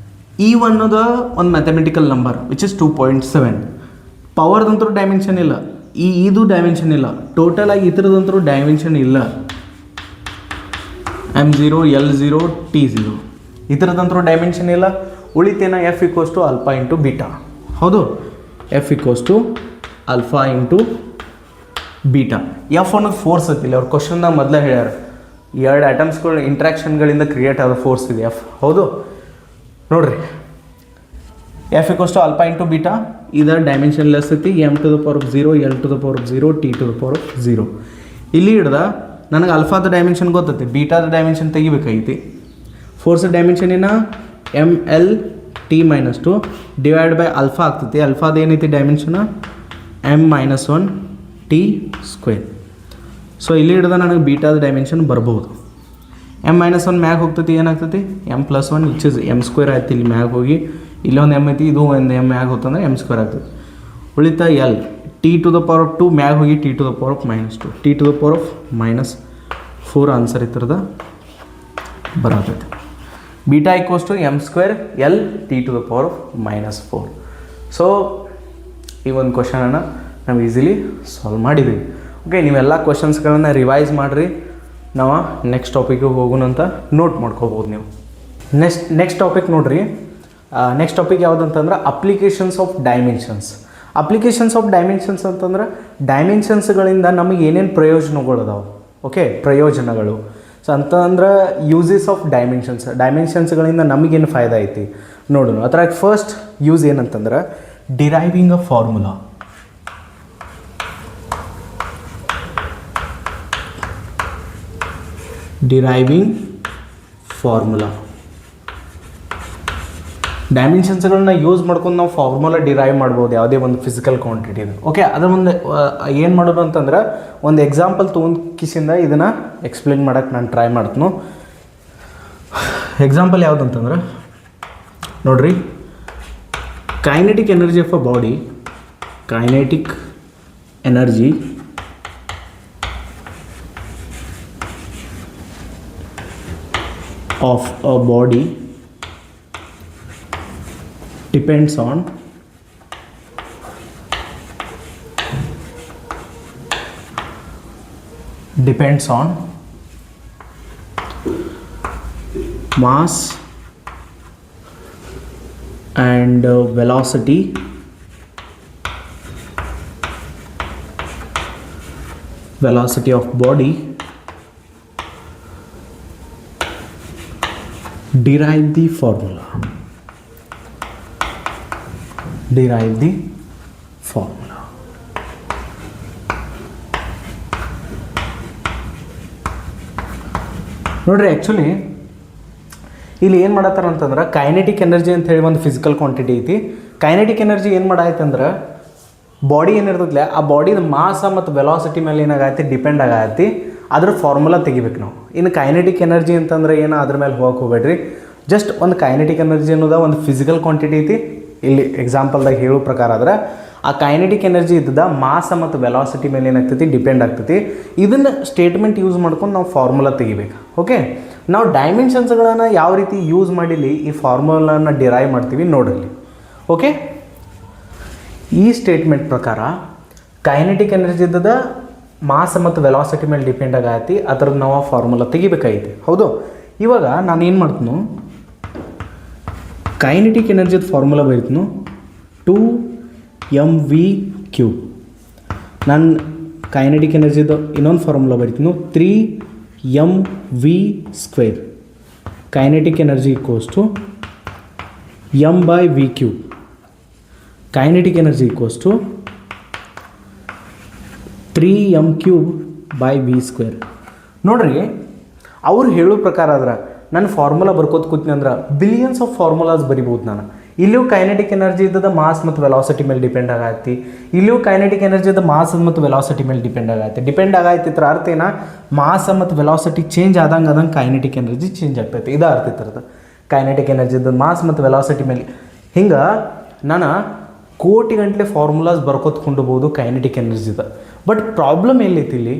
A: ಅನ್ನೋದು ಒಂದು ಮ್ಯಾಥಮೆಟಿಕಲ್ ನಂಬರ್ ವಿಚ್ ಇಸ್ 2.7. ಪವರ್ದಂತರೂ ಡೈಮೆನ್ಷನ್ ಇಲ್ಲ, ಇದು ಡೈಮೆನ್ಷನ್ ಇಲ್ಲ, ಟೋಟಲಾಗಿ ಇತರದಂತರೂ ಡೈಮೆನ್ಷನ್ ಇಲ್ಲ. M0 L0 T0 ಇತರದಂತರೂ ಡೈಮೆನ್ಷನ್ ಇಲ್ಲ. ಉಳಿತೇನ F = ಆಲ್ಫಾ ಇಂಟು ಬೀಟಾ. ಹೌದು, F = alpha into beta. F ಅನ್ನೋದು ಫೋರ್ಸ್ ಐತಿಲ್ಲ, ಅವ್ರ ಕ್ವಶನ್ದಾಗ ಮೊದಲೇ ಹೇಳ್ಯಾರ, 2 ಆಟಮ್ಸ್ಗಳು ಇಂಟ್ರಾಕ್ಷನ್ಗಳಿಂದ ಕ್ರಿಯೇಟ್ ಆದ ಫೋರ್ಸ್ ಇದೆ F. ಹೌದು ನೋಡ್ರಿ, F = ಆಲ್ಫಾ ಇಂಟು ಬೀಟಾ. ಇದು ಡೈಮೆನ್ಷನ್ ಲೆಸ್ ಐತಿ, m⁻0 L⁻0 T⁻0. ಇಲ್ಲಿ ಹಿಡ್ದ ನನಗೆ ಅಲ್ಫಾದ ಡೈಮೆನ್ಷನ್ ಗೊತ್ತೈತಿ, ಬೀಟಾದ ಡೈಮೆನ್ಷನ್ ತೆಗಿಬೇಕಾಗೈತಿ. ಫೋರ್ಸ್ ಡೈಮೆನ್ಷನ್ ಏನ ML T - 2 divide by alpha ಆಗ್ತೈತಿ. ಅಲ್ಫಾದ ಏನೈತಿ ಡೈಮೆನ್ಷನ್ m-1 T². ಸೊ ಇಲ್ಲಿ ಹಿಡ್ದ ನನಗೆ ಬೀಟಾದ ಡೈಮೆನ್ಷನ್ ಬರ್ಬೋದು. m-1 ಮ್ಯಾಗ ಹೋಗ್ತೈತಿ, ಏನಾಗ್ತೈತಿ m+1 ವಿಚ್ ಇಸ್ m² ಆಯ್ತು. ಇಲ್ಲಿ ಮ್ಯಾಗ ಹೋಗಿ ಇಲ್ಲೊಂದು m ಐತಿ, ಇದು ಒಂದು m ಮ್ಯಾಗ ಹೋಗ್ತಂದ್ರೆ m² ಆಗ್ತೈತಿ. ಉಳಿತಾ L T⁻2 ಮ್ಯಾಗ ಹೋಗಿ T⁻−2 T⁻−4 ಆನ್ಸರ್ ಇರ್ತದ ಬರತೈತಿ. Beta = m² L T⁻−4. So ಈ ಒಂದು ಕ್ವಶನನ್ನು ನಾವು ಈಸಿಲಿ ಸಾಲ್ವ್ ಮಾಡಿದ್ವಿ. ಓಕೆ, ನೀವೆಲ್ಲ ಕ್ವಶನ್ಸ್ಗಳನ್ನು ರಿವೈಸ್ ಮಾಡಿರಿ. ನಾವು ನೆಕ್ಸ್ಟ್ ಟಾಪಿಕ್ಗೆ ಹೋಗೋಣ ಅಂತ ನೋಟ್ ಮಾಡ್ಕೋಬೋದು ನೀವು. ನೆಕ್ಸ್ಟ್ ಟಾಪಿಕ್ ನೋಡಿರಿ. ನೆಕ್ಸ್ಟ್ ಟಾಪಿಕ್ ಯಾವುದಂತಂದ್ರೆ applications of dimensions. Applications of dimensions ಅಂತಂದ್ರೆ ಡೈಮೆನ್ಷನ್ಸ್ಗಳಿಂದ ನಮಗೆ ಏನೇನು ಪ್ರಯೋಜನಗಳದಾವೆ. ಓಕೆ, ಪ್ರಯೋಜನಗಳು. ಸೊ ಅಂತಂದ್ರೆ ಯೂಸಸ್ ಆಫ್ ಡೈಮೆನ್ಷನ್ಸ್ಗಳಿಂದ ನಮಗೇನು ಫಾಯ್ದಾ ಐತಿ ನೋಡೋಣ. ಅದ್ರಾಗ ಫಸ್ಟ್ ಯೂಸ್ ಏನಂತಂದ್ರೆ ಡಿರೈವಿಂಗ್ ಅ ಫಾರ್ಮುಲಾ. ಡೈಮೆನ್ಷನ್ಸ್ಗಳನ್ನ ಯೂಸ್ ಮಾಡ್ಕೊಂಡು ನಾವು ಫಾರ್ಮುಲಾ ಡಿರೈವ್ ಮಾಡ್ಬೋದು ಯಾವುದೇ ಒಂದು ಫಿಸಿಕಲ್ ಕ್ವಾಂಟಿಟಿದು. ಓಕೆ, ಅದರ ಮುಂದೆ ಏನು ಮಾಡೋದು ಅಂತಂದ್ರೆ ಒಂದು ಎಕ್ಸಾಂಪಲ್ ತೊಗೊಂಡು ಕಿಸಿಂದ ಇದನ್ನು ಎಕ್ಸ್ಪ್ಲೇನ್ ಮಾಡೋಕ್ಕೆ ನಾನು ಟ್ರೈ ಮಾಡ್ತೀನಿ. ಎಕ್ಸಾಂಪಲ್ ಯಾವುದಂತಂದ್ರೆ ನೋಡಿರಿ, kinetic energy of a body, kinetic energy of a body depends on mass and velocity of body. Derive the formula. ನೋಡ್ರಿ, ಆ್ಯಕ್ಚುಲಿ ಇಲ್ಲಿ ಏನು ಮಾಡತ್ತಾರ ಅಂತಂದ್ರೆ ಕೈನೆಟಿಕ್ ಎನರ್ಜಿ ಅಂತ ಹೇಳಿ ಒಂದು ಫಿಸಿಕಲ್ ಕ್ವಾಂಟಿಟಿ ಐತಿ. ಕೈನೆಟಿಕ್ ಎನರ್ಜಿ ಏನು ಮಾಡಾಯ್ತಂದ್ರೆ ಬಾಡಿ ಏನಿರ್ತದಲ್ಲ ಆ ಬಾಡಿದ ಮಾಸ ಮತ್ತು ವೆಲಾಸಿಟಿ ಮೇಲೆ ಏನಾಗೈತಿ ಡಿಪೆಂಡ್ ಆಗೈತಿ. ಅದ್ರ ಫಾರ್ಮುಲಾ ತೆಗಿಬೇಕು ನಾವು. ಇನ್ನು ಕೈನೆಟಿಕ್ ಎನರ್ಜಿ ಅಂತಂದ್ರೆ ಏನೋ ಅದ್ರ ಮೇಲೆ ಹೋಗಕ್ಕೆ ಹೋಗ್ಬೇಡ್ರಿ. ಜಸ್ಟ್ ಒಂದು ಕೈನೆಟಿಕ್ ಎನರ್ಜಿ ಅನ್ನೋದು ಒಂದು ಫಿಸಿಕಲ್ ಕ್ವಾಂಟಿಟಿ ಐತಿ. ಇಲ್ಲಿ ಎಕ್ಸಾಂಪಲ್ದಾಗ ಹೇಳೋ ಪ್ರಕಾರ ಆದ್ರೆ ಆ ಕೈನೆಟಿಕ್ ಎನರ್ಜಿ ಇದ್ದದ ಮಾಸ ಮತ್ತು ವೆಲಾಸಿಟಿ ಮೇಲೆ ಏನಾಗ್ತೈತಿ ಡಿಪೆಂಡ್ ಆಗ್ತೈತಿ. ಇದನ್ನು ಸ್ಟೇಟ್ಮೆಂಟ್ ಯೂಸ್ ಮಾಡ್ಕೊಂಡು ನಾವು ಫಾರ್ಮುಲಾ ತೆಗಿಬೇಕು. ಓಕೆ, ನಾವು ಡೈಮೆನ್ಷನ್ಸ್ಗಳನ್ನು ಯಾವ ರೀತಿ ಯೂಸ್ ಮಾಡಿಲಿ ಈ ಫಾರ್ಮುಲಾನ ಡಿರೈವ್ ಮಾಡ್ತೀವಿ ನೋಡಲಿ. ಓಕೆ, ಈ ಸ್ಟೇಟ್ಮೆಂಟ್ ಪ್ರಕಾರ ಕೈನೆಟಿಕ್ ಎನರ್ಜಿ ಇದ್ದದ ಮಾಸ ಮತ್ತು ವೆಲಾಸಿಟಿ ಮೇಲೆ ಡಿಪೆಂಡ್ ಆಗೈತಿ. ಅದರದ್ದು ನಾವು ಆ ಫಾರ್ಮುಲಾ ತೆಗಿಬೇಕಾಗೈತಿ. ಹೌದು, ಇವಾಗ ನಾನು ಏನು ಮಾಡ್ತೀನಿ, ಕೈನೆಟಿಕ್ ಎನರ್ಜಿದ ಫಾರ್ಮುಲಾ ಬರೀತೀನಿ 2mv³. ನಾನು ಕೈನೆಟಿಕ್ ಎನರ್ಜಿದು ಇನ್ನೊಂದು ಫಾರ್ಮುಲಾ ಬರೀತೀನಿ 3mv². Kinetic energy = m/v³. Kinetic energy = 3m³/v². ನೋಡ್ರಿ, ಅವ್ರು ಹೇಳೋ ಪ್ರಕಾರ ಆದ್ರೆ ನನ್ನ ಫಾರ್ಮುಲಾ ಬರ್ಕೋತ ಕೂತೀನಿ ಅಂದ್ರೆ ಬಿಲಿಯನ್ಸ್ ಆಫ್ ಫಾರ್ಮುಲಾಸ್ ಬರಿಬೋದು ನಾನು. ಇಲ್ಲಿಯೂ ಕೈನೆಟಿಕ್ ಎನರ್ಜಿ ಇದ್ದದ ಮಾಸ್ ಮತ್ತು ವೆಲಾಸಿಟಿ ಮೇಲೆ ಡಿಪೆಂಡ್ ಆಗೈತಿ. ಇಲ್ಲಿಯೂ ಕೈನೆಟಿಕ್ ಎನರ್ಜಿ ಇದ್ದ ಮಾಸ್ ಮತ್ತು ವೆಲಾಸಿಟಿ ಮೇಲೆ ಡಿಪೆಂಡ್ ಆಗೈತಿ. ಡಿಪೆಂಡ್ ಆಗೈತಿ ಇದ್ರ ಅರ್ಥ ಏನ, ಮಾಸ್ ಮತ್ತು ವೆಲಾಸಿಟಿ ಚೇಂಜ್ ಆದಂಗೆ ಕೈನೆಟಿಕ್ ಎನರ್ಜಿ ಚೇಂಜ್ ಆಗ್ತೈತಿ. ಇದು ಅರ್ಥ ಇರ್ತದೆ ಕೈನೆಟಿಕ್ ಎನರ್ಜಿ ಇದ್ದ ಮಾಸ್ ಮತ್ತು ವೆಲಾಸಿಟಿ ಮೇಲೆ. ಹಿಂಗೆ ನಾನು ಕೋಟಿ ಗಂಟಲೆ ಫಾರ್ಮುಲಾಸ್ ಬರ್ಕೋತ್ಕೊಂಡ್ಬೋದು ಕೈನೆಟಿಕ್ ಎನರ್ಜಿದ. ಬಟ್ ಪ್ರಾಬ್ಲಮ್ ಎಲ್ಲೈತಿ ಇಲ್ಲಿ,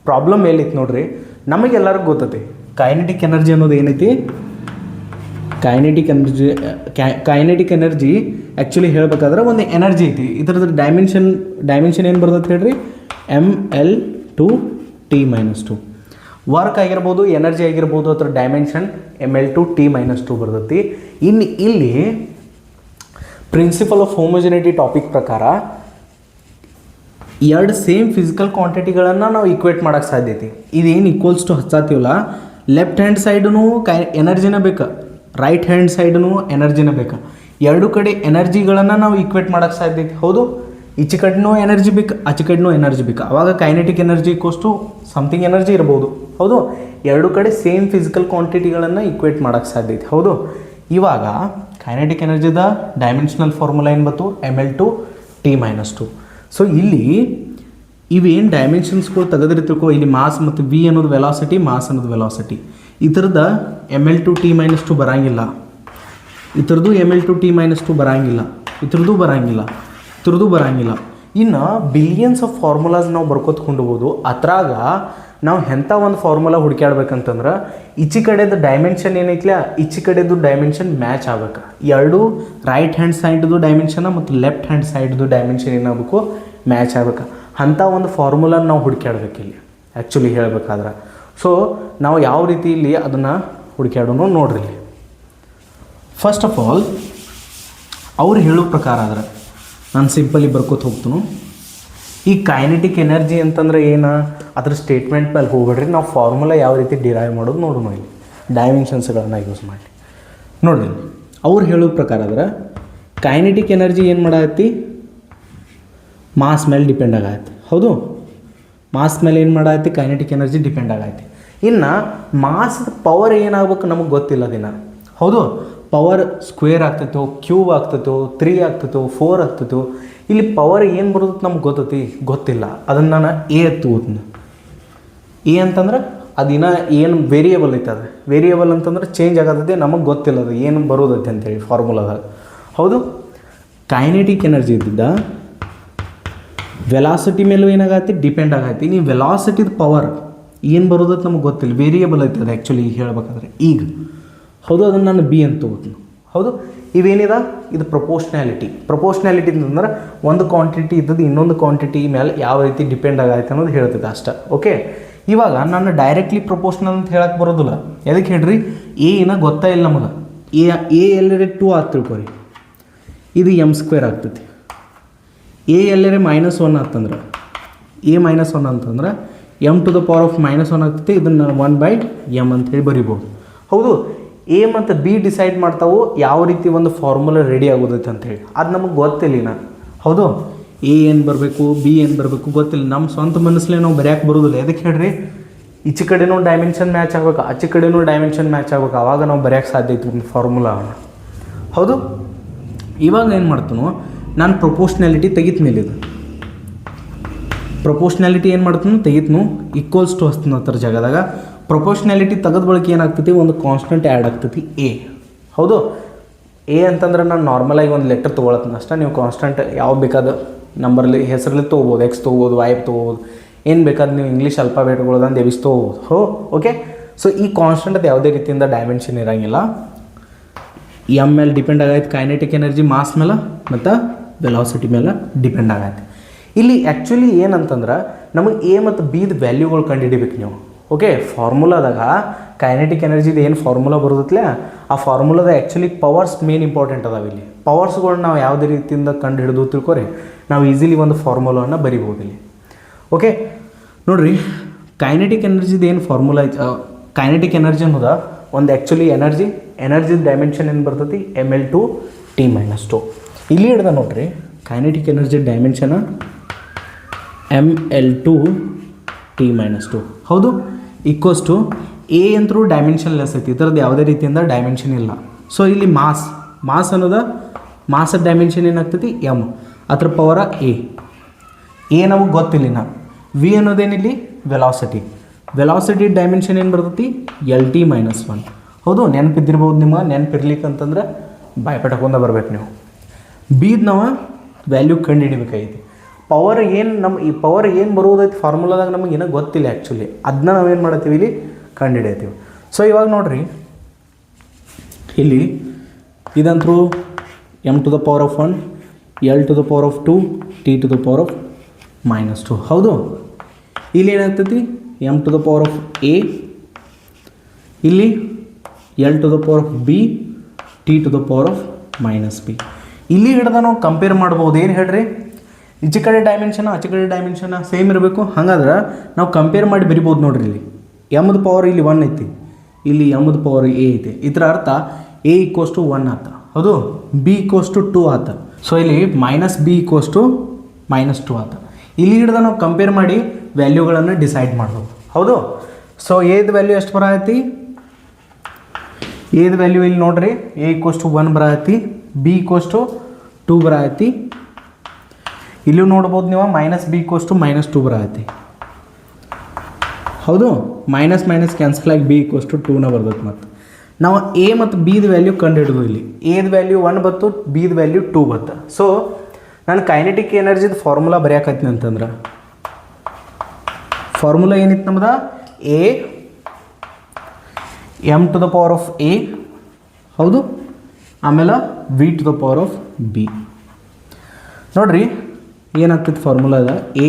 A: ಪ್ರಾಬ್ಲಮ್ ಎಲ್ಲೈತಿ ನೋಡ್ರಿ, ನಮಗೆಲ್ಲರಿಗೂ ಗೊತ್ತೈತಿ ಕೈನೆಟಿಕ್ ಎನರ್ಜಿ ಅನ್ನೋದು ಏನೈತಿ. ಕೈನೆಟಿಕ್ ಎನರ್ಜಿ ಆ್ಯಕ್ಚುಲಿ ಹೇಳ್ಬೇಕಾದ್ರೆ ಒಂದು ಎನರ್ಜಿ ಐತಿ. ಇದ್ರದ್ದು ಡೈಮೆನ್ಷನ್ ಏನು ಬರ್ತೈತೆ ಹೇಳ್ರಿ, ml/t-2. ವರ್ಕ್ ಆಗಿರ್ಬೋದು, ಎನರ್ಜಿ ಆಗಿರ್ಬೋದು, ಅದ್ರ ಡೈಮೆನ್ಷನ್ ml/t-2 ಬರ್ತೈತಿ. ಇನ್ನು ಇಲ್ಲಿ ಪ್ರಿನ್ಸಿಪಲ್ ಆಫ್ ಹೋಮೋಜಿನಿಟಿ ಟಾಪಿಕ್ ಪ್ರಕಾರ ಎರಡು ಸೇಮ್ ಫಿಸಿಕಲ್ ಕ್ವಾಂಟಿಟಿಗಳನ್ನು ನಾವು ಈಕ್ವೇಟ್ ಮಾಡೋಕ್ಕೆ ಸಾಧ್ಯ ಐತಿ. ಇದೇನು ಈಕ್ವಲ್ಸ್ ಟು ಹಚ್ಚಾತೀವಲ್ಲ, ಲೆಫ್ಟ್ ಹ್ಯಾಂಡ್ ಸೈಡೂ ಎನರ್ಜಿನ ಬೇಕಾ, ರೈಟ್ ಹ್ಯಾಂಡ್ ಸೈಡೂ ಎನರ್ಜಿನ ಬೇಕಾ, ಎರಡು ಕಡೆ ಎನರ್ಜಿಗಳನ್ನು ನಾವು ಈಕ್ವೇಟ್ ಮಾಡೋಕ್ಕೆ ಸಾಧ್ಯ ಐತಿ. ಹೌದು, ಈಚೆ ಕಡೆನೂ ಎನರ್ಜಿ ಬೇಕು, ಆಚೆ ಕಡೆನೂ ಎನರ್ಜಿ ಬೇಕು. ಆವಾಗ kinetic energy equals to something energy ಇರ್ಬೋದು. ಹೌದು, ಎರಡು ಕಡೆ ಸೇಮ್ ಫಿಸಿಕಲ್ ಕ್ವಾಂಟಿಟಿಗಳನ್ನು ಈಕ್ವೇಟ್ ಮಾಡೋಕ್ಕೆ ಸಾಧ್ಯ ಐತಿ. ಹೌದು, ಇವಾಗ ಕೈನೆಟಿಕ್ ಎನರ್ಜಿದ ಡೈಮೆನ್ಷನಲ್ ಫಾರ್ಮುಲಾ ಏನು ಬಂತು, ml/t-2. ಸೊ ಇಲ್ಲಿ ಇವೇನು ಡೈಮೆನ್ಷನ್ಸ್ಗಳು ತೆಗೆದ್ರೆ ತಿಳ್ಕೊ, ಇಲ್ಲಿ ಮಾಸ್ ಮತ್ತು ವಿ ಅನ್ನೋದು ವೆಲಾಸಿಟಿ, ಮಾಸ್ ಅನ್ನೋದು ವೆಲಾಸಿಟಿ. ಇದ್ರದ ml/t-2 ಬರೋಂಗಿಲ್ಲ, ಇದ್ರದ್ದು ml/t-2 ಬರೋಂಗಿಲ್ಲ, ಇದ್ರದ್ದು ಬರೋಂಗಿಲ್ಲ, ಇದ್ರದ್ದು ಬರೋಂಗಿಲ್ಲ. ಇನ್ನು ಬಿಲಿಯನ್ಸ್ ಆಫ್ ಫಾರ್ಮುಲಾಸ್ ನಾವು ಬರ್ಕೋತ್ಕೊಂಡ್ಬೋದು. ಅದ್ರಾಗ ನಾವು ಎಂಥ ಒಂದು ಫಾರ್ಮುಲಾ ಹುಡುಕ್ಯಾಡ್ಬೇಕಂತಂದ್ರೆ ಈಚೆ ಕಡೆದು ಡೈಮೆನ್ಷನ್ ಏನೈತಿಲ್ಲ, ಈಚೆ ಕಡೆದು ಡೈಮೆನ್ಷನ್ ಮ್ಯಾಚ್ ಆಗ್ಬೇಕು. ಎರಡು ರೈಟ್ ಹ್ಯಾಂಡ್ ಸೈಡ್ದು ಡೈಮೆನ್ಷನ್ ಮತ್ತು ಲೆಫ್ಟ್ ಹ್ಯಾಂಡ್ ಸೈಡ್ದು ಡೈಮೆನ್ಷನ್ ಏನಾಗಬೇಕು, ಮ್ಯಾಚ್ ಆಗ್ಬೇಕು. ಅಂಥ ಒಂದು ಫಾರ್ಮುಲಾನ ನಾವು ಹುಡುಕ್ಯಾಡ್ಬೇಕು ಇಲ್ಲಿ ಆ್ಯಕ್ಚುಲಿ ಹೇಳ್ಬೇಕಾದ್ರೆ. ಸೊ ನಾವು ಯಾವ ರೀತಿ ಇಲ್ಲಿ ಅದನ್ನು ಹುಡುಕ್ಯಾಡೋನು ನೋಡ್ರಿ. ಫಸ್ಟ್ ಆಫ್ ಆಲ್ ಅವ್ರು ಹೇಳೋ ಪ್ರಕಾರ ಆದ್ರೆ ನಾನು ಸಿಂಪಲಿ ಬರ್ಕೋತ ಹೋಗ್ತೀನಿ. ಈ ಕೈನೆಟಿಕ್ ಎನರ್ಜಿ ಅಂತಂದ್ರೆ ಏನು, ಅದ್ರ ಸ್ಟೇಟ್ಮೆಂಟ್ ಮೇಲೆ ಹೋಗ್ಬೇಡ್ರಿ, ನಾವು ಫಾರ್ಮುಲಾ ಯಾವ ರೀತಿ ಡಿರೈವ್ ಮಾಡೋದು ನೋಡೋಣ. ಇಲ್ಲಿ ಡೈಮೆನ್ಷನ್ಸ್ಗಳನ್ನ ಯೂಸ್ ಮಾಡಿ ನೋಡ್ರಿ. ಅವ್ರು ಹೇಳೋ ಪ್ರಕಾರ ಆದ್ರೆ ಕೈನೆಟಿಕ್ ಎನರ್ಜಿ ಏನು ಮಾಡಾಕತ್ತಿ, ಮಾಸ್ ಮೇಲೆ ಡಿಪೆಂಡ್ ಆಗತ್ತೆ. ಹೌದು, ಮಾಸ್ ಮೇಲೆ ಏನು ಮಾಡಾಕತ್ತಿ, ಕೈನೆಟಿಕ್ ಎನರ್ಜಿ ಡಿಪೆಂಡ್ ಆಗತ್ತೆ. ಇನ್ನು ಮಾಸ್ದ ಪವರ್ ಏನಾಗಬೇಕು ನಮಗೆ ಗೊತ್ತಿಲ್ಲ ದಿನ. ಹೌದು, ಪವರ್ ಸ್ಕ್ವೇರ್ ಆಗ್ತೈತೋ, ಕ್ಯೂಬ್ ಆಗ್ತೈತೋ, 3 ಆಗ್ತೈತೋ, 4 ಆಗ್ತೈತೋ, ಇಲ್ಲಿ ಪವರ್ ಏನು ಬರೋದು ನಮ್ಗೆ ಗೊತ್ತೈತಿ, ಗೊತ್ತಿಲ್ಲ. ಅದನ್ನು ನಾನು ಎ ತಗೋತೀನಿ. ಎ ಅಂತಂದ್ರೆ ಅದಿನ ಏನು ವೇರಿಯೇಬಲ್ ಐತೆ, ಅದು ವೇರಿಯೇಬಲ್ ಅಂತಂದ್ರೆ ಚೇಂಜ್ ಆಗತೈತಿ, ನಮಗೆ ಗೊತ್ತಿಲ್ಲ ಅದು ಏನು ಬರೋದೈತೆ ಅಂತೇಳಿ ಫಾರ್ಮುಲಾದಾಗ. ಹೌದು, ಕೈನೆಟಿಕ್ ಎನರ್ಜಿ ಇದ್ದಿದ್ದ ವೆಲಾಸಿಟಿ ಮೇಲೂ ಏನಾಗತ್ತೆ, ಡಿಪೆಂಡ್ ಆಗತ್ತೆ. ನೀವು ವೆಲಾಸಿಟಿದ ಪವರ್ ಏನು ಬರೋದಕ್ಕೆ ನಮಗೆ ಗೊತ್ತಿಲ್ಲ, ವೇರಿಯೇಬಲ್ ಐತೆ ಅದು ಆ್ಯಕ್ಚುಲಿ ಹೇಳ್ಬೇಕಾದ್ರೆ. ಈಗ ಹೌದು, ಅದನ್ನು ನಾನು ಬಿ ಅಂತ ತಗೋತೀನಿ. ಹೌದು, ಇವೇನಿದೆ, ಇದು ಪ್ರಪೋರ್ಷ್ನಾಲಿಟಿ ಅಂತಂದ್ರೆ ಒಂದು ಕ್ವಾಂಟಿಟಿ ಇದ್ದದ್ದು ಇನ್ನೊಂದು ಕ್ವಾಂಟಿಟಿ ಮೇಲೆ ಯಾವ ರೀತಿ ಡಿಪೆಂಡ್ ಆಗೈತೆ ಅನ್ನೋದು ಹೇಳ್ತೈತೆ ಅಷ್ಟೇ. ಓಕೆ, ಇವಾಗ ನಾನು ಡೈರೆಕ್ಟ್ಲಿ ಪ್ರಪೋರ್ಷ್ನಲ್ ಅಂತ ಹೇಳಕ್ಕೆ ಬರೋದಿಲ್ಲ. ಎದಕ್ಕೆ ಹೇಳ್ರಿ, ಏನ ಗೊತ್ತಾ ಇಲ್ಲ ನಮಗೆ. ಎ ಎಲ್ಲರೇ 2 ಆಗಿ ತಿಳ್ಕೊರಿ, ಇದು m² ಆಗ್ತೈತಿ. ಎ ಎಲ್ಲರೇ -1 ಆಗ್ತಂದ್ರೆ, ಎ -1 ಅಂತಂದ್ರೆ m⁻⁻1 ಆಗ್ತೈತಿ. ಇದನ್ನು 1/m ಅಂತೇಳಿ ಬರಿಬೋದು. ಹೌದು, ಎ ಮತ್ತು ಬಿ ಡಿಸೈಡ್ ಮಾಡ್ತಾವು ಯಾವ ರೀತಿ ಒಂದು ಫಾರ್ಮುಲಾ ರೆಡಿ ಆಗೋದೈತೆ ಅಂತೇಳಿ. ಅದು ನಮಗೆ ಗೊತ್ತಿಲ್ಲ. ಹೌದು, ಎ ಏನು ಬರಬೇಕು, ಬಿ ಏನು ಬರಬೇಕು ಗೊತ್ತಿಲ್ಲ. ನಮ್ಮ ಸ್ವಂತ ಮನಸ್ಸಲ್ಲೇ ನಾವು ಬರೆಯೋಕೆ ಬರೋದಿಲ್ಲ. ಎದಕ್ಕೆ ಹೇಳ್ರಿ, ಈಚೆ ಕಡೆನೂ ಡೈಮೆನ್ಷನ್ ಮ್ಯಾಚ್ ಆಗ್ಬೇಕು, ಆಚೆ ಕಡೆನೂ ಡೈಮೆನ್ಷನ್ ಮ್ಯಾಚ್ ಆಗ್ಬೇಕು, ಆವಾಗ ನಾವು ಬರೆಯೋಕ್ಕೆ ಸಾಧ್ಯ ಐತಿ ಒಂದು ಫಾರ್ಮುಲಾವನ್ನು. ಹೌದು, ಇವಾಗ ಏನು ಮಾಡ್ತೀನೋ ನಾನು ಪ್ರಪೋರ್ಷ್ನಾಲಿಟಿ ತೆಗಿತ್ಮೇಲೆ, ಇದು ಪ್ರಪೋರ್ಷ್ನಾಲಿಟಿ ಏನು ಮಾಡ್ತೀನಿ, ತೆಗಿತ್ನು ಈಕ್ವಲ್ಸ್ ಟು ಹಚ್ತೀನಿ ಅದರ ಜಾಗದಾಗ. ಪ್ರಪೋರ್ಷ್ನಾಲಿಟಿ ತೆಗೆದ ಬಳಿಕ ಏನಾಗ್ತೈತಿ, ಒಂದು ಕಾನ್ಸ್ಟೆಂಟ್ ಆ್ಯಡ್ ಆಗ್ತೈತಿ ಎ. ಹೌದು, ಎ ಅಂತಂದ್ರೆ ನಾನು ನಾರ್ಮಲಾಗಿ ಒಂದು ಲೆಟರ್ ತೊಗೊಳತ್ತೀನಿ ಅಷ್ಟೇ. ನೀವು ಕಾನ್ಸ್ಟೆಂಟ್ ಯಾವ ಬೇಕಾದ ನಂಬರ್ಲಿ ಹೆಸರಲ್ಲಿ ತೊಗೋಬೋದು, ಎಕ್ಸ್ ತೊಗೋಬೋದು, ವೈ ತೊಗೋಬೋದು, ಏನು ಬೇಕಾದ್ರೆ ನೀವು ಇಂಗ್ಲೀಷ್ ಅಲ್ಫಾಬೆಟ್ಗಳದಂದು ಎವಿಸ್ ತೊಗೋಬೋದು. ಓಕೆ, ಸೊ ಈ ಕಾನ್ಸ್ಟೆಂಟ್ ಅದು ಯಾವುದೇ ರೀತಿಯಿಂದ ಡೈಮೆನ್ಷನ್ ಇರೋಂಗಿಲ್ಲ. ಎಮ್ ಮೇಲೆ ಡಿಪೆಂಡ್ ಆಗೈತೆ, ಕೈನೆಟಿಕ್ ಎನರ್ಜಿ ಮಾಸ್ ಮೇಲೆ ಮತ್ತು ವೆಲಾಸಿಟಿ ಮೇಲೆ ಡಿಪೆಂಡ್ ಆಗೈತೆ. ಇಲ್ಲಿ ಆ್ಯಕ್ಚುಲಿ ಏನಂತಂದ್ರೆ ನಮಗೆ ಎ ಮತ್ತು ಬಿದ ವ್ಯಾಲ್ಯೂಗಳು ಕಂಡುಹಿಡಿಬೇಕು ನೀವು. ಓಕೆ, ಫಾರ್ಮುಲಾದಾಗ ಕೈನೆಟಿಕ್ ಎನರ್ಜಿದು ಏನು ಫಾರ್ಮುಲಾ ಬರೋದತ್ಲೆ, ಆ ಫಾರ್ಮುಲಾದ ಆ್ಯಕ್ಚುಲಿ ಪವರ್ಸ್ ಮೇನ್ ಇಂಪಾರ್ಟೆಂಟ್ ಅದಾವೆ. ಇಲ್ಲಿ ಪವರ್ಸ್ಗಳನ್ನ ನಾವು ಯಾವುದೇ ರೀತಿಯಿಂದ ಕಂಡು ಹಿಡಿದು ತಿಳ್ಕೊರಿ ನಾವು ಈಸಿಲಿ ಒಂದು ಫಾರ್ಮುಲಾವನ್ನು ಬರಿಬೋದು ಇಲ್ಲಿ. ಓಕೆ, ನೋಡಿರಿ, ಕೈನೆಟಿಕ್ ಎನರ್ಜಿದು ಏನು ಫಾರ್ಮುಲಾ ಐತೆ, ಕೈನೆಟಿಕ್ ಎನರ್ಜಿ ಅನ್ನೋದ ಒಂದು ಆ್ಯಕ್ಚುಲಿ ಎನರ್ಜಿದ ಡೈಮೆನ್ಷನ್ ಏನು ಬರ್ತೈತಿ, ml/t-2. ಇಲ್ಲಿ ಹಿಡ್ದ ನೋಡ್ರಿ, ಕೈನೆಟಿಕ್ ಎನರ್ಜಿ ಡೈಮೆನ್ಷನ್ ml/t-2. ಹೌದು, ಈಕ್ವಲ್ಸ್ ಟು ಎ ಅಂತರೂ ಡೈಮೆನ್ಷನ್ ಲೆಸ್ ಐತಿ, ಇದರದ್ದು ಯಾವುದೇ ರೀತಿಯಿಂದ ಡೈಮೆನ್ಷನ್ ಇಲ್ಲ. ಸೊ ಇಲ್ಲಿ ಮಾಸ್ ಅನ್ನೋದ ಮಾಸದ ಡೈಮೆನ್ಷನ್ ಏನಾಗ್ತೈತಿ ಎಮ್, ಅದ್ರ ಪವರ ಎ ನಮಗೆ ಗೊತ್ತಿಲ್ಲ. ವಿ ಅನ್ನೋದೇನಿಲ್ಲಿ ವೆಲಾಸಿಟಿ ಡೈಮೆನ್ಷನ್ ಏನು ಬರ್ತೈತಿ LT - 1. ಹೌದು, ನೆನಪಿದ್ದಿರ್ಬೋದು ನಿಮಗೆ. ನೆನಪಿರ್ಲಿಕ್ಕಂತಂದ್ರೆ ಬಾಯ್ಪಟಕೊಂಡ ಬರ್ಬೇಕು ನೀವು. ಬಿದು ನಾವು ವ್ಯಾಲ್ಯೂ ಕಂಡು ಹಿಡಿಬೇಕಾಗೈತಿ. ಪವರ್ ಏನು ಈ ಪವರ್ ಏನು ಬರೋದೈತಿ ಫಾರ್ಮುಲಾದಾಗ ನಮಗೆ ಏನೋ ಗೊತ್ತಿಲ್ಲ ಆ್ಯಕ್ಚುಲಿ. ಅದನ್ನ ನಾವೇನು ಮಾಡತ್ತೀವಿ ಇಲ್ಲಿ ಕಂಡು ಹಿಡಿಯತ್ತೀವಿ. ಸೊ ಇವಾಗ ನೋಡಿರಿ, ಇಲ್ಲಿ ಇದಂತರೂ m⁻⁴, L⁻², T⁻⁻². ಹೌದು, ಇಲ್ಲಿ ಏನಾಗ್ತೈತಿ m⁻A, ಇಲ್ಲಿ L⁻B, T⁻⁻B. ಇಲ್ಲಿ ಹಿಡ್ದ ನಾವು ಕಂಪೇರ್ ಮಾಡ್ಬೋದು. ಏನು ಹೇಳ್ರಿ, ಈಚೆ ಕಡೆ ಡೈಮೆನ್ಷನ್ ಆಚೆ ಕಡೆ ಡೈಮೆನ್ಷನ್ ಸೇಮ್ ಇರಬೇಕು. ಹಾಗಾದ್ರೆ ನಾವು ಕಂಪೇರ್ ಮಾಡಿ ಬರಿಬೋದು ನೋಡ್ರಿ. ಇಲ್ಲಿ ಎಮ್ದು ಪವರ್ ಇಲ್ಲಿ 1 ಐತಿ, ಇಲ್ಲಿ ಎಮ್ದು ಪವರ್ A ಐತಿ. ಇದರ ಅರ್ಥ A = 1 ಆತ. ಹೌದು, B = 2 ಆತ. ಸೊ ಇಲ್ಲಿ -B = -2 ಆತ. ಇಲ್ಲಿ ಹಿಡ್ದ ನಾವು ಕಂಪೇರ್ ಮಾಡಿ ವ್ಯಾಲ್ಯೂಗಳನ್ನು ಡಿಸೈಡ್ ಮಾಡ್ಬೋದು. ಹೌದು, ಸೊ ಏದು ವ್ಯಾಲ್ಯೂ ಎಷ್ಟು ಬರತ್ತಿ, ಏದು ವ್ಯಾಲ್ಯೂ ಇಲ್ಲಿ ನೋಡ್ರಿ, A = 1 ಬರತ್ತಿ, B = 2 ಬರತ್ತಿ. ಇಲ್ಲೂ ನೋಡ್ಬೋದು ನೀವು -B = -2 ಬರತ್ತಿ. ಹೌದು, ಮೈನಸ್ ಕ್ಯಾನ್ಸಲ್ ಆಗಿ B = 2ನ ಬರ್ತೈತೆ. ಮತ್ತು ನಾವು A ಮತ್ತು Bದು ವ್ಯಾಲ್ಯೂ ಕಂಡು ಹಿಡಿದು ಇಲ್ಲಿ Aದ ವ್ಯಾಲ್ಯೂ 1 ಬತ್ತು, Bದು ವ್ಯಾಲ್ಯೂ 2 ಬತ್ತು. ಸೊ ನಾನು ಕೈನೆಟಿಕ್ ಎನರ್ಜಿದು ಫಾರ್ಮುಲಾ ಬರೆಯಾಕತ್ತೀನಿ ಅಂತಂದ್ರೆ ಫಾರ್ಮುಲಾ ಏನಿತ್ತು ನಮ್ದು, A m⁴A, ಹೌದು, ಆಮೇಲೆ V⁻⁵. ನೋಡ್ರಿ ಏನಾಗ್ತೈತಿ ಫಾರ್ಮುಲಾದ, A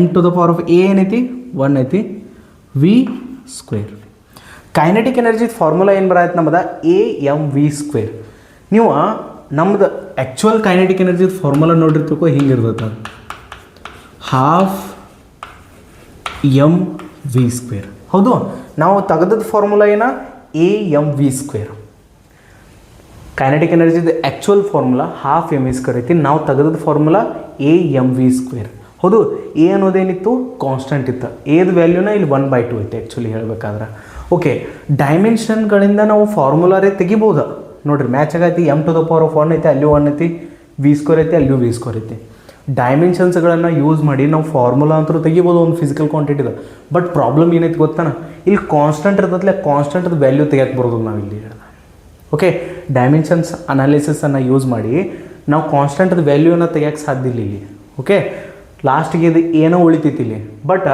A: m⁴A ಏನೈತಿ 1 ಐತಿ, V². ಕೈನೆಟಿಕ್ ಎನರ್ಜಿ ಫಾರ್ಮುಲಾ ಏನು ಬರತ್ತೆ ನಮ್ಮದ, AmV². ನೀವು ನಮ್ದು ಆ್ಯಕ್ಚುಯಲ್ ಕೈನೆಟಿಕ್ ಎನರ್ಜಿ ಫಾರ್ಮುಲಾ ನೋಡಿರ್ತಿಕೋ ಹಿಂಗಿರ್ತೈತೆ, 12mv². ಹೌದು, ನಾವು ತೆಗೆದದ್ದು ಫಾರ್ಮುಲಾ ಏನ, AmV². Kinetic ಎನರ್ಜಿದು actual formula 12mv² ಐತಿ. ನಾವು ತೆಗೆದದ್ದು ಫಾರ್ಮುಲಾ AmV². ಹೌದು, ಎ ಅನ್ನೋದೇನಿತ್ತು ಕಾನ್ಸ್ಟೆಂಟ್ ಇತ್ತು. ಏದು ವ್ಯಾಲ್ಯೂನ ಇಲ್ಲಿ 1/2 ಐತೆ ಆ್ಯಕ್ಚುಲಿ ಹೇಳ್ಬೇಕಾದ್ರೆ. ಓಕೆ, ಡೈಮೆನ್ಷನ್ಗಳಿಂದ ನಾವು ಫಾರ್ಮುಲಾರೇ ತೆಗಿಬೋದು. ನೋಡಿರಿ ಮ್ಯಾಚ್ ಆಗೈತಿ, m⁻⁴ ಐತೆ, ಅಲ್ಲೂ 1 ಐತಿ, V² ಐತಿ, ಅಲ್ಲೂ V² ಐತಿ. ಡೈಮೆನ್ಷನ್ಸ್ಗಳನ್ನು ಯೂಸ್ ಮಾಡಿ ನಾವು ಫಾರ್ಮುಲಾ ಅಂತೂ ತೆಗಿಬೋದು ಒಂದು ಫಿಸಿಕಲ್ ಕ್ವಾಂಟಿಟಿದು. ಬಟ್ ಪ್ರಾಬ್ಲಮ್ ಏನೈತಿ ಗೊತ್ತಾನ, ಇಲ್ಲಿ ಕಾನ್ಸ್ಟೆಂಟ್ ಇರ್ತದಲ್ಲ, ಕಾನ್ಸ್ಟೆಂಟ್ದು ವ್ಯಾಲ್ಯೂ ತೆಗಿಯಕ್ಕೆ ಬರೋದು ನಾವು ಇಲ್ಲಿ ಹೇಳ್ದೆ. ಓಕೆ, ಡೈಮೆನ್ಷನ್ಸ್ ಅನಾಲಿಸಿಸನ್ನು ಯೂಸ್ ಮಾಡಿ ನಾವು ಕಾನ್ಸ್ಟೆಂಟ್ದು ವ್ಯಾಲ್ಯೂನ ತೆಗಿಯಕ್ಕೆ ಸಾಧ್ಯ ಇಲ್ಲ ಇಲ್ಲಿ. ಓಕೆ, ಲಾಸ್ಟಿಗೆ ಇದು ಏನೋ ಉಳಿತೈತಿ ಇಲ್ಲಿ. ಬಟ್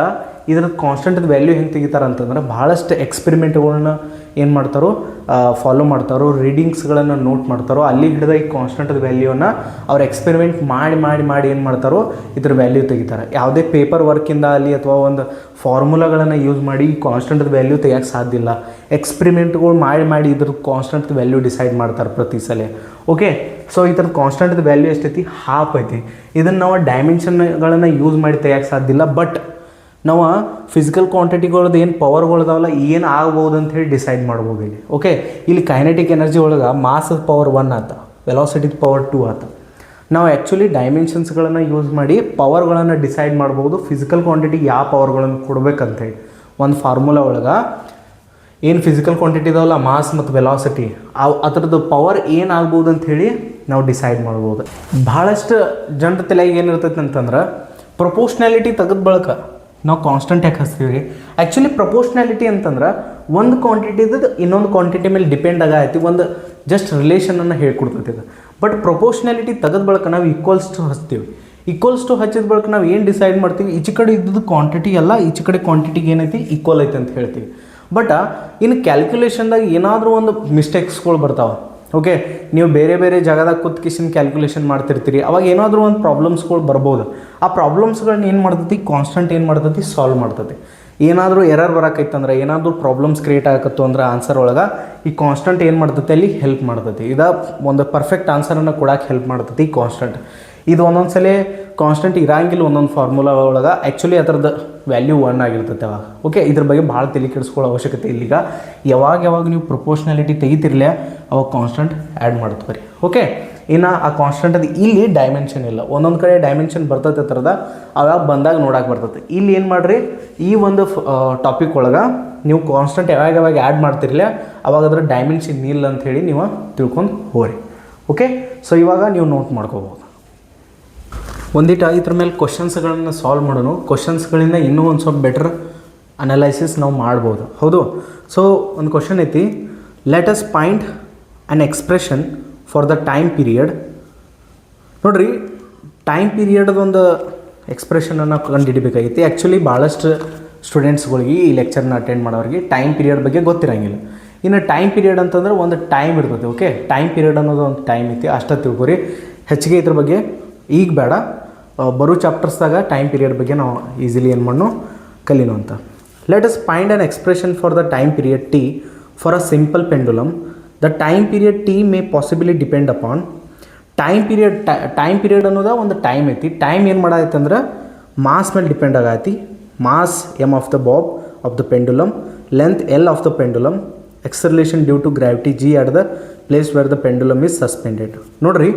A: ಇದ್ರದ್ದು ಕಾನ್ಸ್ಟೆಂಟ್ದು ವ್ಯಾಲ್ಯೂ ಹೆಂಗೆ ತೆಗಿತಾರೆ ಅಂತಂದ್ರೆ ಭಾಳಷ್ಟು ಎಕ್ಸ್ಪೆರಿಮೆಂಟ್ಗಳನ್ನ ಏನು ಮಾಡ್ತಾರೋ ಫಾಲೋ ಮಾಡ್ತಾರೋ, ರೀಡಿಂಗ್ಸ್ಗಳನ್ನು ನೋಟ್ ಮಾಡ್ತಾರೋ, ಅಲ್ಲಿ ಹಿಡಿದ ಈ ಕಾನ್ಸ್ಟೆಂಟ್ದ ವ್ಯಾಲ್ಯೂನ ಅವ್ರು ಎಕ್ಸ್ಪೆರಿಮೆಂಟ್ ಮಾಡಿ ಏನು ಮಾಡ್ತಾರೋ ಇದ್ರ ವ್ಯಾಲ್ಯೂ ತೆಗಿತಾರೆ. ಯಾವುದೇ ಪೇಪರ್ ವರ್ಕಿಂದ ಅಲ್ಲಿ ಅಥವಾ ಒಂದು ಫಾರ್ಮುಲಾಗಳನ್ನು ಯೂಸ್ ಮಾಡಿ ಈ ಕಾನ್ಸ್ಟೆಂಟ್ದ ವ್ಯಾಲ್ಯೂ ತೆಗಿಯೋಕ್ಕೆ ಸಾಧ್ಯ ಇಲ್ಲ. ಎಕ್ಸ್ಪೆರಿಮೆಂಟ್ಗಳು ಮಾಡಿ ಇದ್ರ ಕಾನ್ಸ್ಟೆಂಟ್ದ ವ್ಯಾಲ್ಯೂ ಡಿಸೈಡ್ ಮಾಡ್ತಾರೆ ಪ್ರತಿ ಸಲ. ಓಕೆ, ಸೊ ಈ ಥರದ ಕಾನ್ಸ್ಟೆಂಟ್ದ ವ್ಯಾಲ್ಯೂ ಎಷ್ಟೈತಿ, 1/2 ಐತಿ. ಇದನ್ನು ನಾವು ಡೈಮೆನ್ಷನ್ಗಳನ್ನು ಯೂಸ್ ಮಾಡಿ ತೆಗಿಯೋಕ್ಕೆ ಸಾಧ್ಯ ಇಲ್ಲ. ಬಟ್ ನಾವು ಫಿಸಿಕಲ್ ಕ್ವಾಂಟಿಟಿಗಳದ್ದು ಏನು ಪವರ್ಗಳದಾವಲ್ಲ, ಏನು ಆಗ್ಬೋದು ಅಂತ ಹೇಳಿ ಡಿಸೈಡ್ ಮಾಡ್ಬೋದು ಇಲ್ಲಿ. ಓಕೆ, ಇಲ್ಲಿ ಕೈನೆಟಿಕ್ ಎನರ್ಜಿ ಒಳಗೆ ಮಾಸದ ಪವರ್ 1 ಆತ, ವೆಲಾಸಿಟಿದ ಪವರ್ 2 ಆತ. ನಾವು ಆ್ಯಕ್ಚುಲಿ ಡೈಮೆನ್ಷನ್ಸ್ಗಳನ್ನು ಯೂಸ್ ಮಾಡಿ ಪವರ್ಗಳನ್ನು ಡಿಸೈಡ್ ಮಾಡ್ಬೋದು, ಫಿಸಿಕಲ್ ಕ್ವಾಂಟಿಟಿಗೆ ಯಾವ ಪವರ್ಗಳನ್ನು ಕೊಡ್ಬೇಕಂತೇಳಿ. ಒಂದು ಫಾರ್ಮುಲಾ ಒಳಗೆ ಏನು ಫಿಸಿಕಲ್ ಕ್ವಾಂಟಿಟಿ ಇದಾವಲ್ಲ, ಮಾಸ್ ಮತ್ತು ವೆಲಾಸಿಟಿ, ಅದರದ್ದು ಪವರ್ ಏನಾಗ್ಬೋದು ಅಂಥೇಳಿ ನಾವು ಡಿಸೈಡ್ ಮಾಡ್ಬೋದು. ಭಾಳಷ್ಟು ಜನರ ತಲೆಗೆ ಏನಿರ್ತೈತೆ ಅಂತಂದ್ರೆ, ಪ್ರೊಪೋರ್ಷ್ನಾಲಿಟಿ ತೆಗೆದ ಬಳಕ ನಾವು ಕಾನ್ಸ್ಟೆಂಟ್ ಯಾಕೆ ಹಚ್ತೀವಿ ರೀ. ಆ್ಯಕ್ಚುಲಿ ಪ್ರೊಪೋರ್ಷ್ನಾಲಿಟಿ ಅಂತಂದ್ರೆ ಒಂದು ಕ್ವಾಂಟಿಟಿದು ಇನ್ನೊಂದು ಕ್ವಾಂಟಿಟಿ ಮೇಲೆ ಡಿಪೆಂಡ್ ಆಗೈತಿ, ಒಂದು ಜಸ್ಟ್ ರಿಲೇಷನನ್ನು ಹೇಳ್ಕೊಡ್ತೈತಿ ಇದು. ಬಟ್ ಪ್ರೊಪೋರ್ಷ್ನಾಲಿಟಿ ತೆಗೆದ ಬಳಕ ನಾವು ಈಕ್ವಲ್ಸ್ ಟು ಹಚ್ತೀವಿ. ಈಕ್ವಲ್ಸ್ ಟು ಹಚ್ಚಿದ ಬಳಕ ನಾವು ಏನು ಡಿಸೈಡ್ ಮಾಡ್ತೀವಿ, ಈಚೆ ಕಡೆ ಇದ್ದದ್ದು ಕ್ವಾಂಟಿಟಿ ಎಲ್ಲ ಈಚೆ ಕಡೆ ಕ್ವಾಂಟಿಟಿಗೆ ಏನೈತಿ ಈಕ್ವಲ್ ಐತೆ ಅಂತ ಹೇಳ್ತೀವಿ. ಬಟ್ ಇನ್ನು ಕ್ಯಾಲ್ಕುಲೇಷನ್ದಾಗ ಏನಾದರೂ ಒಂದು ಮಿಸ್ಟೇಕ್ಸ್ಗಳು ಬರ್ತಾವೆ. ಓಕೆ, ನೀವು ಬೇರೆ ಬೇರೆ ಜಾಗದಾಗ ಕೂತ್ಕಿಸಿನ ಕ್ಯಾಲ್ಕುಲೇಷನ್ ಮಾಡ್ತಿರ್ತೀರಿ, ಅವಾಗ ಏನಾದರೂ ಒಂದು ಪ್ರಾಬ್ಲಮ್ಸ್ಗಳು ಬರ್ಬೋದು. ಆ ಪ್ರಾಬ್ಲಮ್ಸ್ಗಳನ್ನ ಏನು ಮಾಡ್ತೈತಿ, ಕಾನ್ಸ್ಟೆಂಟ್ ಏನು ಮಾಡ್ತೈತಿ, ಸಾಲ್ವ್ ಮಾಡ್ತೈತಿ. ಏನಾದರೂ ಎರರ್ ಬರೋಕೈತಂದ್ರೆ, ಏನಾದರೂ ಪ್ರಾಬ್ಲಮ್ಸ್ ಕ್ರಿಯೇಟ್ ಆಗತ್ತೋ ಅಂದ್ರೆ ಆನ್ಸರ್ ಒಳಗೆ ಈ ಕಾನ್ಸ್ಟೆಂಟ್ ಏನು ಮಾಡ್ತೈತಿ, ಅಲ್ಲಿ ಹೆಲ್ಪ್ ಮಾಡ್ತೈತಿ. ಇದು ಒಂದು ಪರ್ಫೆಕ್ಟ್ ಆನ್ಸರನ್ನು ಕೊಡೋಕೆ ಹೆಲ್ಪ್ ಮಾಡ್ತೈತಿ ಈ ಕಾನ್ಸ್ಟೆಂಟ್. ಇದು ಒಂದೊಂದು ಸಲ ಕಾನ್ಸ್ಟೆಂಟ್ ಇರಂಗಿಲ್ಲ ಒಂದೊಂದು ಫಾರ್ಮುಲಾ ಒಳಗೆ. ಆ್ಯಕ್ಚುಲಿ ಅದರದ್ದು ವ್ಯಾಲ್ಯೂ 1 ಆಗಿರ್ತೈತೆ ಅವಾಗ. ಓಕೆ, ಇದ್ರ ಬಗ್ಗೆ ಭಾಳ ತಲೆ ಕೆಡಿಸ್ಕೊಳ್ಳೋ ಅವಶ್ಯಕತೆ ಇಲ್ಲೀಗ. ಯಾವಾಗ ನೀವು ಪ್ರೊಪೋರ್ಷ್ನಾಲಿಟಿ ತೆಗಿತಿರ್ಲಿ ಅವಾಗ ಕಾನ್ಸ್ಟೆಂಟ್ ಆ್ಯಡ್ ಮಾಡ್ತೀರಿ. ಓಕೆ, ಇನ್ನು ಆ ಕಾನ್ಸ್ಟೆಂಟದು ಇಲ್ಲಿ ಡೈಮೆನ್ಷನ್ ಇಲ್ಲ, ಒಂದೊಂದು ಕಡೆ ಡೈಮೆನ್ಷನ್ ಬರ್ತೈತೆ ಥರದ, ಅವಾಗ ಬಂದಾಗ ನೋಡೋಕೆ ಬರ್ತೈತೆ. ಇಲ್ಲಿ ಏನು ಮಾಡಿರಿ, ಈ ಒಂದು ಟಾಪಿಕ್ ಒಳಗೆ ನೀವು ಕಾನ್ಸ್ಟೆಂಟ್ ಯಾವಾಗ ಆ್ಯಡ್ ಮಾಡ್ತಿರಲಿಲ್ಲ ಅವಾಗ ಅದ್ರ ಡೈಮೆನ್ಷನ್ ಇಲ್ಲ ಅಂಥೇಳಿ ನೀವು ತಿಳ್ಕೊಂಡು ಹೋಗ್ರಿ. ಓಕೆ, ಸೊ ಇವಾಗ ನೀವು ನೋಟ್ ಮಾಡ್ಕೋಬೋದು. ಒಂದಿಟ್ಟು ಇದ್ರ ಮೇಲೆ ಕ್ವಶನ್ಸ್ಗಳನ್ನು ಸಾಲ್ವ್ ಮಾಡೋಣ. ಕ್ವಶನ್ಸ್ಗಳಿಂದ ಇನ್ನೂ ಒಂದು ಸ್ವಲ್ಪ ಬೆಟರ್ ಅನಲೈಸಿಸ್ ನಾವು ಮಾಡ್ಬೋದು. ಹೌದು, ಸೊ ಒಂದು ಕ್ವಶನ್ ಐತಿ, let us find an expression for the time period. ನೋಡಿರಿ, ಟೈಮ್ ಪೀರಿಯಡ್ದೊಂದು ಎಕ್ಸ್ಪ್ರೆಷನನ್ನು ಕಂಡುಹಿಡಿಬೇಕಾಗಿತ್ತು. ಆ್ಯಕ್ಚುಲಿ ಭಾಳಷ್ಟು ಸ್ಟೂಡೆಂಟ್ಸ್ಗಳಿಗೆ ಈ ಲೆಕ್ಚರ್ನ ಅಟೆಂಡ್ ಮಾಡೋರಿಗೆ ಟೈಮ್ ಪೀರಿಯಡ್ ಬಗ್ಗೆ ಗೊತ್ತಿರೋಂಗಿಲ್ಲ. ಇನ್ನು ಟೈಮ್ ಪೀರಿಯಡ್ ಅಂತಂದ್ರೆ ಒಂದು ಟೈಮ್ ಇರ್ತದೆ. ಓಕೆ, ಟೈಮ್ ಪೀರಿಯಡ್ ಅನ್ನೋದು ಒಂದು ಟೈಮ್ ಐತಿ, ಅಷ್ಟೇ ತಿಳ್ಕೊರಿ. ಹೆಚ್ಚಿಗೆ ಇದ್ರ ಬಗ್ಗೆ ಈಗ ಬೇಡ, ಬರೋ ಚಾಪ್ಟರ್ಸ್ದಾಗ ಟೈಮ್ ಪೀರಿಯಡ್ ಬಗ್ಗೆ ನಾವು ಈಸಿಲಿ ಏನು ಮಾಡೋಣ ಕಲೀನು ಅಂತ. Let us find an expression for the time period T for a simple pendulum. The time period T May possibly depend upon. Time period ಅನ್ನೋದು ಒಂದು ಟೈಮ್ ಐತಿ. ಟೈಮ್ ಏನು ಮಾಡಾಯ್ತು ಅಂದ್ರೆ ಮಾಸ್ ಮೇಲೆ ಡಿಪೆಂಡ್ ಆಗೈತಿ. Mass M of the bob of the pendulum, length L of the pendulum, acceleration due to gravity G at the place where the pendulum is suspended. ನೋಡಿರಿ,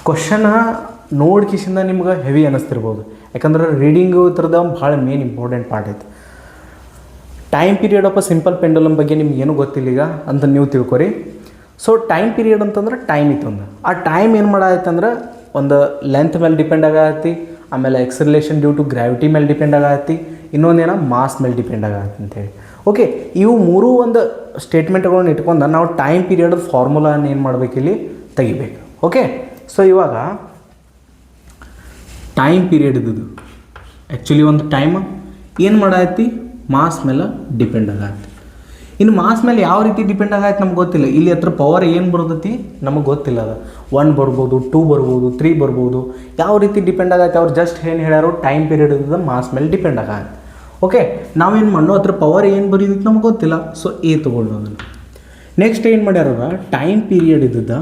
A: question ನೋಡ್ಕಿಸಿಂದ ನಿಮ್ಗೆ heavy ಅನ್ನಿಸ್ತಿರ್ಬೋದು, ಯಾಕಂದ್ರೆ reading ಈ ಥರದ ಭಾಳ main important part ಐತೆ. Time period of a simple pendulum ಬಗ್ಗೆ ನಿಮ್ಗೆ ಏನೂ ಗೊತ್ತಿಲ್ಲ ಈಗ ಅಂತ ನೀವು ತಿಳ್ಕೊರಿ. ಸೊ ಟೈಮ್ ಪೀರಿಯಡ್ ಅಂತಂದ್ರೆ ಟೈಮ್ ಇತ್ತು ಒಂದು, ಆ ಟೈಮ್ ಏನು ಮಾಡಾಯ್ತಂದ್ರೆ ಒಂದು ಲೆಂತ್ ಮೇಲೆ ಡಿಪೆಂಡ್ ಆಗತ್ತಿ, ಆಮೇಲೆ ಎಕ್ಸರ್ಲೇಷನ್ ಡ್ಯೂ ಟು ಗ್ರಾವಿಟಿ ಮೇಲೆ ಡಿಪೆಂಡ್ ಆಗತ್ತಿ, ಇನ್ನೊಂದೇನೋ ಮಾಸ್ ಮೇಲೆ ಡಿಪೆಂಡ್ ಆಗತ್ತೆ ಅಂತೇಳಿ. ಓಕೆ, ಇವು ಮೂರೂ ಒಂದು ಸ್ಟೇಟ್ಮೆಂಟ್ಗಳನ್ನ ಇಟ್ಕೊಂಡು ನಾವು ಟೈಮ್ ಪೀರಿಯಡ್ ಫಾರ್ಮುಲಾನ ಏನು ಮಾಡಬೇಕಿಲ್ಲಿ ತೆಗಿಬೇಕು. ಓಕೆ, ಸೊ ಇವಾಗ ಟೈಮ್ ಪೀರಿಯಡ್ ಇದ್ದು ಆ್ಯಕ್ಚುಲಿ ಒಂದು ಟೈಮ್ ಏನು ಮಾಡಾಯ್ತಿ ಮಾಸ್ ಮೇಲೆ ಡಿಪೆಂಡ್ ಆಗತ್ತೆ. ಇನ್ನು ಮಾಸ್ ಮೇಲೆ ಯಾವ ರೀತಿ ಡಿಪೆಂಡ್ ಆಗತ್ತೆ ನಮ್ಗೆ ಗೊತ್ತಿಲ್ಲ. ಇಲ್ಲಿ ಹತ್ರ ಪವರ್ ಏನು ಬರ್ತೈತಿ ನಮಗೆ ಗೊತ್ತಿಲ್ಲ. ಅದು 1 ಬರ್ಬೋದು, 2 ಬರ್ಬೋದು, 3 ಬರ್ಬೋದು. ಯಾವ ರೀತಿ ಡಿಪೆಂಡ್ ಆಗತ್ತೆ ಅವ್ರು ಜಸ್ಟ್ ಏನು ಹೇಳ್ಯಾರೋ ಟೈಮ್ ಪೀರಿಯಡ್ ಇದ್ದದ ಮಾಸ್ ಮೇಲೆ ಡಿಪೆಂಡ್ ಆಗತ್ತೆ. ಓಕೆ, ನಾವೇನು ಮಾಡೋ ಅದ್ರ ಪವರ್ ಏನು ಬರೀದಿತ್ತು ನಮ್ಗೆ ಗೊತ್ತಿಲ್ಲ. ಸೊ ಎ ತೊಗೊಳ್ಳೋ ಅದನ್ನು. ನೆಕ್ಸ್ಟ್ ಏನು ಮಾಡ್ಯಾರ, ಟೈಮ್ ಪೀರಿಯಡ್ ಇದ್ದದ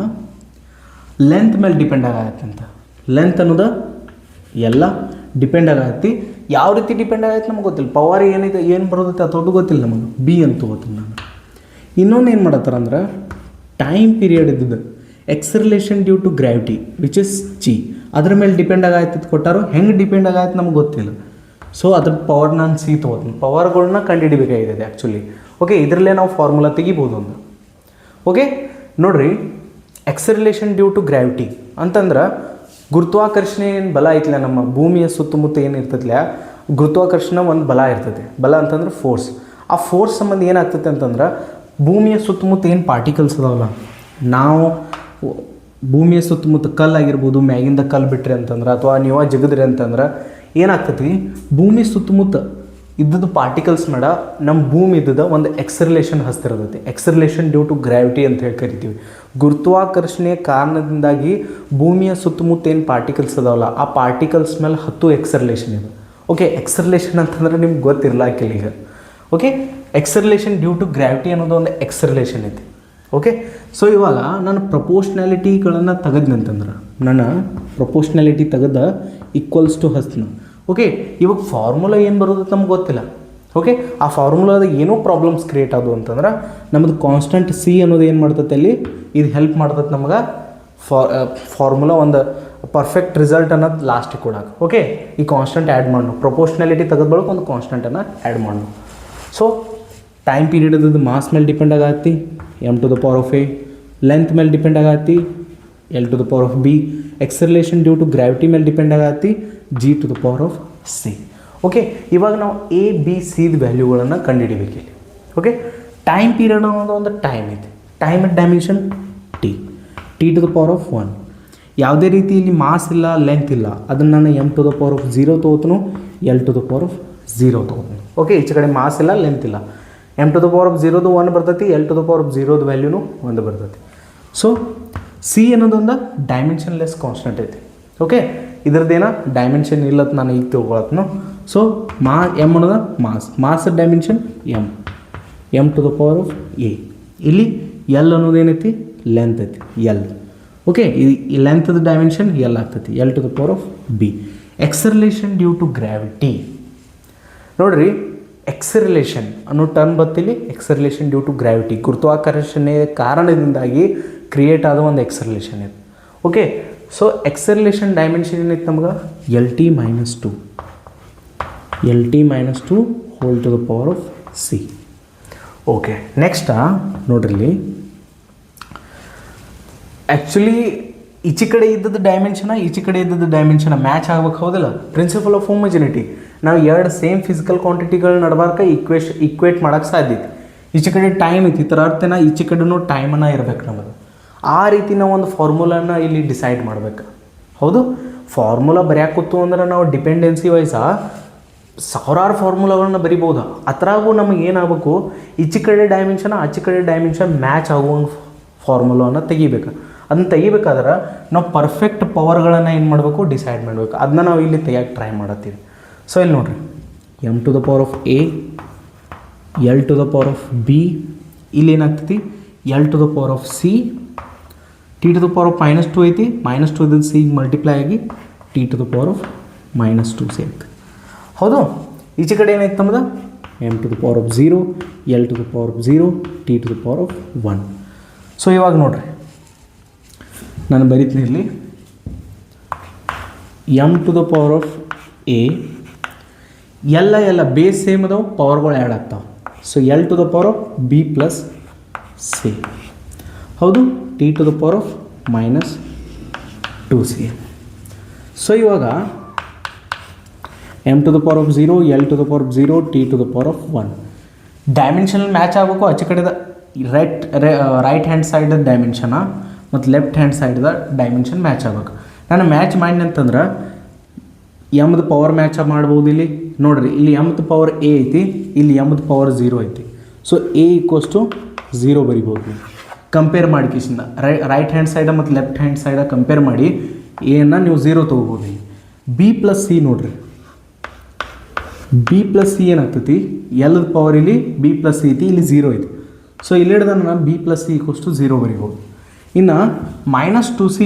A: ಲೆಂತ್ ಮೇಲೆ ಡಿಪೆಂಡ್ ಆಗತ್ತೆ ಅಂತ. ಲೆಂತ್ ಅನ್ನೋದು ಎಲ್ಲ ಡಿಪೆಂಡ್ ಆಗತ್ತಿ. ಯಾವ ರೀತಿ ಡಿಪೆಂಡ್ ಆಗತ್ತೆ ನಮ್ಗೆ ಗೊತ್ತಿಲ್ಲ. ಪವರ್ ಏನಿದೆ ಏನು ಬರೋದೈತೆ ಅಥದ್ದು ಗೊತ್ತಿಲ್ಲ ನಮಗೆ. ಬಿ ಅಂತ ತೊಗೋತೀನಿ ನಾನು. ಇನ್ನೊಂದು ಏನು ಮಾಡತ್ತಾರ ಅಂದ್ರೆ ಟೈಮ್ ಪೀರಿಯಡ್ ಇದ್ದದ್ದು acceleration due to gravity which is G, ಅದ್ರ ಮೇಲೆ ಡಿಪೆಂಡ್ ಆಗತ್ತೆ ಕೊಟ್ಟಾರೋ. ಹೆಂಗೆ ಡಿಪೆಂಡ್ ಆಗತ್ತೆ ನಮ್ಗೆ ಗೊತ್ತಿಲ್ಲ. ಸೊ ಅದ್ರ ಪವರ್ ನಾನು ಸಿ ತೊಗೋತೀನಿ. ಪವರ್ಗಳನ್ನ ಕಂಡುಹಿಡಿಬೇಕಾಗಿದೆ ಆ್ಯಕ್ಚುಲಿ. ಓಕೆ, ಇದರಲ್ಲೇ ನಾವು ಫಾರ್ಮುಲಾ ತೆಗಿಬೋದು ಒಂದು. ಓಕೆ, ನೋಡಿರಿ, ಎಕ್ಸರ್ಲೇಷನ್ ಡ್ಯೂ ಟು ಗ್ರಾವಿಟಿ ಅಂತಂದ್ರೆ ಗುರುತ್ವಾಕರ್ಷಣೆ ಏನು ಬಲ ಐತಿಲ್ಲ ನಮ್ಮ ಭೂಮಿಯ ಸುತ್ತಮುತ್ತ ಏನು ಇರ್ತೈತಿಲ್ಲ, ಗುರುತ್ವಾಕರ್ಷಣೆ ಒಂದು ಬಲ ಇರ್ತೈತಿ. ಬಲ ಅಂತಂದ್ರೆ ಫೋರ್ಸ್. ಆ ಫೋರ್ಸ್ ಸಂಬಂಧ ಏನಾಗ್ತೈತೆ ಅಂತಂದ್ರೆ ಭೂಮಿಯ ಸುತ್ತಮುತ್ತ ಏನು ಪಾರ್ಟಿಕಲ್ಸ್ ಅದಾವಲ್ಲ, ನಾವು ಭೂಮಿಯ ಸುತ್ತಮುತ್ತ ಕಲ್ಲಾಗಿರ್ಬೋದು, ಮ್ಯಾಗಿಂದ ಕಲ್ಲು ಬಿಟ್ರಿ ಅಂತಂದ್ರೆ ಅಥವಾ ನೀವು ಜಗದ್ರಿ ಅಂತಂದ್ರೆ ಏನಾಗ್ತೈತಿ, ಭೂಮಿ ಸುತ್ತಮುತ್ತ ಇದ್ದದ್ದು ಪಾರ್ಟಿಕಲ್ಸ್ ಮೇಡ ನಮ್ಮ ಭೂಮಿ ಇದ್ದದ ಒಂದು ಎಕ್ಸರ್ಲೇಷನ್ ಹಸ್ತಿರ್ತೈತಿ. ಎಕ್ಸರ್ಲೇಷನ್ ಡ್ಯೂ ಟು ಗ್ರಾವಿಟಿ ಅಂತ ಹೇಳಿ ಕರಿತೀವಿ. ಗುರುತ್ವಾಕರ್ಷಣೆಯ ಕಾರಣದಿಂದಾಗಿ ಭೂಮಿಯ ಸುತ್ತಮುತ್ತ ಏನು ಪಾರ್ಟಿಕಲ್ಸ್ ಅದಾವಲ್ಲ ಆ ಪಾರ್ಟಿಕಲ್ಸ್ ಮೇಲೆ 10 ಎಕ್ಸರ್ಲೇಷನ್ ಇದೆ. ಓಕೆ, ಎಕ್ಸರ್ಲೇಷನ್ ಅಂತಂದ್ರೆ ನಿಮ್ಗೆ ಗೊತ್ತಿರಲಾಕಿಲ್ಲ ಈಗ. ಓಕೆ, ಎಕ್ಸರ್ಲೇಷನ್ ಡ್ಯೂ ಟು ಗ್ರಾವಿಟಿ ಅನ್ನೋದು ಒಂದು ಎಕ್ಸರ್ಲೇಷನ್ ಐತಿ. ಓಕೆ, ಸೊ ಇವಾಗ ನಾನು ಪ್ರಪೋರ್ಷ್ನಾಲಿಟಿಗಳನ್ನು ತೆಗೆದ್ನಂತಂದ್ರೆ ನಾನು ಪ್ರಪೋರ್ಷ್ನಾಲಿಟಿ ತೆಗೆದ ಈಕ್ವಲ್ಸ್ ಟು ಹಸ್ತಿನ. ಓಕೆ, ಇವಾಗ ಫಾರ್ಮುಲಾ ಏನು ಬರೋದು ನಮ್ಗೆ ಗೊತ್ತಿಲ್ಲ. ಓಕೆ, ಆ ಫಾರ್ಮುಲಾದಾಗ ಏನೋ ಪ್ರಾಬ್ಲಮ್ಸ್ ಕ್ರಿಯೇಟ್ ಆದವು ಅಂತಂದ್ರೆ ನಮ್ಮದು ಕಾನ್ಸ್ಟೆಂಟ್ ಸಿ ಅನ್ನೋದು ಏನು ಮಾಡ್ತೈತೆ ಅಲ್ಲಿ ಇದು ಹೆಲ್ಪ್ ಮಾಡ್ತೈತೆ ನಮ್ಗೆ ಫಾರ್ಮುಲಾ ಒಂದು ಪರ್ಫೆಕ್ಟ್ ರಿಸಲ್ಟ್ ಅನ್ನೋದು ಲಾಸ್ಟಿಗೆ ಕೊಡೋಕೆ. ಓಕೆ, ಈ ಕಾನ್ಸ್ಟೆಂಟ್ ಆ್ಯಡ್ ಮಾಡೋಣ. ಪ್ರಪೋರ್ಷ್ನಾಲಿಟಿ ತೆಗೆದ ಬಳಿಕ ಒಂದು ಕಾನ್ಸ್ಟೆಂಟನ್ನು ಆ್ಯಡ್ ಮಾಡೋಣ. ಸೊ ಟೈಮ್ ಪೀರಿಯಡ್ ಅದು ಮಾಸ್ ಮೇಲೆ ಡಿಪೆಂಡ್ ಆಗತ್ತಿ, m⁴ ಲೆಂತ್ ಮೇಲೆ ಡಿಪೆಂಡ್ ಆಗತ್ತಿ, l⁴b, acceleration due to gravity ಮೇಲೆ ಡಿಪೆಂಡ್ ಆಗತ್ತಿ, g⁴c. ಓಕೆ, ಇವಾಗ ನಾವು ಎ ಬಿ ಸಿದ ವ್ಯಾಲ್ಯೂಗಳನ್ನು ಕಂಡುಹಿಡಿಬೇಕಿಲ್ಲಿ. ಓಕೆ, ಟೈಮ್ ಪೀರಿಯಡ್ ಅನ್ನೋದು ಒಂದು ಟೈಮ್ ಐತಿ. Time dimension t⁴1. ಯಾವುದೇ ರೀತಿ ಇಲ್ಲಿ ಮಾಸ್ ಇಲ್ಲ, ಲೆಂತ್ ಇಲ್ಲ, ಅದನ್ನು ನಾನು m⁴0 ತೊಗೋತೀನಿ, l⁴0 ತೊಗೋತೀನಿ. ಓಕೆ, ಈಚೆ ಕಡೆ ಮಾಸ್ ಇಲ್ಲ, ಲೆಂತ್ ಇಲ್ಲ. m⁴0 1 ಬರ್ತೈತಿ, l⁴0 ವ್ಯಾಲ್ಯೂನು 1 ಬರ್ತೈತಿ. ಸೊ ಸಿ ಅನ್ನೋದೊಂದು ಡೈಮೆನ್ಷನ್ಲೆಸ್ ಕಾನ್ಸ್ಟೆಂಟ್ ಐತಿ. ಓಕೆ, ಇದ್ರದ್ದೇನ ಡೈಮೆನ್ಷನ್ ಇಲ್ಲತ್ತು ನಾನು ಈಗ ತಿಳ್ಕೊಳತ್ನು. ಸೊ ಎಮ್ ಅನ್ನೋದು ಮಾಸ್ ಡೈಮೆನ್ಷನ್ m⁴a. ಇಲ್ಲಿ ಎಲ್ ಅನ್ನೋದೇನೈತಿ ಲೆಂತ್ ಐತಿ ಎಲ್. ಓಕೆ, ಈ ಲೆಂತ್ದ ಡೈಮೆನ್ಷನ್ ಎಲ್ ಆಗ್ತೈತಿ, l⁴b. Acceleration due to gravity. ನೋಡಿರಿ, ಎಕ್ಸರ್ಲೇಷನ್ ಅನ್ನೋ ಟರ್ಮ್ ಬತ್ತಿಲ್ಲಿ ಎಕ್ಸರ್ಲೇಷನ್ ಡ್ಯೂ ಟು ಗ್ರಾವಿಟಿ, ಗುರುತ್ವಾಕರ್ಷಣೆಯ ಕಾರಣದಿಂದಾಗಿ ಕ್ರಿಯೇಟ್ ಆದ ಒಂದು ಎಕ್ಸರ್ಲೇಷನ್ ಇದೆ. ಓಕೆ, ಸೊ ಎಕ್ಸರ್ಲೇಷನ್ ಡೈಮೆನ್ಷನ್ ಏನೈತೆ ನಮ್ಗೆ LT-2 whole to the power of c. Okay, next ನೋಡ್ರಿ, ಆ್ಯಕ್ಚುಲಿ ಈಚೆ ಕಡೆ ಇದ್ದದ್ದು ಡೈಮೆನ್ಷನ ಈಚೆ ಕಡೆ ಇದ್ದದ್ದು ಡೈಮೆನ್ಷನ ಮ್ಯಾಚ್ ಆಗ್ಬೇಕು, ಹೌದಿಲ್ಲ? Principle of homogeneity. ನಾವು ಎರಡು ಸೇಮ್ ಫಿಸಿಕಲ್ ಕ್ವಾಂಟಿಟಿಗಳು ನಡ್ಬಾರ್ಕ ಈಕ್ವೇಟ್ ಮಾಡೋಕ್ಕೆ ಸಾಧ್ಯ ಐತಿ. ಈಚೆ ಕಡೆ ಟೈಮ್ ಐತಿ, ಇದರ ಅರ್ಥನ ಈಚೆ ಕಡೆನೂ ಟೈಮನ್ನು ಇರ್ಬೇಕು ನಮಗೆ. ಆ ರೀತಿ ನಾವು ಒಂದು ಫಾರ್ಮುಲಾನ ಇಲ್ಲಿ ಡಿಸೈಡ್ ಮಾಡ್ಬೇಕು, ಹೌದು? ಫಾರ್ಮುಲಾ ಬರೆಯಾಕೂತು ಅಂದ್ರೆ ನಾವು ಡಿಪೆಂಡೆನ್ಸಿ ವೈಸ ಸಾವಿರಾರು ಫಾರ್ಮುಲಾಗಳನ್ನ ಬರಿಬೋದು. ಅದ್ರಾಗೂ ನಮಗೆ ಏನಾಗಬೇಕು, ಈಚೆ ಕಡೆ ಡೈಮೆನ್ಷನ್ ಆಚೆ ಕಡೆ ಡೈಮೆನ್ಷನ್ ಮ್ಯಾಚ್ ಆಗುವಂಗೆ ಫಾರ್ಮುಲಾವನ್ನು ತೆಗಿಬೇಕು. ಅದನ್ನ ತೆಗಿಬೇಕಾದ್ರೆ ನಾವು ಪರ್ಫೆಕ್ಟ್ ಪವರ್ಗಳನ್ನು ಏನು ಮಾಡಬೇಕು, ಡಿಸೈಡ್ ಮಾಡಬೇಕು. ಅದನ್ನ ನಾವು ಇಲ್ಲಿ ತೆಗಿಯೋಕ್ಕೆ ಟ್ರೈ ಮಾಡತ್ತೀವಿ. ಸೊ ಇಲ್ಲಿ ನೋಡಿರಿ, m⁴ A, l⁴ B, ಇಲ್ಲಿ ಏನಾಗ್ತೈತಿ l⁴ C, t⁻⁻2 ಐತಿ, -2 ಇದ್ದದ್ದು C ಮಲ್ಟಿಪ್ಲೈ ಆಗಿ t⁻⁻2C ಆಗ್ತದೆ, ಹೌದು? ಈಚೆ ಕಡೆ ಏನಾಯ್ತು ನಮ್ಮದು m⁴0, l⁴0, t⁴1. ಸೊ ಇವಾಗ ನೋಡಿರಿ, ನಾನು ಬರೀತೀನಿ ಇಲ್ಲಿ m⁴A ಎಲ್ಲ ಬೇಸ್ ಸೇಮ್ ಅದಾವೆ, ಪವರ್ಗಳು ಆ್ಯಡ್ ಆಗ್ತಾವೆ. ಸೊ l⁴B + C, ಹೌದು? t⁻⁻2C. ಸೊ ಇವಾಗ m⁴0, l⁴0, t⁴1 dimensional match ಆಗಬೇಕು. ಆಚೆ ಕಡೆದ ರೈಟ್ ಹ್ಯಾಂಡ್ ಸೈಡ್ ಡೈಮೆನ್ಷನ ಮತ್ತು ಲೆಫ್ಟ್ ಹ್ಯಾಂಡ್ ಸೈಡ್ದ ಡೈಮೆನ್ಷನ್ ಮ್ಯಾಚ್ ಆಗ್ಬೇಕು. ನಾನು ಮ್ಯಾಚ್ ಮಾಡಿ ಅಂತಂದ್ರೆ ಎಮ್ದು ಪವರ್ ಮ್ಯಾಚ್ ಮಾಡ್ಬೋದು. ಇಲ್ಲಿ ನೋಡಿರಿ, ಇಲ್ಲಿ mth ಪವರ್ A ಐತಿ, ಇಲ್ಲಿ mth ಪವರ್ 0 ಐತಿ. ಸೊ A = 0 ಬರಿಬೋದು. ಕಂಪೇರ್ ಮಾಡಿ ಕಿಸಿಂದ ರೈಟ್ ಹ್ಯಾಂಡ್ ಸೈಡ ಮತ್ತು ಲೆಫ್ಟ್ ಹ್ಯಾಂಡ್ ಸೈಡ ಕಂಪೇರ್ ಮಾಡಿ ಎನ್ನು ನೀವು 0 ತೊಗೋಬೋದು. ಇಲ್ಲಿ B + C ನೋಡಿರಿ, B + C ಏನಾಗ್ತೈತಿ, ಎಲ್ದ ಪವರ್ ಇಲ್ಲಿ B + C ಐತಿ, ಇಲ್ಲಿ 0 ಐತಿ. ಸೊ ಇಲ್ಲಿ ಹಿಡ್ದ ನಾನು B + C = 0 ಬರಿಬೋದು. ಇನ್ನು -2C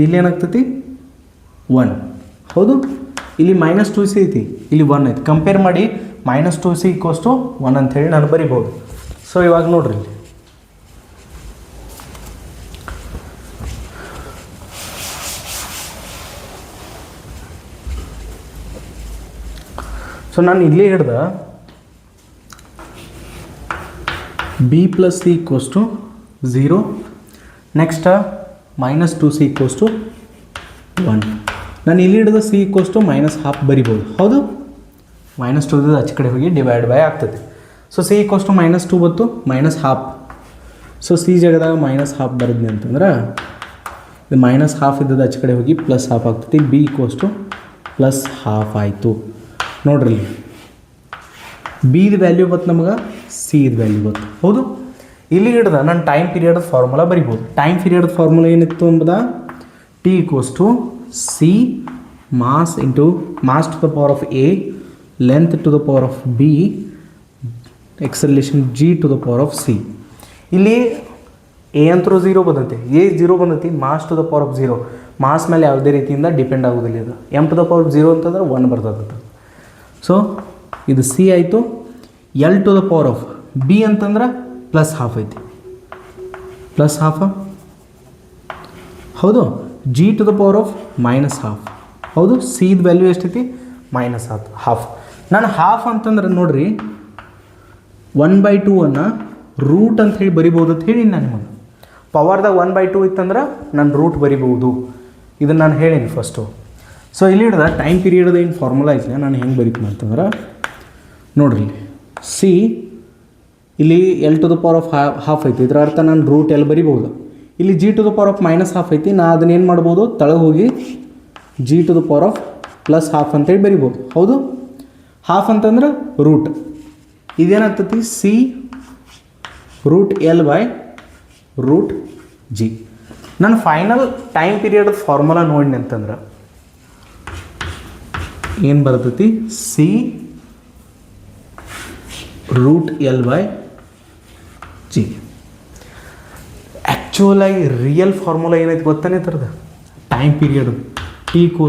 A: ಇಲ್ಲಿ ಏನಾಗ್ತೈತಿ 1, ಹೌದು? ಇಲ್ಲಿ -2C ಐತಿ, ಇಲ್ಲಿ 1 ಐತಿ. ಕಂಪೇರ್ ಮಾಡಿ -2C = 1 ಅಂಥೇಳಿ ನಾನು ಬರಿಬೋದು. ಸೊ ಇವಾಗ ನೋಡ್ರಿ, ಇಲ್ಲಿ ಸೊ ನಾನು ಇಲ್ಲಿ ಹಿಡ್ದ B + C = 0, ನೆಕ್ಸ್ಟ್ -2C = 1. ನಾನು ಇಲ್ಲಿ ಹಿಡಿದ C = -½ ಬರಿಬೋದು, ಹೌದು? -2 ಆಚೆ ಕಡೆ ಹೋಗಿ ಡಿವೈಡ್ ಬೈ ಆಗ್ತದೆ. ಸೊ C = -2 ಬಂತು, -½ ಸೊ C ಜಾಗದಾಗ -½ ಬರೆದ್ನಿ ಅಂತಂದ್ರೆ ಇದು -½ ಇದ್ದದ್ದು ಆಚೆ ಕಡೆ ಹೋಗಿ +½ ಆಗ್ತೈತಿ. B = +½ ಆಯಿತು. ನೋಡ್ರಿ, ಬಿದು ವ್ಯಾಲ್ಯೂ ಬತ್ತು ನಮಗೆ, ಸಿದು ವ್ಯಾಲ್ಯೂ ಬತ್ತು, ಹೌದು? ಇಲ್ಲಿ ಹಿಡ್ದ ನಾನು ಟೈಮ್ ಪೀರಿಯಡ್ ಫಾರ್ಮುಲಾ ಬರಿಬೋದು. ಟೈಮ್ ಪೀರಿಯಡ್ ಫಾರ್ಮುಲಾ ಏನಿತ್ತು ಎಂಬುದ T = C mass × mass to the power of A, length to the power of B, acceleration G to the power of C. ಇಲ್ಲಿ A ಅಂತರೂ 0 ಬಂದೈತಿ, A 0 ಬಂದೈತಿ, mass to the power of 0, mass ಮೇಲೆ ಯಾವುದೇ ರೀತಿಯಿಂದ depend ಆಗೋದಿಲ್ಲ. ಇದು m⁴0 ಅಂತಂದ್ರೆ 1 ಬರ್ತದೆ. ಸೊ ಇದು C ಆಯಿತು. l⁴B ಅಂತಂದ್ರೆ +½ ಐತಿ, +½ ಹೌದು? G to the power of -½ ಹೌದು? Cದು ವ್ಯಾಲ್ಯೂ ಎಷ್ಟೈತಿ -½ ನಾನು ½ ಅಂತಂದ್ರೆ ನೋಡ್ರಿ 1/2 ರೂಟ್ ಅಂತ ಹೇಳಿ ಬರಿಬೋದು ಅಂತ ಹೇಳಿ ನಾನು ನಿಮಗೆ. ಪವರ್ದಾಗ 1/2 ಇತ್ತಂದ್ರೆ ನಾನು ರೂಟ್ ಬರಿಬೋದು, ಇದನ್ನು ನಾನು ಹೇಳೀನಿ ಫಸ್ಟು. ಸೊ ಇಲ್ಲಿ ಹಿಡ್ದ ಟೈಮ್ ಪೀರಿಯಡ್ದು ಏನು ಫಾರ್ಮುಲಾ ಐತೆ ನಾನು ಹೆಂಗೆ ಬರೀತೀನಿ ಅಂತಂದ್ರೆ ನೋಡ್ರಿ, C ಇಲ್ಲಿ l⁴½ ಐತಿ, ಇದರ ಅರ್ಥ ನಾನು ರೂಟ್ L ಬರಿಬೋದು. ಇಲ್ಲಿ G to the power of -½ ಐತಿ, ನಾನು ಅದನ್ನೇನು ಮಾಡ್ಬೋದು, ತಳಗೆ ಹೋಗಿ G to the power of +½ ಅಂತೇಳಿ ಬರಿಬೋದು, ಹೌದು? ½ ಅಂತಂದ್ರೆ ರೂಟ್, ಇದೇನಾಗ್ತೈತಿ C √L/√G. ನಾನು ಫೈನಲ್ ಟೈಮ್ ಪೀರಿಯಡ್ ಫಾರ್ಮುಲಾ ನೋಡಿನಿ ಅಂತಂದ್ರೆ ಏನು ಬರ್ತೈತಿ, C √L/G. ಆ್ಯಕ್ಚುಲಾಗಿ ರಿಯಲ್ ಫಾರ್ಮುಲಾ ಏನೈತಿ ಗೊತ್ತಾನೆ ಥರದ ಟೈಮ್ ಪೀರಿಯಡ್ T =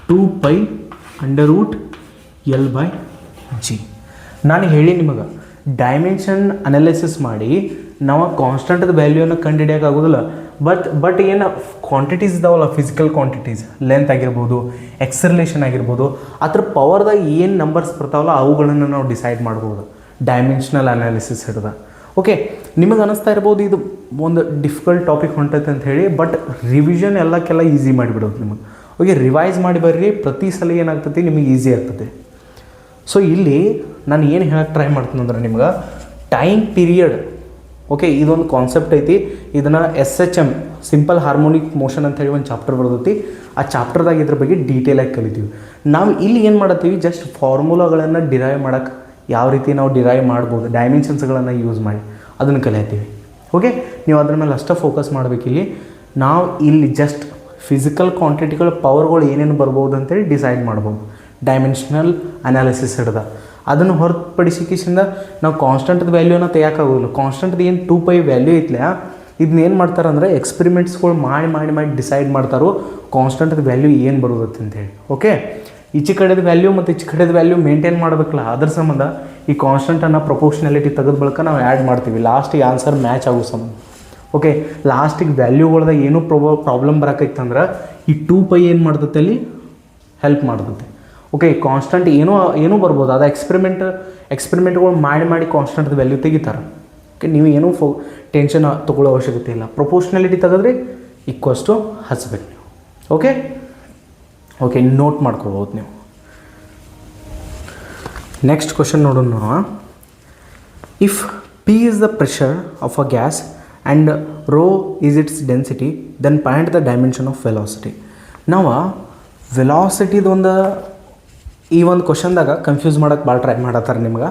A: 2π√L/G. ನಾನು ಹೇಳಿ ನಿಮಗೆ ಡೈಮೆನ್ಷನ್ ಅನಾಲಿಸಿಸ್ ಮಾಡಿ ನಾವು ಕಾನ್ಸ್ಟಂಟದ ವ್ಯಾಲ್ಯೂನ ಕಂಡುಹಿಡಿಯೋಕ್ಕಾಗೋದಿಲ್ಲ. ಬಟ್ ಏನು ಕ್ವಾಂಟಿಟೀಸ್ ಇದಾವಲ್ಲ, ಫಿಸಿಕಲ್ ಕ್ವಾಂಟಿಟೀಸ್, ಲೆಂತ್ ಆಗಿರ್ಬೋದು, ಎಕ್ಸರ್ಲೇಷನ್ ಆಗಿರ್ಬೋದು, ಅದ್ರ ಪವರ್ದಾಗ ಏನು ನಂಬರ್ಸ್ ಬರ್ತಾವಲ್ಲ ಅವುಗಳನ್ನು ನಾವು ಡಿಸೈಡ್ ಮಾಡ್ಬೋದು ಡೈಮೆನ್ಷನಲ್ ಅನಾಲಿಸಿಸ್ ಹಿಡ್ದ. ಓಕೆ, ನಿಮಗೆ ಅನಿಸ್ತಾ ಇರ್ಬೋದು ಇದು ಒಂದು ಡಿಫಿಕಲ್ಟ್ ಟಾಪಿಕ್ ಹೊಂಟೈತೆ ಅಂತ ಹೇಳಿ, ಬಟ್ ರಿವಿಷನ್ ಎಲ್ಲಕ್ಕೆಲ್ಲ ಈಸಿ ಮಾಡಿಬಿಡೋದು ನಿಮಗೆ. ಓಕೆ, ರಿವೈಸ್ ಮಾಡಿ ಬರ್ರಿ, ಪ್ರತಿ ಸಲ ಏನಾಗ್ತೈತಿ ನಿಮಗೆ ಈಸಿ ಆಗ್ತದೆ. ಸೊ ಇಲ್ಲಿ ನಾನು ಏನು ಹೇಳಕ್ಕೆ ಟ್ರೈ ಮಾಡ್ತೀನಿ ಅಂದ್ರೆ ನಿಮ್ಗೆ ಟೈಮ್ ಪೀರಿಯಡ್, ಓಕೆ, ಇದೊಂದು ಕಾನ್ಸೆಪ್ಟ್ ಐತಿ. ಇದನ್ನು SHM ಸಿಂಪಲ್ ಹಾರ್ಮೋನಿಕ್ ಮೋಷನ್ ಅಂತ ಹೇಳಿ ಒಂದು ಚಾಪ್ಟರ್ ಬರ್ತೈತಿ. ಆ ಚಾಪ್ಟರ್ದಾಗ ಇದ್ರ ಬಗ್ಗೆ ಡೀಟೇಲಾಗಿ ಕಲಿತೀವಿ. ನಾವು ಇಲ್ಲಿ ಏನು ಮಾಡತ್ತೀವಿ, ಜಸ್ಟ್ ಫಾರ್ಮುಲಾಗಳನ್ನು ಡಿರೈವ್ ಮಾಡೋಕ್ಕೆ ಯಾವ ರೀತಿ ನಾವು ಡಿರೈವ್ ಮಾಡ್ಬೋದು, ಡೈಮೆನ್ಷನ್ಸ್ಗಳನ್ನು ಯೂಸ್ ಮಾಡಿ ಅದನ್ನು ಕಲಿಯತ್ತೀವಿ. ಓಕೆ, ನೀವು ಅದ್ರ ಮೇಲೆ ಅಷ್ಟೇ ಫೋಕಸ್ ಮಾಡಬೇಕಿಲ್ಲಿ. ನಾವು ಇಲ್ಲಿ ಜಸ್ಟ್ ಫಿಸಿಕಲ್ ಕ್ವಾಂಟಿಟಿಗಳ ಪವರ್ಗಳು ಏನೇನು ಬರ್ಬೋದು ಅಂತೇಳಿ ಡಿಸೈಡ್ ಮಾಡ್ಬೋದು. ಡೈಮೆನ್ಷನಲ್ ಅನಾಲಿಸಿಸ್ ಹಿಡ್ದ ಅದನ್ನು ಹೊರತುಪಡಿಸಿಕಿಸಿಂದ ನಾವು ಕಾನ್ಸ್ಟೆಂಟ್ದ ವ್ಯಾಲ್ಯೂನ ತೆಗಿಯೋಕ್ಕಾಗೋದಿಲ್ಲ. ಕಾನ್ಸ್ಟೆಂಟ್ದು ಏನು 2π ವ್ಯಾಲ್ಯೂ ಐತ್ಲ, ಇದನ್ನೇನು ಮಾಡ್ತಾರೆ ಅಂದರೆ ಎಕ್ಸ್ಪೆರಿಮೆಂಟ್ಸ್ಗಳು ಮಾಡಿ ಡಿಸೈಡ್ ಮಾಡ್ತಾರೋ ಕಾನ್ಸ್ಟೆಂಟ್ದ ವ್ಯಾಲ್ಯೂ ಏನು ಬರೋದತ್ತೆ ಅಂತೇಳಿ. ಓಕೆ, ಈಚೆ ಕಡೆದ ವ್ಯಾಲ್ಯೂ ಮತ್ತು ಈಚೆ ಕಡೆದ ವ್ಯಾಲ್ಯೂ ಮೇಂಟೈನ್ ಮಾಡಬೇಕಲ್ಲ, ಅದ್ರ ಸಂಬಂಧ ಈ ಕಾನ್ಸ್ಟೆಂಟನ್ನು ಪ್ರಪೋರ್ಷನಾಲಿಟಿ ತೆಗೆದ ಬಳಿಕ ನಾವು ಆ್ಯಡ್ ಮಾಡ್ತೀವಿ ಲಾಸ್ಟಿಗೆ ಆನ್ಸರ್ ಮ್ಯಾಚ್ ಆಗೋ ಸಂಬಂಧ. ಓಕೆ, ಲಾಸ್ಟಿಗೆ ವ್ಯಾಲ್ಯೂಗಳ್ದಾಗ ಏನೂ ಪ್ರಾಬ್ಲಮ್ ಬರೋಕೈತಂದ್ರೆ ಈ 2π ಏನು ಮಾಡ್ತೈತೆ ಅಲ್ಲಿ ಹೆಲ್ಪ್ ಮಾಡ್ತೈತೆ. ಓಕೆ, ಕಾನ್ಸ್ಟೆಂಟ್ ಏನೂ ಬರ್ಬೋದು, ಅದು ಎಕ್ಸ್ಪೆರಿಮೆಂಟ್ಗಳು ಮಾಡಿ ಕಾನ್ಸ್ಟೆಂಟ್ದ ವ್ಯಾಲ್ಯೂ ತೆಗಿತಾರೆ. ಓಕೆ, ನೀವು ಏನೂ ಟೆನ್ಷನ್ ತೊಗೊಳ್ಳೋ ಅವಶ್ಯಕತೆ ಇಲ್ಲ. ಪ್ರಪೋರ್ಷನಾಲಿಟಿ ತೆಗೆದ್ರೆ ಈಕ್ವಸ್ಟು ಹಚ್ಬೇಕು ನೀವು. ಓಕೆ, ನೋಟ್ ಮಾಡ್ಕೋಬೋದು ನೀವು. ನೆಕ್ಸ್ಟ್ ಕ್ವಶನ್ ನೋಡೋಣ ನಾವು. If P is the pressure of a gas and rho is its density, then find the dimension of velocity. ನಾವು ವೆಲಾಸಿಟಿದು ಈ ಒಂದು ಕ್ವಶನ್ದಾಗ ಕನ್ಫ್ಯೂಸ್ ಮಾಡೋಕ್ಕೆ ಭಾಳ ಟ್ರೈ ಮಾಡತ್ತಾರೆ ನಿಮ್ಗೆ.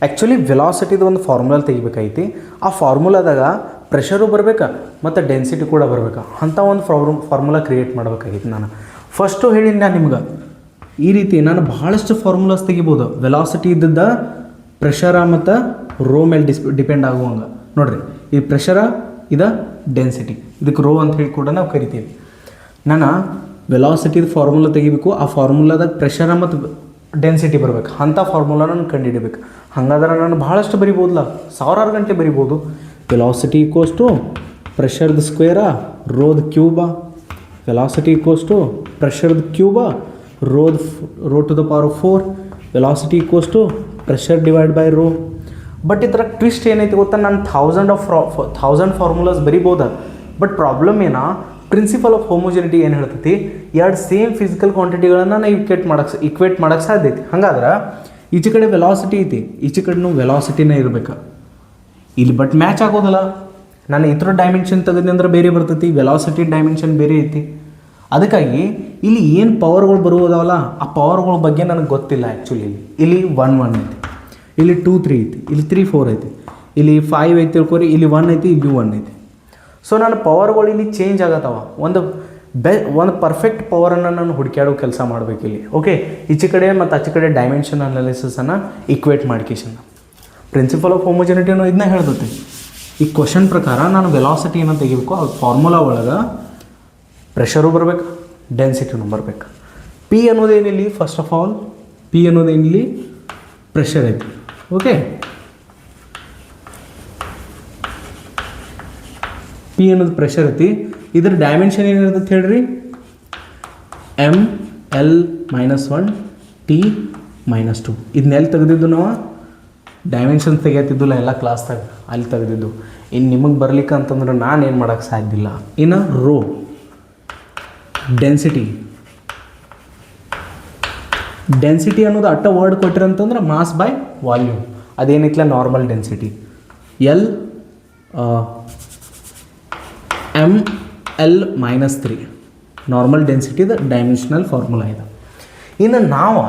A: ಆ್ಯಕ್ಚುಲಿ ವೆಲಾಸಿಟಿದು ಒಂದು ಫಾರ್ಮುಲಾ ತೆಗಿಬೇಕೈತಿ. ಆ ಫಾರ್ಮುಲಾದಾಗ ಪ್ರೆಷರು ಬರಬೇಕಾ ಮತ್ತು ಡೆನ್ಸಿಟಿ ಕೂಡ ಬರಬೇಕಾ ಅಂಥ ಒಂದು ಫಾರ್ಮುಲಾ ಕ್ರಿಯೇಟ್ ಮಾಡಬೇಕಾಗಿತ್ತು. ನಾನು ಫಸ್ಟು ಹೇಳಿನಿ ನಾನು ನಿಮ್ಗೆ, ಈ ರೀತಿ ನಾನು ಭಾಳಷ್ಟು ಫಾರ್ಮುಲಾಸ್ ತೆಗಿಬೋದು. ವೆಲಾಸಿಟಿ ಇದ್ದದ್ದು ಪ್ರೆಷರ ಮತ್ತು ರೋ ಮೇಲೆ ಡಿಪೆಂಡ್ ಆಗುವಂಗೆ. ನೋಡಿರಿ, ಈ ಪ್ರೆಷರ ಇದು ಡೆನ್ಸಿಟಿ, ಇದಕ್ಕೆ ರೋ ಅಂತ ಹೇಳಿ ಕೂಡ ನಾವು ಕರಿತೀವಿ. ನಾನು ವೆಲಾಸಿಟಿದ ಫಾರ್ಮುಲಾ ತೆಗಿಬೇಕು. ಆ ಫಾರ್ಮುಲಾದಾಗ ಪ್ರೆಷರ ಮತ್ತು ಡೆನ್ಸಿಟಿ ಬರಬೇಕು, ಅಂಥ ಫಾರ್ಮುಲಾ ನಾನು ಕಂಡುಹಿಡಬೇಕು. ಹಾಗಾದ್ರೆ ನಾನು ಭಾಳಷ್ಟು ಬರಿಬೋದಲ್ಲ, ಸಾವಿರಾರು ಗಂಟೆ ಬರಿಬೋದು. ವೆಲಾಸಿಟಿ ಈಕ್ವಲ್ಸ್ ಟು ಪ್ರೆಷರ್ದು ಸ್ಕ್ವೇರಾ ರೋದ್ ಕ್ಯೂಬಾ, ವೆಲಾಸಿಟಿ ಈಕ್ವಲ್ಸ್ ಟು ಪ್ರೆಷರ್ದು ಕ್ಯೂಬಾ rho to the power 4, velocity equals to pressure divide by rho. But ಇದರ ಟ್ವಿಸ್ಟ್ ಏನೈತಿ ಗೊತ್ತಾ, ನಾನು 1000 ಫಾರ್ಮುಲಾಸ್ ಬರಿಬೋದ. ಬಟ್ ಪ್ರಾಬ್ಲಮ್ ಏನಾ, ಪ್ರಿನ್ಸಿಪಲ್ ಆಫ್ ಹೋಮೋಜಿನಿಟಿ ಏನು ಹೇಳ್ತೈತಿ, ಎರಡು ಸೇಮ್ ಫಿಸಿಕಲ್ ಕ್ವಾಂಟಿಟಿಗಳನ್ನು ನಾವು ಇಕ್ವೇಟ್ ಮಾಡೋಕ್ಕೆ ಸಾಧ್ಯ ಐತಿ. ಹಂಗಾದ್ರೆ ಈಚೆ ಕಡೆ ವೆಲಾಸಿಟಿ ಐತಿ, ಈಚೆ ಕಡೆನೂ ವೆಲಾಸಿಟಿನೇ ಇರಬೇಕು ಇಲ್ಲಿ. ಬಟ್ ಮ್ಯಾಚ್ ಆಗೋದಿಲ್ಲ. ನಾನು ಇತರ ಡೈಮೆನ್ಷನ್ ತೆಗೆದ್ನಿ ಅಂದ್ರೆ ಬೇರೆ ಬರ್ತೈತಿ, ವೆಲಾಸಿಟಿ ಡೈಮೆನ್ಷನ್ ಬೇರೆ ಐತಿ. ಅದಕ್ಕಾಗಿ ಇಲ್ಲಿ ಏನು ಪವರ್ಗಳು ಬರುವುದಾವಲ್ಲ, ಆ ಪವರ್ಗಳ ಬಗ್ಗೆ ನನಗೆ ಗೊತ್ತಿಲ್ಲ ಆ್ಯಕ್ಚುಲಿ. ಇಲ್ಲಿ 1 1 ಐತಿ, ಇಲ್ಲಿ 2 3 ಐತಿ, ಇಲ್ಲಿ 3 4 ಐತಿ, ಇಲ್ಲಿ 5 ಐತಿ ತಿಳ್ಕೊರಿ, ಇಲ್ಲಿ 1 ಐತಿ, ಇಲ್ಲಿ 1 ಐತಿ. ಸೊ ನಾನು ಪವರ್ಗಳು ಇಲ್ಲಿ ಚೇಂಜ್ ಆಗತ್ತವ. ಒಂದು ಪರ್ಫೆಕ್ಟ್ ಪವರನ್ನು ನಾನು ಹುಡುಕ್ಯಾಡೋ ಕೆಲಸ ಮಾಡಬೇಕು ಇಲ್ಲಿ. ಓಕೆ, ಈಚೆ ಕಡೆ ಮತ್ತು ಆಚೆ ಕಡೆ ಡೈಮೆನ್ಷನ್ ಅನಾಲಿಸಿಸನ್ನು ಈಕ್ವೇಟ್ ಮಾಡ್ಕೇಶನ್. ಪ್ರಿನ್ಸಿಪಲ್ ಆಫ್ ಹೋಮೋಜಿನಿಟಿನೂ ಇದನ್ನ ಹೇಳ್ತೈತಿ. ಈ ಕ್ವಶನ್ ಪ್ರಕಾರ ನಾನು ವೆಲಾಸಿಟಿಯನ್ನು ತೆಗಿಬೇಕು. ಆ ಫಾರ್ಮುಲಾ ಒಳಗೆ ಪ್ರೆಷರು ಬರಬೇಕು, ಡೆನ್ಸಿಟಿನೂ ಬರಬೇಕು. ಪಿ ಅನ್ನೋದೇನಿಲ್ಲಿ, ಫಸ್ಟ್ ಆಫ್ ಆಲ್ ಪಿ ಅನ್ನೋದೇನಿಲ್ಲಿ ಪ್ರೆಷರ್ ಐತಿ. ಓಕೆ, ಪಿ ಅನ್ನೋದು ಪ್ರೆಷರ್ ಐತಿ. ಇದ್ರ ಡೈಮೆನ್ಷನ್ ಏನಿರ್ತೈತೆ ಹೇಳ್ರಿ, ML-1 T-2. ಇದನ್ನೆಲ್ಲಿ ತೆಗೆದಿದ್ದು ನಾವು ಡೈಮೆನ್ಷನ್ ತೆಗಿಯತ್ತಿದ್ದಿಲ್ಲ ಎಲ್ಲ ಕ್ಲಾಸ್ದಾಗ, ಅಲ್ಲಿ ತೆಗೆದಿದ್ದು. ಇನ್ನು ನಿಮಗೆ ಬರ್ಲಿಕ್ಕೆ ಅಂತಂದ್ರೆ ನಾನು ಏನು ಮಾಡೋಕ್ಕೆ ಸಾಧ್ಯ ಇಲ್ಲ. ಇನ್ನು ರೋ ಡೆನ್ಸಿಟಿ ಅನ್ನೋದು ಅಟ್ಟ ವರ್ಡ್ ಕೊಟ್ಟಿರಂತಂದ್ರೆ ಮಾಸ್ ಬೈ ವಾಲ್ಯೂಮ್. ಅದೇನಿತ್ತಲ್ಲ ನಾರ್ಮಲ್ ಡೆನ್ಸಿಟಿ. ML-3 ನಾರ್ಮಲ್ ಡೆನ್ಸಿಟಿದ ಡೈಮೆನ್ಷನಲ್ ಫಾರ್ಮುಲಾ ಇದೆ. ಇನ್ನು ನಾವು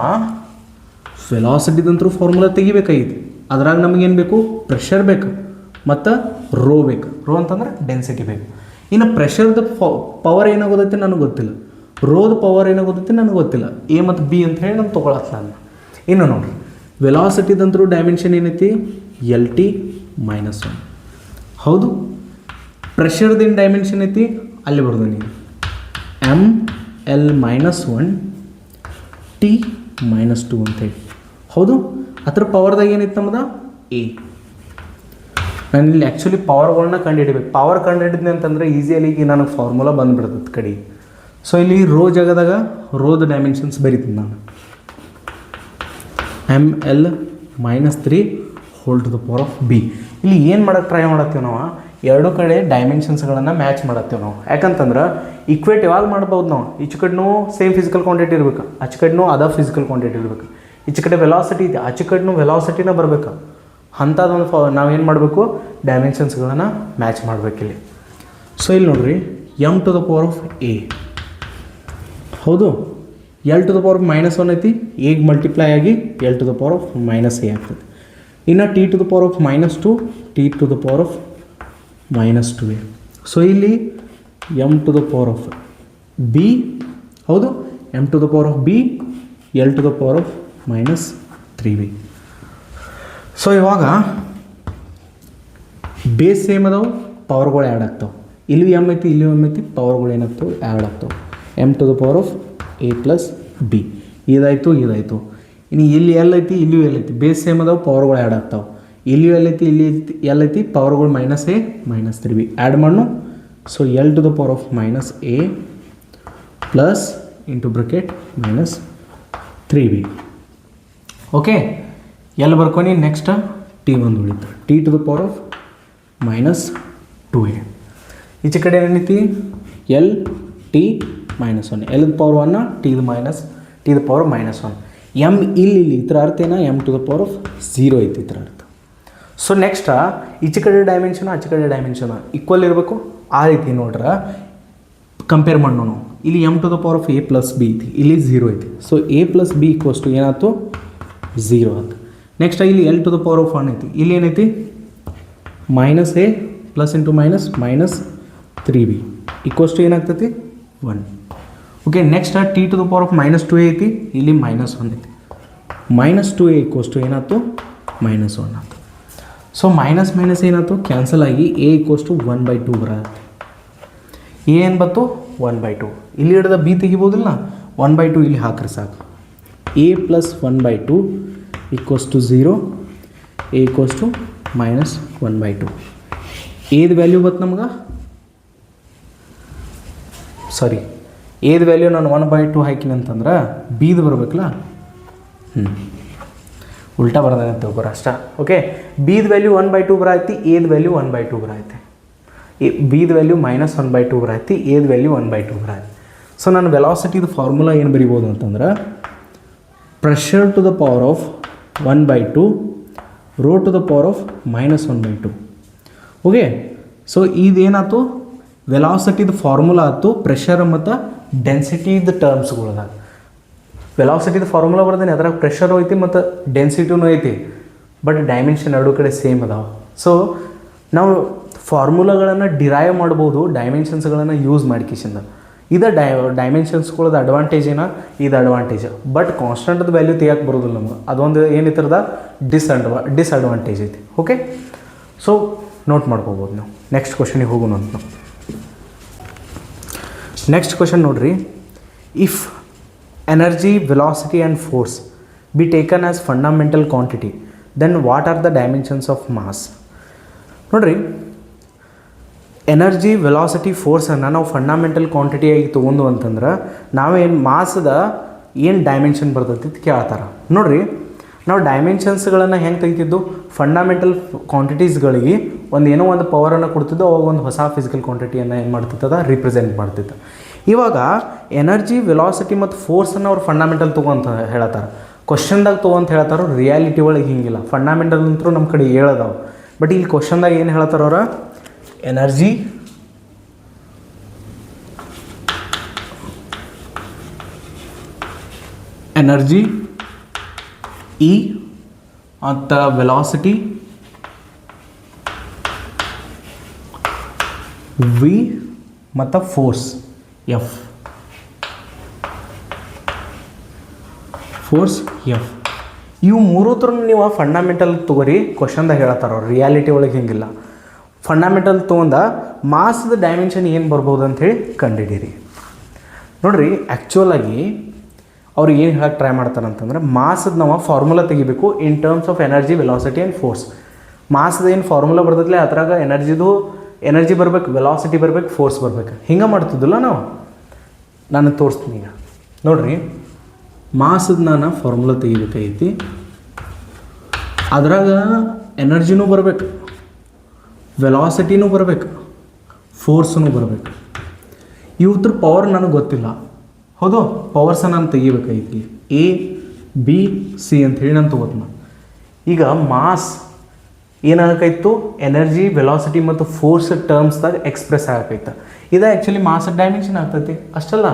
A: ವೆಲಾಸಿಟಿದಂತರೂ ಫಾರ್ಮುಲಾ ತೆಗಿಬೇಕಾಗಿತ್ತು. ಅದ್ರಾಗ ನಮಗೇನು ಬೇಕು, ಪ್ರೆಷರ್ ಬೇಕು ಮತ್ತು ರೋ ಬೇಕು. ರೋ ಅಂತಂದ್ರೆ ಡೆನ್ಸಿಟಿ ಬೇಕು. ಇನ್ನು ಪ್ರೆಷರ್ದು ಪವರ್ ಏನಾಗೋದೈತೆ ನನಗೆ ಗೊತ್ತಿಲ್ಲ, ರೋದ ಪವರ್ ಏನಾಗೋದೈತೆ ನನಗೆ ಗೊತ್ತಿಲ್ಲ. ಎ ಮತ್ತು ಬಿ ಅಂತ ಹೇಳಿ ನಾನು ತೊಗೊಳತ್ತಲ್ಲ ನಾನು. ಇನ್ನು ನೋಡಿರಿ, ವೆಲಾಸಿಟಿದಂತರೂ ಡೈಮೆನ್ಷನ್ ಏನೈತಿ, LT-1. ಹೌದು, ಪ್ರೆಷರ್ದಿನ ಡೈಮೆನ್ಷನ್ ಐತಿ, ಅಲ್ಲಿ ಬರ್ದು ನೀವು ML-1 T-2 ಅಂತೇಳಿ. ಹೌದು, ಅದ್ರ ಪವರ್ದಾಗ ಏನಿತ್ತು ನಮ್ಮದ ಎ. ನಾನು ಇಲ್ಲಿ ಆ್ಯಕ್ಚುಲಿ ಪವರ್ಗಳನ್ನ ಕಂಡುಹಿಡಿಬೇಕು. ಪವರ್ ಕಂಡುಹಿಡಿದ್ನಿ ಅಂತಂದರೆ ಈಸಿಯಲ್ಲಿ ಈಗ ನನಗೆ ಫಾರ್ಮುಲಾ ಬಂದುಬಿಡ್ತದೆ ಕಡೆ. ಸೊ ಇಲ್ಲಿ ರೋ ಜಾಗದಾಗ ರೋದ ಡೈಮೆನ್ಷನ್ಸ್ ಬರಿತೀನಿ ನಾನು. ML-3 whole to the power of B. ಇಲ್ಲಿ ಏನು ಮಾಡೋಕ್ಕೆ ಟ್ರೈ ಮಾಡತ್ತೀವಿ ನಾವು, ಎರಡು ಕಡೆ ಡೈಮೆನ್ಷನ್ಸ್ಗಳನ್ನು ಮ್ಯಾಚ್ ಮಾಡತ್ತೀವಿ ನಾವು. ಯಾಕಂತಂದ್ರೆ ಈಕ್ವೇಟ್ ಯಾವಾಗ ಮಾಡ್ಬೋದು ನಾವು, ಈಚೆ ಕಡೆನೂ ಸೇಮ್ ಫಿಸಿಕಲ್ ಕ್ವಾಂಟಿಟಿ ಇರಬೇಕು, ಆಚೆ ಕಡೆನೂ ಅದರ್ ಫಿಸಿಕಲ್ ಕ್ವಾಂಟಿಟಿ ಇರಬೇಕು. ಈಚೆ ಕಡೆ ವೆಲಾಸಿಟಿ ಇದೆ, ಆಚೆ ಕಡೆನೂ ವೆಲಾಸಿಟಿನ ಬರಬೇಕು. ಅಂಥದ್ದೊಂದು ನಾವೇನು ಮಾಡಬೇಕು, ಡೈಮೆನ್ಷನ್ಸ್ಗಳನ್ನು ಮ್ಯಾಚ್ ಮಾಡಬೇಕಿಲ್ಲಿ. ಸೊ ಇಲ್ಲಿ ನೋಡಿರಿ, M to the power of A, ಹೌದು, L to the power of -1 ಐತಿ, ಎಗೆ ಮಲ್ಟಿಪ್ಲೈ ಆಗಿ L to the power of -a ಆಗ್ತದೆ. ಇನ್ನು T to the power of -2, T to the power of -2a. So ಇಲ್ಲಿ M to the power of B, ಹೌದು, M to the power of B, L to the power of -3b. So ಇವಾಗ base same ಅದಾವೆ, ಪವರ್ಗಳು add ಆಗ್ತಾವೆ. ಇಲ್ಲಿ M ಐತಿ, ಇಲ್ಲಿ M ಐತಿ, ಪವರ್ಗಳು ಏನಾಗ್ತವೆ, ಆ್ಯಡ್ ಆಗ್ತಾವೆ. M to the power of a plus B, ಇದಾಯಿತು ಇದಾಯಿತು. ಇನ್ನು ಇಲ್ಲಿ ಎಲ್ ಐತಿ, ಇಲ್ಲಿಯೂ ಎಲ್ ಐತಿ, ಬೇಸ್ ಸೇಮ್ ಅದಾವೆ, ಪವರ್ಗಳು ಆ್ಯಡ್ ಆಗ್ತಾವೆ. ಇಲ್ಲಿಯೂ ಎಲ್ ಐತಿ, ಇಲ್ಲಿ ಎಲ್ ಐತಿ, ಪವರ್ಗಳು -a -3b ಆ್ಯಡ್ ಮಾಡು. So L to the power of -a plus into bracket -3b. Okay, ಎಲ್ಲಿ ಬರ್ಕೊನಿ, ನೆಕ್ಸ್ಟ್ ಟಿ ಒಂದು ಉಳಿತು, T to the power of -2a. ಈಚೆ ಕಡೆ ಏನೈತಿ, L T -1, L power 1, T the power -1. M ಇಲ್ಲಿ ಇದ್ರ ಅರ್ಥ ಏನ, M to the power of 0 ಐತಿ ಇದ್ರ ಅರ್ಥ. ಸೊ ನೆಕ್ಸ್ಟ್ ಈಚೆ ಕಡೆ ಡೈಮೆನ್ಷನ್, ಆಚೆ ಕಡೆ ಡೈಮೆನ್ಷನ್ ಈಕ್ವಲ್ ಇರಬೇಕು. ಆ ರೀತಿ ನೋಡ್ರೆ ಕಂಪೇರ್ ಮಾಡೋಣ. ಇಲ್ಲಿ M to the power of a plus B ಐತಿ, ಇಲ್ಲಿ 0 ಐತಿ. So a plus B equals to ಏನಾಯ್ತು, 0 ಆಯ್ತು. ನೆಕ್ಸ್ಟ್ ಇಲ್ಲಿ L to the power of 1 ಐತಿ, ಇಲ್ಲಿ ಏನೈತಿ, -a plus into -3b equals to ಏನಾಗ್ತೈತಿ, 1. Okay, next T to the power of -2a ಐತಿ, ಇಲ್ಲಿ -1 ಐತಿ. -2a ಈಕ್ವಲ್ಸ್ ಟು ಏನಾಯ್ತು, -1 ಆಯ್ತು. ಸೊ ಮೈನಸ್ ಏನಾಯ್ತು, ಕ್ಯಾನ್ಸಲ್ ಆಗಿ a ಈಕ್ವಲ್ಸ್ ಟು 1/2 ಬರುತ್ತೆ. a ಏನು ಬಂತು, 1/2. ಇಲ್ಲಿ ಹಿಡಿದ ಬಿ ತೆಗಿಬೋದಿಲ್ಲ, 1/2 ಇಲ್ಲಿ ಹಾಕ್ರಿ ಸಾಕು. a plus 1/2 equals to 0, a equals to -1/2. ಎದು ವ್ಯಾಲ್ಯೂ ಬತ್ತು ನಮ್ಗೆ, ಸಾರಿ ಎದು ವ್ಯಾಲ್ಯೂ ನಾನು 1/2 ಹಾಕಿನಿ ಅಂತಂದ್ರೆ ಬಿದು ಬರಬೇಕಲ್ಲ, ಉಲ್ಟಾ ಬರೋದಂತ ತಿಳ್ಕೊರ ಅಷ್ಟೇ. ಓಕೆ, ಬಿದು ವ್ಯಾಲ್ಯೂ 1/2 ಬರೈತಿ, ಎದು ವ್ಯಾಲ್ಯೂ 1/2 ಬರೈತಿ. ಬಿದು ವ್ಯಾಲ್ಯೂ -1/2 ಬರೈತಿ, ಎದು ವ್ಯಾಲ್ಯೂ 1/2 ಬರೈತಿ. ಸೊ ನಾನು ವೆಲಾಸಿಟಿದು ಫಾರ್ಮುಲಾ ಏನು ಬರಿಬೋದು ಅಂತಂದ್ರೆ, pressure to the power of 1/2 rho to the power of -1/2. Okay, so ಇದೇನಾಯ್ತು, ವೆಲಾಸಿಟಿದು ಫಾರ್ಮುಲಾ ಆಯ್ತು, ಪ್ರೆಷರ್ ಮತ್ತು ಡೆನ್ಸಿಟಿದು ಟರ್ಮ್ಸ್ಗಳದಾಗ. ವೆಲಾಸಿಟಿದು ಫಾರ್ಮುಲಾ ಬರ್ದೇನೆ, ಅದ್ರಾಗ ಪ್ರೆಷರು ಐತಿ ಮತ್ತು ಡೆನ್ಸಿಟಿನೂ ಐತಿ, ಬಟ್ ಡೈಮೆನ್ಷನ್ ಎರಡು ಕಡೆ ಸೇಮ್ ಅದಾವೆ. ಸೊ ನಾವು ಫಾರ್ಮುಲಾಗಳನ್ನು ಡಿರೈವ್ ಮಾಡ್ಬೋದು ಡೈಮೆನ್ಷನ್ಸ್ಗಳನ್ನು ಯೂಸ್ ಮಾಡ್ಕಿಸಿಂದ. ಇದು ಡೈಮೆನ್ಷನ್ಸ್ಗಳದ್ದು ಅಡ್ವಾಂಟೇಜ್ ಏನ, ಇದು ಅಡ್ವಾಂಟೇಜ್. ಬಟ್ ಕಾನ್ಸ್ಟೆಂಟ್ದು ವ್ಯಾಲ್ಯೂ ತೆಗಿಯಕ್ಕೆ ಬರೋದಿಲ್ಲ ನಮ್ಗೆ, ಅದೊಂದು ಏನಿತ್ತರದ ಡಿಸ್ಅಡ್ವಾಂಟೇಜ್ ಐತಿ. ಓಕೆ, ಸೊ ನೋಟ್ ಮಾಡ್ಕೋಬೋದು ನಾವು. ನೆಕ್ಸ್ಟ್ ಕ್ವಶನಿಗೆ ಹೋಗೋಣ ಅಂತ ನಾವು. ನೆಕ್ಸ್ಟ್ ಕ್ವಶನ್ ನೋಡ್ರಿ, if energy, velocity and force be taken as fundamental quantity, then what are the dimensions of mass. ನೋಡ್ರಿ, ಎನರ್ಜಿ, ವೆಲಾಸಿಟಿ, ಫೋರ್ಸನ್ನು ನಾವು ಫಂಡಮೆಂಟಲ್ ಕ್ವಾಂಟಿಟಿಯಾಗಿ ತೊಗೊಂಡು ಅಂತಂದ್ರೆ ನಾವೇನು ಮಾಸದ ಏನು ಡೈಮೆನ್ಷನ್ ಬರ್ತೈತಿ ಅಂತ ಕೇಳ್ತಾರೆ. ನೋಡಿರಿ, ನಾವು ಡೈಮೆನ್ಷನ್ಸ್ಗಳನ್ನು ಹೆಂಗೆ ತೆಗಿತಿದ್ದು, ಫಂಡಮೆಂಟಲ್ ಕ್ವಾಂಟಿಟೀಸ್ಗಳಿಗೆ ಏನೋ ಒಂದು ಪವರನ್ನು ಕೊಡ್ತಿದ್ದು, ಅವಾಗ ಒಂದು ಹೊಸ ಫಿಸಿಕಲ್ ಕ್ವಾಂಟಿಟಿಯನ್ನು ಏನು ಮಾಡ್ತಿತ್ತದ, ರಿಪ್ರೆಸೆಂಟ್ ಮಾಡ್ತಿತ್ತು. ಇವಾಗ ಎನರ್ಜಿ, ವೆಲಾಸಿಟಿ ಮತ್ತು ಫೋರ್ಸನ್ನು ಅವ್ರು ಫಂಡಮೆಂಟಲ್ ತೊಗೊಂತ ಹೇಳ್ತಾರೆ, ಕ್ವಶನ್ದಾಗ ತೊಗೊಂತ ಹೇಳ್ತಾರೋ. ರಿಯಾಲಿಟಿ ಒಳಗೆ ಹಿಂಗಿಲ್ಲ, ಫಂಡಮೆಂಟಲ್ ಅಂತೂ ನಮ್ಮ ಕಡೆ ಹೇಳೋದಾವೆ. ಬಟ್ ಇಲ್ಲಿ ಕ್ವಶನ್ದಾಗ ಏನು ಹೇಳ್ತಾರ ಅವ್ರ, ಎನರ್ಜಿ, ಇ ಮತ್ತು ವೆಲಾಸಿಟಿ ವಿ ಮತ್ತು ಫೋರ್ಸ್ ಎಫ್. ಇವು ಮೂರು ಥರ ನೀವು ಫಂಡಮೆಂಟಲ್ ತೊಗೊರಿ, ಕ್ವಶನ್ದಾಗ ಹೇಳ್ತಾರ ಅವ್ರು. ರಿಯಾಲಿಟಿ ಒಳಗೆ ಹಿಂಗಿಲ್ಲ. ಫಂಡಮೆಂಟಲ್ ತೊಗೊಂಡ ಮಾಸದ ಡೈಮೆನ್ಷನ್ ಏನು ಬರ್ಬೋದು ಅಂಥೇಳಿ ಕಂಡುಹಿಡೀರಿ. ನೋಡಿರಿ, ಆ್ಯಕ್ಚುಲಾಗಿ ಅವ್ರು ಏನು ಹೇಳಕ್ಕೆ ಟ್ರೈ ಮಾಡ್ತಾರೆ ಅಂತಂದ್ರೆ, ಮಾಸದ ನಾವು ಫಾರ್ಮುಲಾ ತೆಗಿಬೇಕು in terms of energy, velocity and force. ಮಾಸದ ಏನು ಫಾರ್ಮುಲಾ ಬರ್ತೈತಲ್ಲ ಅದ್ರಾಗ ಎನರ್ಜಿ ಬರ್ಬೇಕು, ವೆಲಾಸಿಟಿ ಬರ್ಬೇಕು, ಫೋರ್ಸ್ ಬರ್ಬೇಕು. ಹಿಂಗೆ ಮಾಡ್ತಿದ್ದಿಲ್ಲ ನಾವು. ನಾನು ತೋರಿಸ್ತೀನಿ ಈಗ. ನೋಡಿರಿ, ಮಾಸದ ನಾನು ಫಾರ್ಮುಲಾ ತೆಗಿಬೇಕಾಗೈತಿ. ಅದ್ರಾಗ ಎನರ್ಜಿನೂ ಬರಬೇಕು, ವೆಲಾಸಿಟಿನೂ ಬರಬೇಕು, ಫೋರ್ಸೂ ಬರಬೇಕು. ಇವ್ರ ಪವರ್ ನನಗೆ ಗೊತ್ತಿಲ್ಲ, ಹೌದು. ಪವರ್ಸ ನಾನು ತೆಗಿಬೇಕಾಗಿತ್ತು. ಎ ಬಿ ಸಿ ಅಂಥೇಳಿ ನಾನು ತೊಗೋತೀನಿ. ಈಗ ಮಾಸ್ ಏನಾಗಬೇಕಾಯ್ತು, ಎನರ್ಜಿ, ವೆಲಾಸಿಟಿ ಮತ್ತು ಫೋರ್ಸ್ ಟರ್ಮ್ಸ್ದಾಗ ಎಕ್ಸ್ಪ್ರೆಸ್ ಆಗಬೇಕಾಯ್ತು. ಇದು ಆ್ಯಕ್ಚುಲಿ ಮಾಸ್ ಡೈಮೆನ್ಷನ್ ಆಗ್ತೈತಿ. ಅಷ್ಟಲ್ಲ,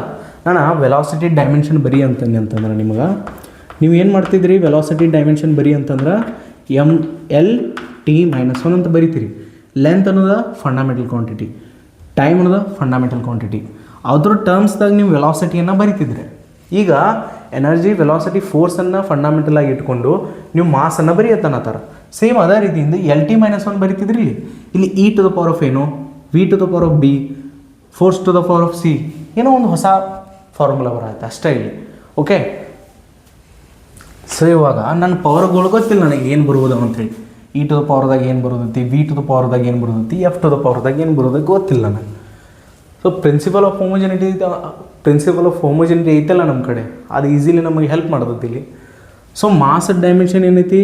A: ನಾನು ವೆಲಾಸಿಟಿ ಡೈಮೆನ್ಷನ್ ಬರೀ ಅಂತಂದೆ ಅಂತಂದ್ರೆ ನಿಮಗೆ ನೀವು ಏನು ಮಾಡ್ತಿದ್ರಿ, ವೆಲಾಸಿಟಿ ಡೈಮೆನ್ಷನ್ ಬರೀ ಅಂತಂದ್ರೆ ML_T-1 ಅಂತ ಬರೀತೀರಿ. ಲೆಂತ್ ಅನ್ನೋದು ಫಂಡಮೆಂಟಲ್ ಕ್ವಾಂಟಿಟಿ, ಟೈಮ್ ಅನ್ನೋದು ಫಂಡಮೆಂಟಲ್ ಕ್ವಾಂಟಿಟಿ. ಅದ್ರ ಟರ್ಮ್ಸ್ದಾಗ ನೀವು ವೆಲಾಸಿಟಿಯನ್ನು ಬರಿತಿದ್ರೆ, ಈಗ ಎನರ್ಜಿ, ವೆಲಾಸಿಟಿ, ಫೋರ್ಸನ್ನು ಫಂಡಮೆಂಟಲ್ ಆಗಿ ಇಟ್ಕೊಂಡು ನೀವು ಮಾಸನ್ನು ಬರೆಯತ್ತನತ್ತಾರ. ಸೇಮ್ ಅದೇ ರೀತಿಯಿಂದ LT-1 ಬರಿತಿದ್ರಿ. ಇಲ್ಲಿ e⁴ ಏನು, v⁴B, force⁴C ಏನೋ ಒಂದು ಹೊಸ ಫಾರ್ಮುಲಾ ಬರುತ್ತೆ ಅಷ್ಟೇ ಇಲ್ಲಿ. ಓಕೆ, ಸೊ ಇವಾಗ ನನ್ನ ಪವರ್ಗಳು ಗೊತ್ತಿಲ್ಲ ನನಗೆ ಏನು ಬರ್ಬೋದು ಅಂಥೇಳಿ. e⁴ ಏನು ಬರೋದೈತಿ, v⁴ ಏನು ಬರೋದೈತಿ, f⁴ ಏನು ಬರೋದೈತಿ ಗೊತ್ತಿಲ್ಲ ನನಗೆ. ಸೊ ಪ್ರಿನ್ಸಿಪಲ್ ಆಫ್ ಹೋಮೋಜಿನಿಟಿ ಐತಲ್ಲ ನಮ್ಮ ಕಡೆ, ಅದು ಈಸಿಲಿ ನಮಗೆ ಹೆಲ್ಪ್ ಮಾಡ್ತೈತಿ ಇಲ್ಲಿ. ಸೊ ಮಾಸ್ ಡೈಮೆನ್ಷನ್ ಏನೈತಿ,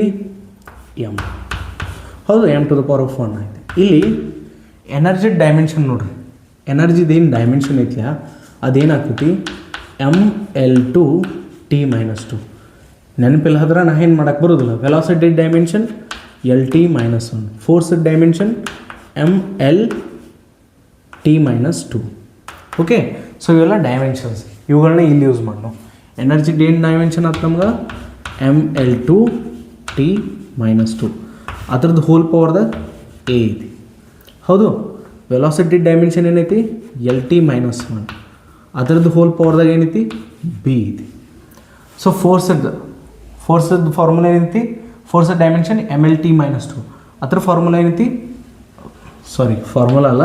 A: ಎಮ್, ಹೌದು, m⁴ ಐತಿ. ಇಲ್ಲಿ ಎನರ್ಜಿ ಡೈಮೆನ್ಷನ್ ನೋಡ್ರಿ, ಎನರ್ಜಿದೇನು ಡೈಮೆನ್ಷನ್ ಐತಿಲ್ಲ ಅದೇನಾಗ್ತೈತಿ, ML2T-2. ನೆನಪಿಲ್ಲ ಆದ್ರೆ ನಾ ಏನು ಮಾಡೋಕ್ಕೆ ಬರೋದಿಲ್ಲ. Velocity dimension LT-1, force dimension ML_T-2. Okay, so ಇವೆಲ್ಲ ಡೈಮೆನ್ಷನ್ಸ್, ಇವುಗಳನ್ನ ಇಲ್ಲಿ ಯೂಸ್ ಮಾಡೋಣ. ಎನರ್ಜಿ ಏನು ಡೈಮೆನ್ಷನ್ ಆಯ್ತು ನಮ್ಗೆ, ML2T-2, ಅದ್ರದ್ದು ಹೋಲ್ ಪವರ್ದಾಗ ಎ ಐತಿ, ಹೌದು. ವೆಲಾಸಿಟಿ ಡೈಮೆನ್ಷನ್ ಏನೈತಿ, LT-1, ಅದರದ್ದು ಹೋಲ್ ಪವರ್ದಾಗ ಏನೈತಿ, ಬಿ ಐತಿ. ಸೊ ಫೋರ್ಸದ್ದು ಫಾರ್ಮುಲಾ ಏನೈತಿ, ಫೋರ್ಸ್ ಡೈಮೆನ್ಷನ್ ML_T-2, ಅದ್ರ ಫಾರ್ಮುಲಾ ಏನೈತಿ, ಫಾರ್ಮುಲಾ ಅಲ್ಲ,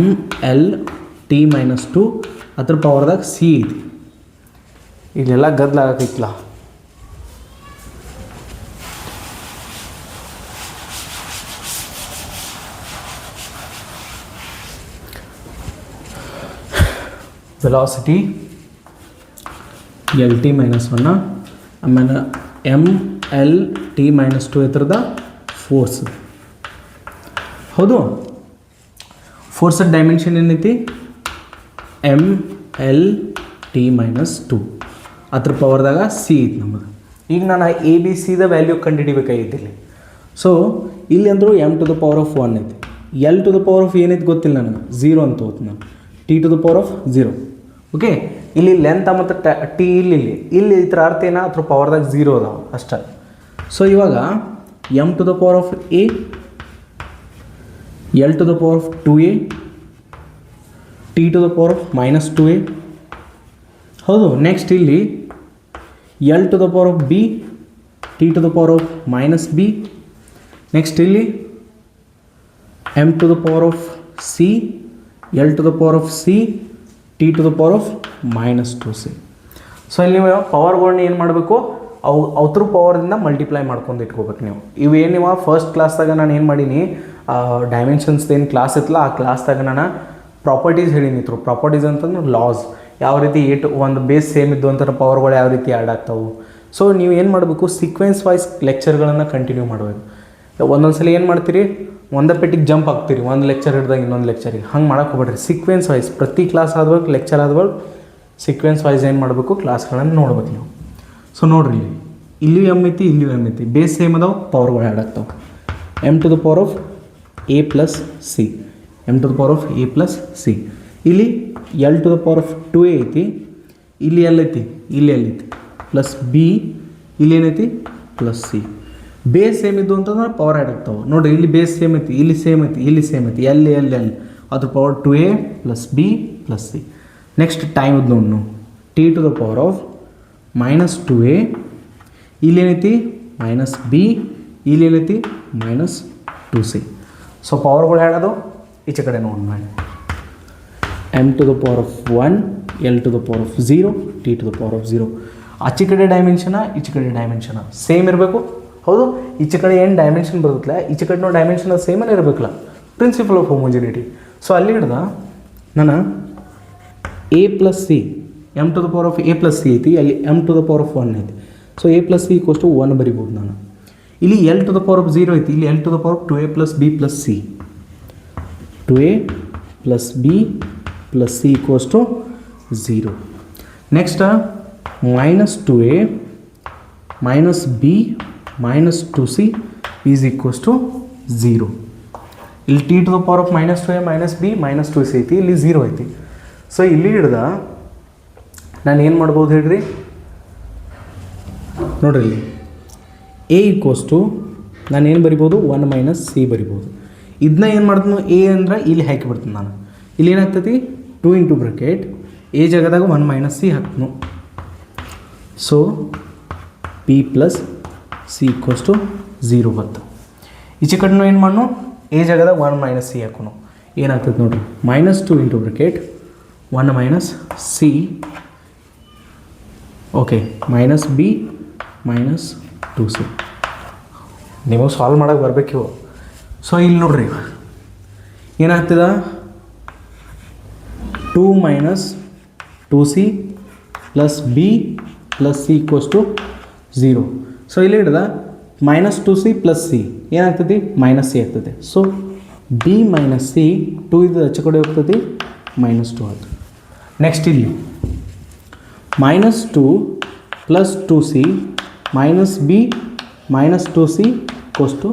A: ML_T-2, ಅದ್ರ ಪವರ್ದಾಗ ಸಿ ಐತಿ. ಇಲ್ಲೆಲ್ಲ ಗದ್ದಲಾಗೈತಿಲ್ಲ. ವೆಲಾಸಿಟಿ LT-1, ಆಮೇಲೆ ML_T-2 ಇದ್ರದ ಫೋರ್ಸ್, ಹೌದು. ಫೋರ್ಸ್ ಡೈಮೆನ್ಷನ್ ಏನೈತಿ, ML_T-2, ಅದ್ರ ಪವರ್ದಾಗ ಸಿ ಐತಿ ನಮ್ಮದು. ಈಗ ನಾನು ABC ವ್ಯಾಲ್ಯೂ ಕಂಡುಹಿಡಿಬೇಕಾಗಿತ್ತು ಇಲ್ಲಿ. ಸೊ ಇಲ್ಲಿ ಅಂದರೂ m⁴ ಐತಿ, L⁴ ಏನೈತಿ ಗೊತ್ತಿಲ್ಲ ನನಗೆ, 0 ಅಂತ ಹೋಗ್ತು ನಾನು, T⁴0. ಓಕೆ, ಇಲ್ಲಿ ಲೆಂತ್ ಮತ್ತು ಟಿ ಇಲ್ಲಿ ಇದ್ರ ಅರ್ಥ ಏನ, ಅದ್ರ ಪವರ್ದಾಗ 0 ಅದಾವ ಅಷ್ಟೇ. ಸೊ ಇವಾಗ m⁴ L⁴2A, T⁴ ಹೌದು. ನೆಕ್ಸ್ಟ್ ಇಲ್ಲಿ L⁴B, T⁴ ನೆಕ್ಸ್ಟ್ ಇಲ್ಲಿ m⁴C, L⁴C, T⁴-2C. ಸೊ ಇಲ್ಲಿ ನೀವು ಪವರ್ಗಳನ್ನ ಏನು ಮಾಡಬೇಕು, ಅವ್ರ ಪವರ್ದಿಂದ ಮಲ್ಟಿಪ್ಲೈ ಮಾಡ್ಕೊಂಡು ಇಟ್ಕೋಬೇಕು ನೀವು. ಇವೇನು ನೀವು ಫಸ್ಟ್ ಕ್ಲಾಸ್ದಾಗ ನಾನು ಏನು ಮಾಡೀನಿ, ಡೈಮೆನ್ಷನ್ಸ್ ಏನು ಕ್ಲಾಸ್ ಇತ್ತಲ್ಲ, ಆ ಕ್ಲಾಸ್ದಾಗ ನಾನು ಪ್ರಾಪರ್ಟೀಸ್ ಹೇಳಿನಿದ್ರು. ಪ್ರಾಪರ್ಟೀಸ್ ಅಂತಂದ್ರೆ ಲಾಸ್, ಯಾವ ರೀತಿ ಒಂದು ಬೇಸ್ ಸೇಮ್ ಇದ್ದು ಅಂತ ಪವರ್ಗಳು ಯಾವ ರೀತಿ ಆ್ಯಡ್ ಆಗ್ತಾವೆ. ಸೊ ನೀವು ಏನು ಮಾಡಬೇಕು, ಸೀಕ್ವೆನ್ಸ್ ವೈಸ್ ಲೆಕ್ಚರ್ಗಳನ್ನು ಕಂಟಿನ್ಯೂ ಮಾಡಬೇಕು. ಒಂದೊಂದು ಸಲ ಏನು ಮಾಡ್ತೀರಿ, ಒಂದೇ ಪೆಟ್ಟಿಗೆ ಜಂಪ್ ಆಗ್ತೀರಿ, ಒಂದು ಲೆಕ್ಚರ್ ಹಿಡ್ದಾಗ ಇನ್ನೊಂದು ಲೆಕ್ಚರಿಗೆ. ಹಂಗೆ ಮಾಡೋಕೆ ಹೋಗ್ಬೇಡ್ರಿ. ಸೀಕ್ವೆನ್ಸ್ ವೈಸ್ ಪ್ರತಿ ಕ್ಲಾಸ್ ಆದ್ಬೇಕು, ಲೆಕ್ಚರ್ ಆದ್ಬೇಕು, ಸೀಕ್ವೆನ್ಸ್ ವೈಸ್ ಏನು ಮಾಡಬೇಕು, ಕ್ಲಾಸ್ಗಳನ್ನು ನೋಡ್ಬೇಕು ನೀವು. ಸೊ ನೋಡಿರಿ, ಇಲ್ಲಿ ಎಮ್ ಐತಿ, ಇಲ್ಲಿ ಎಮ್ ಐತಿ, ಬೇಸ್ ಸೇಮ್ ಅದಾವೆ, ಪವರ್ಗಳು ಆ್ಯಡ್ ಆಗ್ತಾವೆ. m⁴A+C, m⁴A+C. ಇಲ್ಲಿ L⁴2A ಐತಿ, ಇಲ್ಲಿ ಎಲ್ ಐತಿ, ಇಲ್ಲಿ ಎಲ್ ಐತಿ, ಪ್ಲಸ್ ಬಿ, ಇಲ್ಲಿ ಏನೈತಿ, ಪ್ಲಸ್ ಸಿ. ಬೇಸ್ ಸೇಮ್ ಇದ್ದು ಅಂತಂದ್ರೆ ಪವರ್ ಆ್ಯಡ್ ಆಗ್ತಾವೆ. ನೋಡಿರಿ, ಇಲ್ಲಿ ಬೇಸ್ ಸೇಮ್ ಐತಿ, ಇಲ್ಲಿ ಸೇಮ್ ಐತಿ, ಇಲ್ಲಿ ಸೇಮ್ ಐತಿ, ಎಲ್ ಅದ್ರ power 2A + B + C. Next time ಇದು ನೋಡಿ ನಾವು, T⁴ ಇಲ್ಲಿ ಏನೈತಿ, -B, ಇಲ್ಲಿ ಏನೈತಿ, -2C. ಸೊ ಪವರ್ಗಳು ಹೇಳೋದು ಈಚೆ ಕಡೆ ನೋಡಿ ಮಾಡಿ, m⁴1, L⁴0, T⁴0. ಆಚೆ ಕಡೆ ಡೈಮೆನ್ಷನ, ಈಚೆ ಕಡೆ ಡೈಮೆನ್ಷನ ಸೇಮ್ ಇರಬೇಕು, ಹೌದು. ಈಚೆ ಕಡೆ ಏನು ಡೈಮೆನ್ಷನ್ ಬರುತ್ತಲ್ಲ, ಈಚೆ ಕಡೆ ನಾವು ಡೈಮೆನ್ಷನ್ ಸೇಮಲ್ಲಿ ಇರಬೇಕಲ್ಲ, ಪ್ರಿನ್ಸಿಪಲ್ ಆಫ್ ಹೋಮೋಜಿನಿಟಿ. ಸೊ ಅಲ್ಲಿ ಹಿಡ್ದ ನಾನು A+C, m⁴A+C ಐತಿ, ಅಲ್ಲಿ m⁴1 ಐತಿ. ಸೊ A+C = 1 ಬರಿಬೋದು ನಾನು. ಇಲ್ಲಿ L to the power of 0 ಐತಿ, ಇಲ್ಲಿ L to the power 2a plus B plus C, 2a plus B plus C equals to 0. Next minus 2a minus B minus 2c is equals to 0. ಇಲ್ಲಿ T to the power of minus 2a minus B minus 2c ಐತಿ, ಇಲ್ಲಿ 0 ಐತಿ. So ಇಲ್ಲಿ ಹಿಡ್ದ ನಾನು ಏನು ಮಾಡ್ಬೋದು ಹೇಳ್ರಿ, ನೋಡ್ರಿ ಇಲ್ಲಿ ಎ ಈಕ್ವಲ್ಸ್ ಟು ನಾನು ಏನು ಬರಿಬೋದು 1 ಮೈನಸ್ ಸಿ ಬರಿಬೋದು. ಇದನ್ನ ಏನು ಮಾಡ್ತೀನಿ ಎ ಅಂದ್ರೆ ಇಲ್ಲಿ ಹಾಕಿಬಿಡ್ತೀನಿ ನಾನು. ಇಲ್ಲಿ ಏನಾಗ್ತೈತಿ 2 ಇಂಟು ಬ್ರಕೆಟ್ ಎ ಜಾಗದಾಗ 1 ಮೈನಸ್ ಸಿ ಹಾಕ್ತನು. So P plus C equals to 0 ಬಂತು. ಈಚೆ ಕಡೆನೂ ಏನು ಮಾಡೋಣ, ಎ ಜಾಗದಾಗ 1 ಮೈನಸ್ ಸಿ ಹಾಕೋಣ. ಏನಾಗ್ತದೆ ನೋಡಿರಿ, minus 2 into bracket 1 minus C, okay, minus B minus 2c. ನೀವು ಸಾಲ್ವ್ ಮಾಡೋಕ್ಕೆ ಬರ್ಬೇಕು ಇವು. ಸೊ ಇಲ್ಲಿ ನೋಡ್ರಿ ಏನಾಗ್ತದ 2 minus 2c plus B plus C equals to 0. So ಇಲ್ಲಿ ಹಿಡ್ದ ಮೈನಸ್ 2c ಪ್ಲಸ್ ಸಿ ಏನಾಗ್ತದೆ ಮೈನಸ್ ಸಿ ಆಗ್ತದೆ. ಸೊ ಬಿ ಮೈನಸ್ ಸಿ 2 ಇದು ಆಚೆ ಕಡೆ ಹೋಗ್ತದೆ, ಮೈನಸ್ 2 ಆಗ್ತದೆ. ನೆಕ್ಸ್ಟ್ ಇಲ್ಲಿ minus 2 plus 2c minus B minus 2c equals to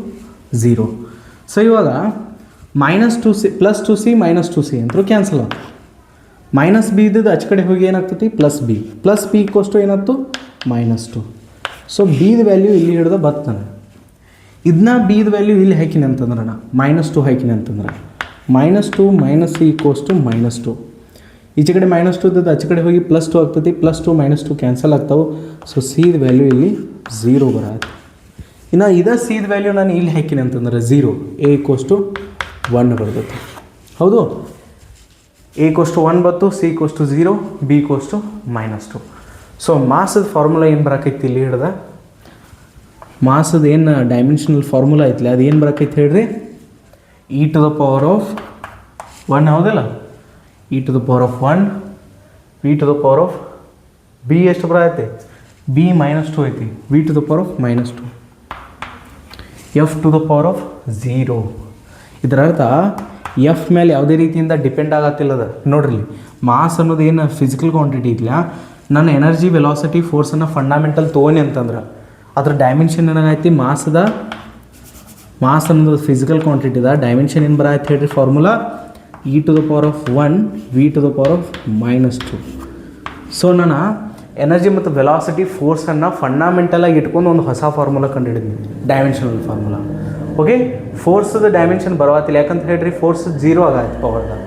A: 0. So ಇವಾಗ minus 2c plus 2c minus 2c ಅಂತೂ ಕ್ಯಾನ್ಸಲ್ ಆಗ್ತದೆ. ಮೈನಸ್ ಬಿ ಇದ್ದದ್ದು ಆಚೆ ಕಡೆ ಹೋಗಿ ಏನಾಗ್ತದೆ ಪ್ಲಸ್ ಬಿ ಈಕ್ವಲ್ಸ್ ಟು ಏನಾಗ್ತು ಮೈನಸ್ 2. ಸೊ ಬಿದ ವ್ಯಾಲ್ಯೂ ಇಲ್ಲಿ ಹಿಡ್ದು ಬರ್ತಾನೆ. ಇದನ್ನ ಬಿದ ವ್ಯಾಲ್ಯೂ ಇಲ್ಲಿ ಹಾಕಿನಿ ಅಂತಂದ್ರೆ ನಾ ಮೈನಸ್ 2 ಹಾಕಿನಿ ಅಂತಂದ್ರೆ minus 2 minus C equals to minus 2. ಈಚೆ ಕಡೆ ಮೈನಸ್ 2 ಇದ್ದದ್ದು ಆಚೆ ಕಡೆ ಹೋಗಿ ಪ್ಲಸ್ 2 ಆಗ್ತದೆ, ಪ್ಲಸ್ 2 ಮೈನಸ್ 2 ಕ್ಯಾನ್ಸಲ್ ಆಗ್ತಾವೆ. ಸೊ ಸಿದ ವ್ಯಾಲ್ಯೂ ಇಲ್ಲಿ 0 ಬರತ್ತೆ. ಇನ್ನು ಇದೇ ಸಿದ ವ್ಯಾಲ್ಯೂ ನಾನು ಇಲ್ಲಿ ಹಾಕಿನಿ ಅಂತಂದ್ರೆ 0, ಎ ಈಕ್ವಲ್ಸ್ ಟು 1 ಬರ್ತೈತೆ. ಹೌದು, ಎ ಈಕ್ವಲ್ಸ್ ಟು 1 ಬಂತು, C equals to 0, B equals to minus 2. So ಮಾಸದ ಫಾರ್ಮುಲಾ ಏನು ಬರಕೈತಿ ಇಲ್ಲಿ ಹಿಡ್ದ, ಮಾಸದ ಏನು ಡೈಮೆನ್ಷನಲ್ ಫಾರ್ಮುಲಾ ಐತಿಲ್ಲ ಅದು ಏನು ಬರಕೈತಿ ಹೇಳ್ರಿ, E to the power of 1 ಹೌದಲ್ಲ, E to the power of 1 V to the power of B ಎಷ್ಟು ಬರತ್ತೆ, ಬಿ ಮೈನಸ್ 2 ಐತಿ, V to the power of minus 2, F to the power of 0. ಇದರ ಅರ್ಥ ಎಫ್ ಮೇಲೆ ಯಾವುದೇ ರೀತಿಯಿಂದ ಡಿಪೆಂಡ್ ಆಗತ್ತಿಲ್ಲದ. ನೋಡ್ರಿ ಮಾಸ್ ಅನ್ನೋದು ಏನು ಫಿಸಿಕಲ್ ಕ್ವಾಂಟಿಟಿ ಇದೆಯಲ್ಲ, ನನ್ನ ಎನರ್ಜಿ ವೆಲಾಸಿಟಿ ಫೋರ್ಸನ್ನು ಫಂಡಮೆಂಟಲ್ ತೊಗೊನಿ ಅಂತಂದ್ರೆ ಅದ್ರ ಡೈಮೆನ್ಷನ್ ಏನಾಗೈತಿ, ಮಾಸ್ ಅನ್ನೋದು ಫಿಸಿಕಲ್ ಕ್ವಾಂಟಿಟಿದ ಡೈಮೆನ್ಷನ್ ಏನು ಬರತ್ತೆ ಹೇಳ್ರಿ, formula E to the power of 1 V to the power of minus 2. So ನಾನು ಎನರ್ಜಿ ಮತ್ತು ವೆಲಾಸಿಟಿ ಫೋರ್ಸನ್ನು ಫಂಡಮೆಂಟಲಾಗಿ ಇಟ್ಕೊಂಡು ಒಂದು ಹೊಸ ಫಾರ್ಮುಲಾ ಕಂಡುಹಿಡಿದ್ವಿ, ಡೈಮೆನ್ಷನಲ್ ಫಾರ್ಮುಲಾ. ಓಕೆ, ಫೋರ್ಸದ ಡೈಮೆನ್ಷನ್ ಬರವತ್ತಿಲ್ಲ, ಯಾಕಂತ ಹೇಳ್ರಿ ಫೋರ್ಸ್ 0 ಆಗೈತೆ ಪವರ್ದಾಗ.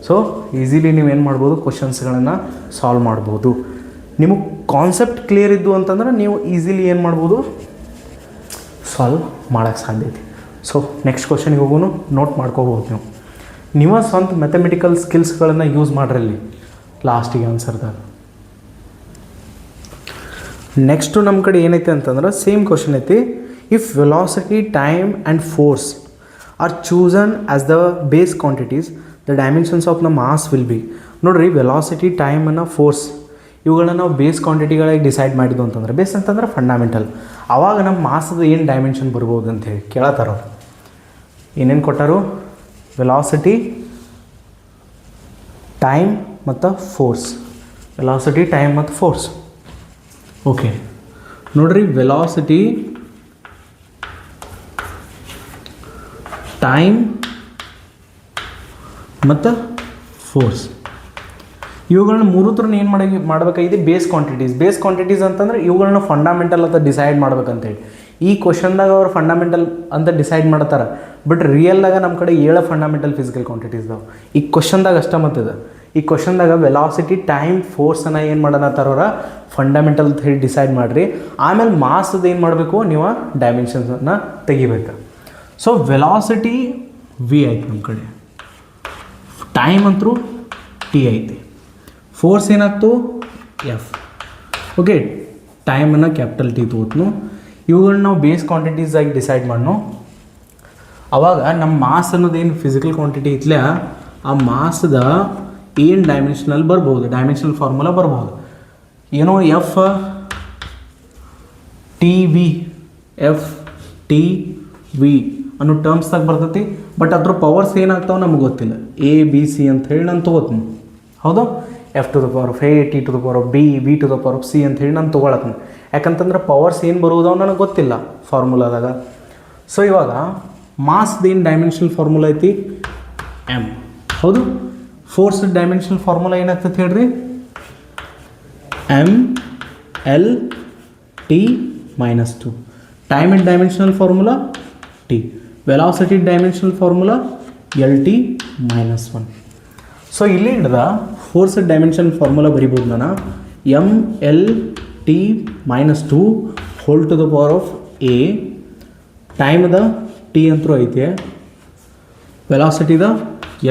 A: ಸೊ ಈಸಿಲಿ ನೀವೇನು ಮಾಡ್ಬೋದು, ಕ್ವಶನ್ಸ್ಗಳನ್ನು ಸಾಲ್ವ್ ಮಾಡ್ಬೋದು. ನಿಮಗೆ ಕಾನ್ಸೆಪ್ಟ್ ಕ್ಲಿಯರ್ ಇದ್ದು ಅಂತಂದ್ರೆ ನೀವು ಈಸಿಲಿ ಏನು ಮಾಡ್ಬೋದು, ಸಾಲ್ವ್ ಮಾಡೋಕ್ಕೆ ಸಾಧ್ಯ ಐತಿ. ಸೊ ನೆಕ್ಸ್ಟ್ ಕ್ವಶನ್ಗೆ ಹೋಗೋನು, ನೋಟ್ ಮಾಡ್ಕೋಬೋದು. ನೀವು ಸ್ವಂತ ಮ್ಯಾಥಮೆಟಿಕಲ್ ಸ್ಕಿಲ್ಸ್ಗಳನ್ನು ಯೂಸ್ ಮಾಡ್ರಲ್ಲಿ ಲಾಸ್ಟಿಗೆ ಆನ್ಸರ್ದಾಗ. ನೆಕ್ಸ್ಟು ನಮ್ಮ ಕಡೆ ಏನೈತೆ ಅಂತಂದ್ರೆ ಸೇಮ್ ಕ್ವಶನ್ ಐತಿ. If velocity, time and force are chosen as the base quantities, the dimensions of the mass will be. ನೋಡಿರಿ, ವೆಲಾಸಿಟಿ, ಟೈಮನ್ನು, ಫೋರ್ಸ್ ಇವುಗಳನ್ನ ನಾವು ಬೇಸ್ ಕ್ವಾಂಟಿಟಿಗಳಾಗಿ ಡಿಸೈಡ್ ಮಾಡಿದ್ದು ಅಂತಂದ್ರೆ, ಬೇಸ್ ಅಂತಂದ್ರೆ ಫಂಡಮೆಂಟಲ್. ಆವಾಗ ನಮ್ಮ ಮಾಸದ ಏನು ಡೈಮೆನ್ಷನ್ ಬರ್ಬೋದು ಅಂಥೇಳಿ ಕೇಳತ್ತಾರ ಅವ್ರು. ಏನೇನು ಕೊಟ್ಟಾರು, ವೆಲಾಸಿಟಿ, ಟೈಮ್ ಮತ್ತು ಫೋರ್ಸ್. ವೆಲಾಸಿಟಿ, ಟೈಮ್ ಮತ್ತು ಫೋರ್ಸ್. ಓಕೆ, ನೋಡ್ರಿ, ವೆಲಾಸಿಟಿ, ಟೈಮ್ ಮತ್ತು ಫೋರ್ಸ್ ಇವುಗಳನ್ನ ಮೂರತ್ರನ ಏನು ಮಾಡಬೇಕಾಗಿದೆ, ಬೇಸ್ ಕ್ವಾಂಟಿಟೀಸ್ ಅಂತಂದ್ರೆ ಇವುಗಳನ್ನ ಫಂಡಮೆಂಟಲ್ ಅಂತ ಡಿಸೈಡ್ ಮಾಡ್ಬೇಕಂತೇಳಿ. ಈ ಕ್ವಶನ್ದಾಗ ಅವ್ರು ಫಂಡಮೆಂಟಲ್ ಅಂತ ಡಿಸೈಡ್ ಮಾಡ್ತಾರೆ, ಬಟ್ ರಿಯಲ್ದಾಗ ನಮ್ಮ ಕಡೆ 7 ಫಂಡಮೆಂಟಲ್ ಫಿಸಿಕಲ್ ಕ್ವಾಂಟಿಟೀಸ್ದಾವೆ. ಈ ಕ್ವಶನ್ದಾಗ ಅಷ್ಟ ಮತ್ತದ. ಈ ಕ್ವಶನ್ದಾಗ ವೆಲಾಸಿಟಿ, ಟೈಮ್, ಫೋರ್ಸನ್ನು ಏನು ಮಾಡೋಣತ್ತಾರ ಅವ್ರ ಫಂಡಮೆಂಟಲ್ ಅಂತ ಹೇಳಿ ಡಿಸೈಡ್ ಮಾಡಿರಿ. ಆಮೇಲೆ ಮಾಸದ ಏನು ಮಾಡಬೇಕು, ನೀವು ಡೈಮೆನ್ಷನ್ಸನ್ನು ತೆಗಿಬೇಕು. ಸೊ ವೆಲಾಸಿಟಿ ವಿ ಆಯ್ತು ನಮ್ಮ ಕಡೆ, ಟೈಮ್ ಅಂತೂ ಟಿ ಐತಿ, ಫೋರ್ಸ್ ಏನಾಗ್ತು ಎಫ್. ಓಕೆ, ಟೈಮನ್ನು ಕ್ಯಾಪಿಟಲ್ ಟಿ ತಗೋತ್ನು. ಇವುಗಳನ್ನ ನಾವು ಬೇಸ್ ಕ್ವಾಂಟಿಟೀಸ್ ಆಗಿ ಡಿಸೈಡ್ ಮಾಡೋ. ಅವಾಗ ನಮ್ಮ ಮಾಸ್ ಅನ್ನೋದೇನು ಫಿಸಿಕಲ್ ಕ್ವಾಂಟಿಟಿ ಇತ್ತಲ್ಲ, ಆ ಮಾಸದ ಏನು ಡೈಮೆನ್ಷನಲ್ ಬರ್ಬೋದು, ಡೈಮೆನ್ಷನಲ್ ಫಾರ್ಮುಲಾ ಬರ್ಬೋದು. ಏನೋ F T V, F T V ಅನ್ನೋ ಟರ್ಮ್ಸ್ದಾಗ ಬರ್ತೈತಿ. ಬಟ್ ಅದ್ರ ಪವರ್ಸ್ ಏನಾಗ್ತಾವೆ ನಮ್ಗೆ ಗೊತ್ತಿಲ್ಲ. ಎ ಬಿ ಸಿ ಅಂತ ಹೇಳಿ ನಾನು ತೊಗೋತೀನಿ. ಹೌದು, F to the power of A, T to the power of B, V to the power of C ಅಂತ ಹೇಳಿ ನಾನು ತೊಗೊಳತ್ತೀನಿ. ಯಾಕಂತಂದ್ರೆ ಪವರ್ಸ್ ಏನು ಬರುವುದಾವ ನನಗೆ ಗೊತ್ತಿಲ್ಲ ಫಾರ್ಮುಲಾದಾಗ. ಸೊ ಇವಾಗ ಮಾಸ್ದೇನು ಡೈಮೆನ್ಷನಲ್ ಫಾರ್ಮುಲಾ ಐತಿ, ಎಮ್. ಹೌದು, ಫೋರ್ಸ್ ಡೈಮೆನ್ಷನಲ್ ಫಾರ್ಮುಲಾ ಏನಾಗ್ತೈತೆ ಹೇಳ್ರಿ, M L T minus 2. Time and dimensional formula T. Velocity dimensional formula L T minus 1. So ಇಲ್ಲಿ ಹಿಡ್ದ ಫೋರ್ಸ್ ಡೈಮೆನ್ಷನ್ ಫಾರ್ಮುಲಾ ಬರಿಬೋದು ನಾನು, M L T minus 2 whole to the power of A. ಟೈಮ್ದ T ಅಂತರೂ ಐತೆ, ವೆಲಾಸಿಟಿದ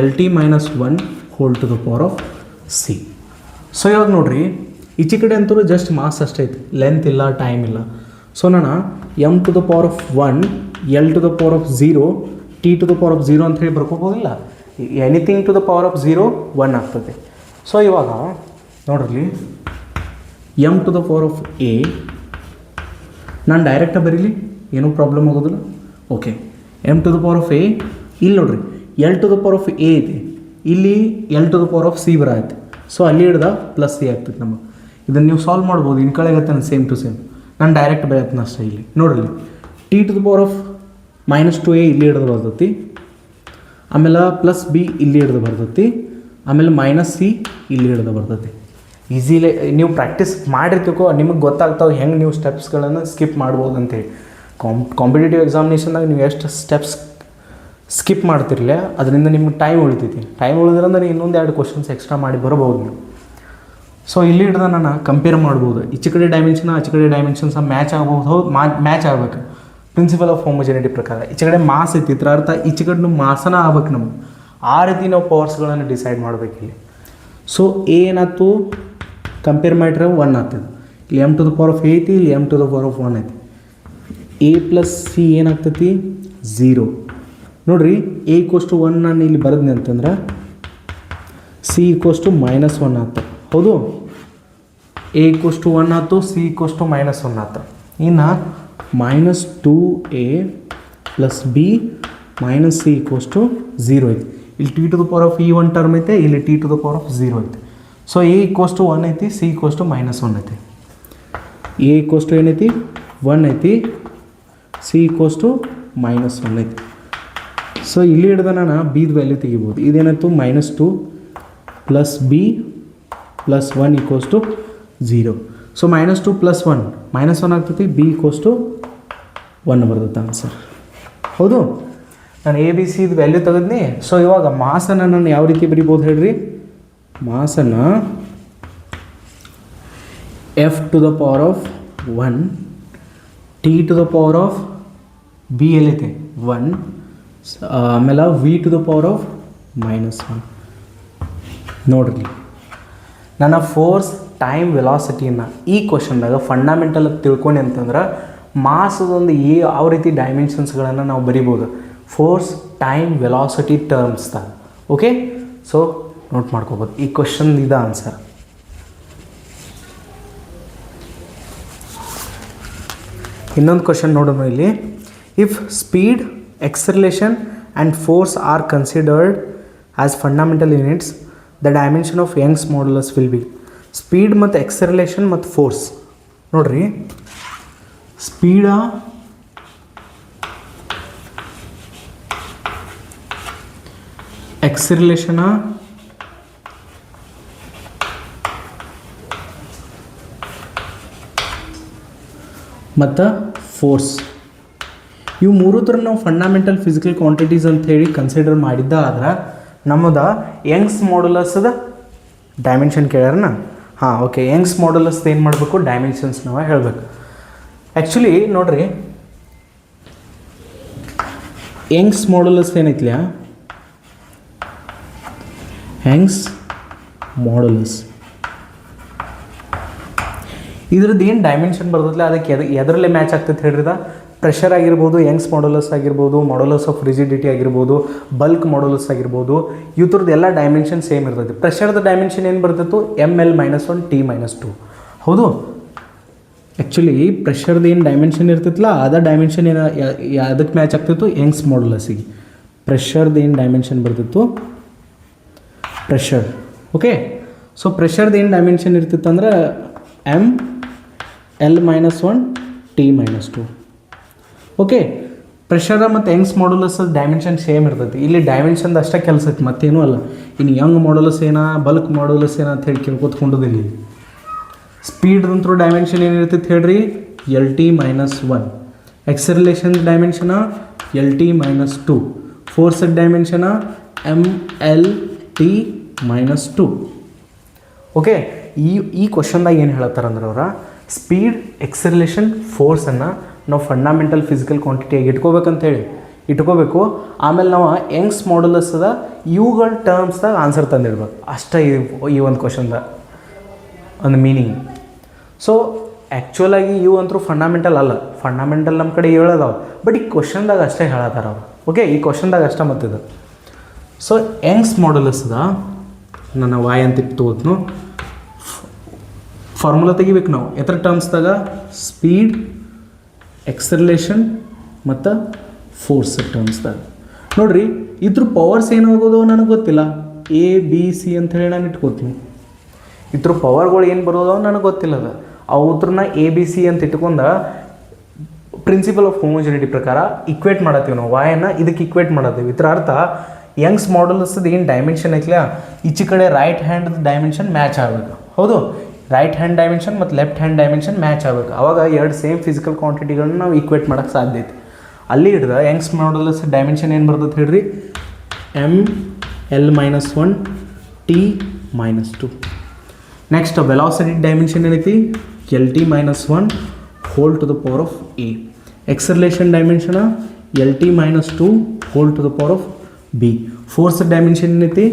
A: L T minus 1 whole to the power of C. So ಇವಾಗ ನೋಡ್ರಿ, ಈಚೆ ಕಡೆ ಅಂತೂ ಜಸ್ಟ್ ಮಾಸ್ ಅಷ್ಟೇ ಐತಿ, ಲೆಂತ್ ಇಲ್ಲ, ಟೈಮ್ ಇಲ್ಲ. ಸೊ ನಾನು M to the power of 1, L to the power of 0, T to the power of 0 ಅಂತ ಹೇಳಿ ಬರ್ಕೋಬೋದಿಲ್ಲ. Anything to the power of 0 1 ಆಗ್ತದೆ. ಸೊ ಇವಾಗ ನೋಡ್ರಿ, M to the power of A ನಾನು ಡೈರೆಕ್ಟಾಗಿ ಬರೀಲಿ, ಏನೂ ಪ್ರಾಬ್ಲಮ್ ಆಗೋದಿಲ್ಲ. Okay, M to the power of A. ಇಲ್ಲಿ ನೋಡ್ರಿ, L to the power of A ಐತಿ, ಇಲ್ಲಿ L to the power of C ಬರತ್ತೆ. ಸೊ ಅಲ್ಲಿ ಹಿಡ್ದ ಪ್ಲಸ್ ಸಿ ಆಗ್ತೈತೆ ನಮಗೆ. ಇದನ್ನು ನೀವು ಸಾಲ್ವ್ ಮಾಡ್ಬೋದು, ಇನ್ ಕಳೆಗತ್ತೆ ಸೇಮ್ ಟು ಸೇಮ್. ನಾನು ಡೈರೆಕ್ಟ್ ಬರೆಯತ್ನ ಅಷ್ಟೇ. ಇಲ್ಲಿ ನೋಡ್ರಿ, T to the power of minus 2a ಇಲ್ಲಿ ಹಿಡಿದು ಬರ್ತೈತಿ, ಆಮೇಲೆ ಪ್ಲಸ್ ಬಿ ಇಲ್ಲಿ ಹಿಡಿದು ಬರ್ತೈತಿ, ಆಮೇಲೆ ಮೈನಸ್ ಸಿ ಇಲ್ಲಿ ಹಿಡಿದು ಬರ್ತೈತಿ. ಈಸಿಲೇ ನೀವು ಪ್ರಾಕ್ಟೀಸ್ ಮಾಡಿರ್ತಿಕೋ ನಿಮಗೆ ಗೊತ್ತಾಗ್ತಾವೆ ಹೆಂಗೆ ನೀವು ಸ್ಟೆಪ್ಸ್ಗಳನ್ನು ಸ್ಕಿಪ್ ಮಾಡ್ಬೋದು ಅಂತೇಳಿ. ಕಾಂಪಿಟೇಟಿವ್ ಎಕ್ಸಾಮಿನೇಷನ್ದಾಗ ನೀವು ಎಷ್ಟು ಸ್ಟೆಪ್ಸ್ ಸ್ಕಿಪ್ ಮಾಡ್ತಿರಲಿಲ್ಲ, ಅದರಿಂದ ನಿಮ್ಗೆ ಟೈಮ್ ಉಳಿತೈತಿ. ಟೈಮ್ ಉಳಿದ್ರಂದ್ರೆ ಇನ್ನೊಂದು 2 ಕ್ವಶನ್ಸ್ ಎಕ್ಸ್ಟ್ರಾ ಮಾಡಿ ಬರಬಹುದು ನೀವು. ಸೊ ಇಲ್ಲಿ ಹಿಡ್ದು ನಾನು ಕಂಪೇರ್ ಮಾಡ್ಬೋದು, ಈಚೆ ಕಡೆ ಡೈಮೆನ್ಷನ್ ಆಚೆ ಕಡೆ ಡೈಮೆನ್ಷನ್ಸ ಮ್ಯಾಚ್ ಆಗ್ಬೋದು. ಹೌದು, ಮ್ಯಾಚ್ ಆಗ್ಬೇಕು ಪ್ರಿನ್ಸಿಪಲ್ ಆಫ್ ಹೋಮೋಜೆನಿಟಿ ಪ್ರಕಾರ. ಈಚೆ ಕಡೆ ಮಾಸ್ ಐತಿ, ಇದ್ರ ಅರ್ಥ ಈಚೆ ಕಡೆ ಮಾಸನ ಆಗ್ಬೇಕು ನಮಗೆ. ಆ ರೀತಿ ನಾವು ಪವರ್ಸ್ಗಳನ್ನು ಡಿಸೈಡ್ ಮಾಡ್ಬೇಕು ಇಲ್ಲಿ. ಸೊ ಎ ಏನಾಯ್ತು, ಕಂಪೇರ್ ಮಾಡಿದ್ರೆ 1 ಆಗ್ತದೆ. ಇಲ್ಲಿ M to the power of A ಐತಿ, ಇಲ್ಲಿ M to the power of 1 ಐತಿ. ಎ ಪ್ಲಸ್ ಸಿ ಏನಾಗ್ತೈತಿ 0. ನೋಡಿರಿ, ಎ ಈಕ್ವಸ್ ಟು 1 ನಾನು ಇಲ್ಲಿ ಬರೆದ್ನಿ ಅಂತಂದ್ರೆ ಸಿ ಈಕ್ವಸ್ ಟು ಮೈನಸ್ 1 ಆಗ್ತದೆ. ಹೌದು, ಎ ಈಕ್ವಸ್ ಟು 1 ಆಯ್ತು, ಸಿ ಈಕ್ವಸ್ ಟು ಮೈನಸ್ 1 ಆಯ್ತು. ಇನ್ನು minus 2a plus B minus C equals to 0 ಐತಿ. ಇಲ್ಲಿ T to the power of ಈ 1 ಟರ್ಮ್ ಐತೆ, ಇಲ್ಲಿ T to the power of 0 ಐತೆ. ಸೊ ಎ ಈಕ್ವಸ್ ಟು 1 ಐತಿ, ಸಿ ಈಕ್ವಸ್ ಟು ಮೈನಸ್ 1 ಐತಿ. ಎ ಈಕ್ವಸ್ ಟು ಏನೈತಿ 1 ಐತಿ, ಸಿ ಈಕ್ವಸ್ ಟು ಮೈನಸ್ 1 ಐತಿ. ಸೊ ಇಲ್ಲಿ ಹಿಡ್ದ ನಾನು ಬಿದ ವ್ಯಾಲ್ಯೂ ತೆಗಿಬೋದು. ಇದೇನಾಯ್ತು minus 2 plus B plus 1 equals to 0. So minus 2 plus 1 minus 1 ಆಗ್ತೈತಿ, ಬಿ ಈಕ್ವಸ್ ಟು 1 ಬರ್ತೈತೆ ಆನ್ಸರ್. ಹೌದು, ನಾನು ಎ ಬಿ ಸಿದು ವ್ಯಾಲ್ಯೂ ತೆಗೆದ್ನಿ. ಸೊ ಇವಾಗ ಮಾಸನ್ನು ನಾನು ಯಾವ ರೀತಿ ಬರಿಬೋದು ಹೇಳ್ರಿ, ಮಾಸನ್ನು F to the power of 1, T to the power of B ಎಲ್ಲೈತೆ 1, ಆಮೇಲೆ V to the power of minus 1. ನೋಡ್ರಿ, ನನ್ನ ಫೋರ್ಸ್ ಟೈಮ್ ವೆಲಾಸಿಟಿಯನ್ನು ಈ ಕ್ವಶನ್ದಾಗ ಫಂಡಮೆಂಟಲ್ ತಿಳ್ಕೊಂಡು ಅಂತಂದ್ರೆ ಮಾಸದೊಂದು ಯಾವ ರೀತಿ ಡೈಮೆನ್ಷನ್ಸ್ಗಳನ್ನು ನಾವು ಬರಿಬೋದು ಫೋರ್ಸ್ ಟೈಮ್ ವೆಲಾಸಿಟಿ ಟರ್ಮ್ಸ್ದಾಗ. ಓಕೆ, ಸೊ ನೋಟ್ ಮಾಡ್ಕೋಬೋದು. ಈ ಕ್ವಶನ್ ಇದು ಆನ್ಸರ್. ಇನ್ನೊಂದು ಕ್ವಶನ್ ನೋಡೋಣ ಇಲ್ಲಿ. If speed, acceleration and force are considered as fundamental units, the dimension of Young's modulus will be. Speed ಮತ್ತು ಎಕ್ಸಲರೇಷನ್ ಮತ್ತು ಫೋರ್ಸ್ ನೋಡ್ರಿ, ಸ್ಪೀಡ ಎಕ್ಸಲರೇಷನ ಮತ್ತು ಫೋರ್ಸ್, ಇವು ಮೂರು ಥರ ನಾವು ಫಂಡಮೆಂಟಲ್ ಫಿಸಿಕಲ್ ಕ್ವಾಂಟಿಟೀಸ್ ಅಂತ ಹೇಳಿ ಕನ್ಸಿಡರ್ ಮಾಡಿದ್ದ ಆದ್ರೆ ನಮ್ಮದು ಯಂಗ್ಸ್ ಮಾಡ್ಯುಲಸ್ದ ಡೈಮೆನ್ಷನ್ ಕೇಳ್ಯಾರನ. ಹಾಂ, ಓಕೆ, ಯಂಗ್ಸ್ ಮಾಡ್ಯುಲಸ್ದು ಏನು ಮಾಡಬೇಕು, ಡೈಮೆನ್ಷನ್ಸ್ ನಾವು ಹೇಳಬೇಕು. ಆ್ಯಕ್ಚುಲಿ ನೋಡ್ರಿ, ಯಂಗ್ಸ್ ಮಾಡ್ಯುಲಸ್ ಏನೈತಿಲ್ಲ, ಯಂಗ್ಸ್ ಮಾಡ್ಯುಲಸ್ ಇದ್ರದ್ದು ಏನು ಡೈಮೆನ್ಷನ್ ಬರ್ತದಲ್ಲ ಅದಕ್ಕೆ ಎದರಲ್ಲೇ ಮ್ಯಾಚ್ ಆಗ್ತೈತೆ ಹೇಳ್ರಿದ. ಪ್ರೆಷರ್ ಆಗಿರ್ಬೋದು, ಯಂಗ್ಸ್ ಮಾಡ್ಯುಲಸ್ ಆಗಿರ್ಬೋದು, ಮಾಡ್ಯುಲಸ್ ಆಫ್ ರಿಜಿಡಿಟಿ ಆಗಿರ್ಬೋದು, ಬಲ್ಕ್ ಮಾಡ್ಯುಲಸ್ ಆಗಿರ್ಬೋದು, ಇವು ಥರದ್ದು ಎಲ್ಲ ಡೈಮೆನ್ಷನ್ ಸೇಮ್ ಇರ್ತೈತಿ. ಪ್ರೆಷರ್ದ ಡೈಮೆನ್ಷನ್ ಏನು ಬರ್ತಿತ್ತು, ಎಮ್ ಎಲ್ -1 ಟಿ -2. ಹೌದು,
B: ಆ್ಯಕ್ಚುಲಿ ಪ್ರೆಷರ್ದು ಏನು ಡೈಮೆನ್ಷನ್ ಇರ್ತಿತ್ತಲ್ಲ ಅದ ಡೈಮೆನ್ಷನ್ ಏನು ಅದಕ್ಕೆ ಮ್ಯಾಚ್ ಆಗ್ತಿತ್ತು ಯಂಗ್ಸ್ ಮಾಡ್ಯುಲಸ್ಸಿಗೆ. ಪ್ರೆಷರ್ದು ಏನು ಡೈಮೆನ್ಷನ್ ಬರ್ತಿತ್ತು ಪ್ರೆಷರ್. ಓಕೆ, ಸೊ ಪ್ರೆಷರ್ದು ಏನು ಡೈಮೆನ್ಷನ್ ಇರ್ತಿತ್ತು ಅಂದ್ರೆ ಎಮ್ ಎಲ್ -1 ಟಿ -2. ಓಕೆ, ಪ್ರೆಷರ ಮತ್ತು ಯಂಗ್ಸ್ ಮಾಡ್ಯುಲಸ್ ಡೈಮೆನ್ಷನ್ ಸೇಮ್ ಇರ್ತೈತಿ. ಇಲ್ಲಿ ಡೈಮೆನ್ಷನ್ದು ಅಷ್ಟೇ ಕೆಲಸ ಐತಿ, ಮತ್ತೇನೂ ಅಲ್ಲ. ಇನ್ನು ಯಂಗ್ ಮಾಡ್ಯುಲಸ್ ಏನ ಬಲ್ಕ್ ಮಾಡ್ಯುಲಸ್ ಏನ ಅಂತ ಹೇಳಿ ಕೇಳ್ಕೊತ್ಕೊಂಡದ್ದು ಇಲ್ಲಿ. ಸ್ಪೀಡ್ದಂತರೂ ಡೈಮೆನ್ಷನ್ ಏನಿರ್ತೈತೆ ಹೇಳ್ರಿ LT -1. Acceleration dimension LT -2. Force dimension MLT -2. Okay, ಈ ಕ್ವಶನ್ದಾಗ ಏನು ಹೇಳ್ತಾರಂದ್ರೆ ಅವರ ಸ್ಪೀಡ್ ಎಕ್ಸಲರೇಷನ್ ಫೋರ್ಸನ್ನು ನಾವು ಫಂಡಮೆಂಟಲ್ ಫಿಸಿಕಲ್ ಕ್ವಾಂಟಿಟಿಯಾಗಿ ಇಟ್ಕೋಬೇಕು. ಆಮೇಲೆ ನಾವು ಯಂಗ್ಸ್ ಮಾಡ್ಯುಲಸ್ ಅದ ಇವುಗಳ ಟರ್ಮ್ಸ್ದಾಗ ಆನ್ಸರ್ ತಂದಿಡ್ಬೇಕು ಅಷ್ಟೇ ಈ ಒಂದು ಕ್ವಶನ್ದಾಗ ಒಂದು ಮೀನಿಂಗ್. ಸೊ ಆ್ಯಕ್ಚುಲಾಗಿ ಇವು ಅಂತೂ ಫಂಡಮೆಂಟಲ್ ಅಲ್ಲ, ಫಂಡಮೆಂಟಲ್ ನಮ್ಮ ಕಡೆ ಹೇಳೋದಾವ, ಬಟ್ ಈ ಕ್ವಶನ್ದಾಗ ಅಷ್ಟೇ ಹೇಳತ್ತಾರ ಅವ್ರು. ಓಕೆ, ಈ ಕ್ವಶನ್ದಾಗ ಅಷ್ಟೇ ಮತ್ತಿದೆ. ಸೊ ಯಂಗ್ಸ್ ಮಾಡ್ಯುಲಸ್ ಅದ ನನ್ನ ವಾಯ್ ಅಂತ ತಗೋತ್ನು ಫಾರ್ಮುಲಾ ತೆಗಿಬೇಕು ನಾವು ಎತ್ತರ ಟರ್ಮ್ಸ್ದಾಗ ಸ್ಪೀಡ್ ಎಕ್ಸಲರೇಷನ್ ಮತ್ತು ಫೋರ್ಸ್ ಟರ್ಮ್ಸ್ದಾಗ. ನೋಡಿರಿ ಇದ್ರ ಪವರ್ಸ್ ಏನಾಗೋದು ನನಗೆ ಗೊತ್ತಿಲ್ಲ. ABC ಅಂಥೇಳಿ ನಾನು ಇಟ್ಕೋತೀನಿ. ಇದ್ರ ಪವರ್ಗಳು ಏನು ಬರೋದವ ನನಗೆ ಗೊತ್ತಿಲ್ಲ. ಅವ್ರನ್ನ ABC ಅಂತ ಇಟ್ಕೊಂಡ ಪ್ರಿನ್ಸಿಪಲ್ ಆಫ್ ಹೋಮೋಜಿನಿಟಿ ಪ್ರಕಾರ ಇಕ್ವೇಟ್ ಮಾಡತ್ತೀವಿ ನಾವು. ವಾಯನ್ನ ಇದಕ್ಕೆ ಇಕ್ವೇಟ್ ಮಾಡತ್ತೀವಿ. ಇದ್ರ ಅರ್ಥ ಯಂಗ್ಸ್ ಮಾಡ್ಯುಲಸ್ದು ಏನು ಡೈಮೆನ್ಷನ್ ಐತಿಲ್ಲ ಈಚೆ ಕಡೆ ರೈಟ್ ಹ್ಯಾಂಡ್ ಡೈಮೆನ್ಷನ್ ಮ್ಯಾಚ್ ಆಗಬೇಕು. ಹೌದು, ರೈಟ್ ಹ್ಯಾಂಡ್ ಡೈಮೆನ್ಷನ್ ಮತ್ತು ಲೆಫ್ಟ್ ಹ್ಯಾಂಡ್ ಡೈಮೆನ್ಷನ್ ಮ್ಯಾಚ್ ಆಗಬೇಕು. ಆವಾಗ ಎರಡು ಸೇಮ್ ಫಿಸಿಕಲ್ ಕ್ವಾಂಟಿಟಿಗಳನ್ನ ನಾವು ಈಕ್ವೇಟ್ ಮಾಡೋಕ್ಕೆ ಸಾಧ್ಯ ಐತಿ. ಅಲ್ಲಿ ಹಿಡ್ದು ಯಂಗ್ಸ್ ಮಾಡ್ಯುಲಸ್ ಡೈಮೆನ್ಷನ್ ಏನು ಬರ್ತದೆ ಹೇಳ್ರಿ ML -1 T -2. Next velocity dimension ಏನೈತಿ LT -1 whole to the power of A. Acceleration dimension LT -2 whole to the power of B. Force dimension ಏನೈತಿ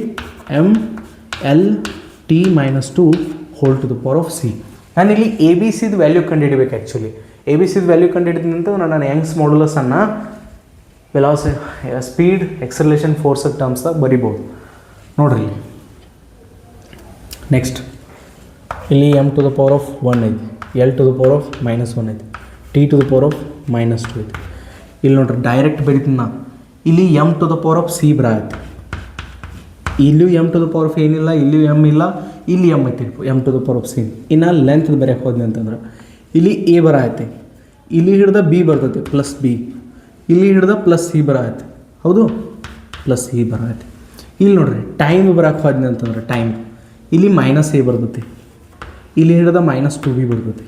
B: MLT -2 whole to the power of C. ನಾನು ಇಲ್ಲಿ ABCದು value ಕಂಡುಹಿಡಬೇಕು. Actually ABCದು value ಕಂಡುಹಿಡಿದಂತ ನಾನು Young's ಮಾಡ್ಯುಲಸನ್ನು ಸ್ಪೀಡ್ ಎಕ್ಸಲರೇಷನ್ ಫೋರ್ಸ್ ಟರ್ಮ್ಸ್ದಾಗ ಬರಿಬೋದು. ನೋಡ್ರಿ ನೆಕ್ಸ್ಟ್ ಇಲ್ಲಿ M to the power of 1 ಐತಿ, L to the power of -1 ಐತಿ, T to the power of -2 ಐತಿ. ಇಲ್ಲಿ ನೋಡ್ರಿ ಡೈರೆಕ್ಟ್ ಬರೀತೀನಿ ನಾ. ಇಲ್ಲಿ M to the power of C ಬರತ್ತೆ. ಇಲ್ಲೂ M to the power of ಏನಿಲ್ಲ, ಇಲ್ಲೂ M ಇಲ್ಲ, ಇಲ್ಲಿ M ಐತಿ M to the power of C. ಇನ್ನು ಲೆಂತ್ ಬರೆಯಕ್ಕೆ ಹೋದ್ನಿ ಅಂತಂದ್ರೆ ಇಲ್ಲಿ A ಬರತ್ತೆ, ಇಲ್ಲಿ ಹಿಡ್ದ B ಬರ್ತೈತಿ +B, ಇಲ್ಲಿ ಹಿಡ್ದ +C ಬರತ್ತೆ. ಹೌದು, +C ಬರತ್ತೆ. ಇಲ್ಲಿ ನೋಡ್ರಿ ಟೈಮ್ ಬರಕ್ಕೆ ಹೋದ್ನಿ ಅಂತಂದ್ರೆ ಟೈಮ್ ಇಲ್ಲಿ -A ಬರ್ತೈತಿ, ಇಲ್ಲಿ ಹಿಡ್ದ -2B ಬರ್ತೈತಿ,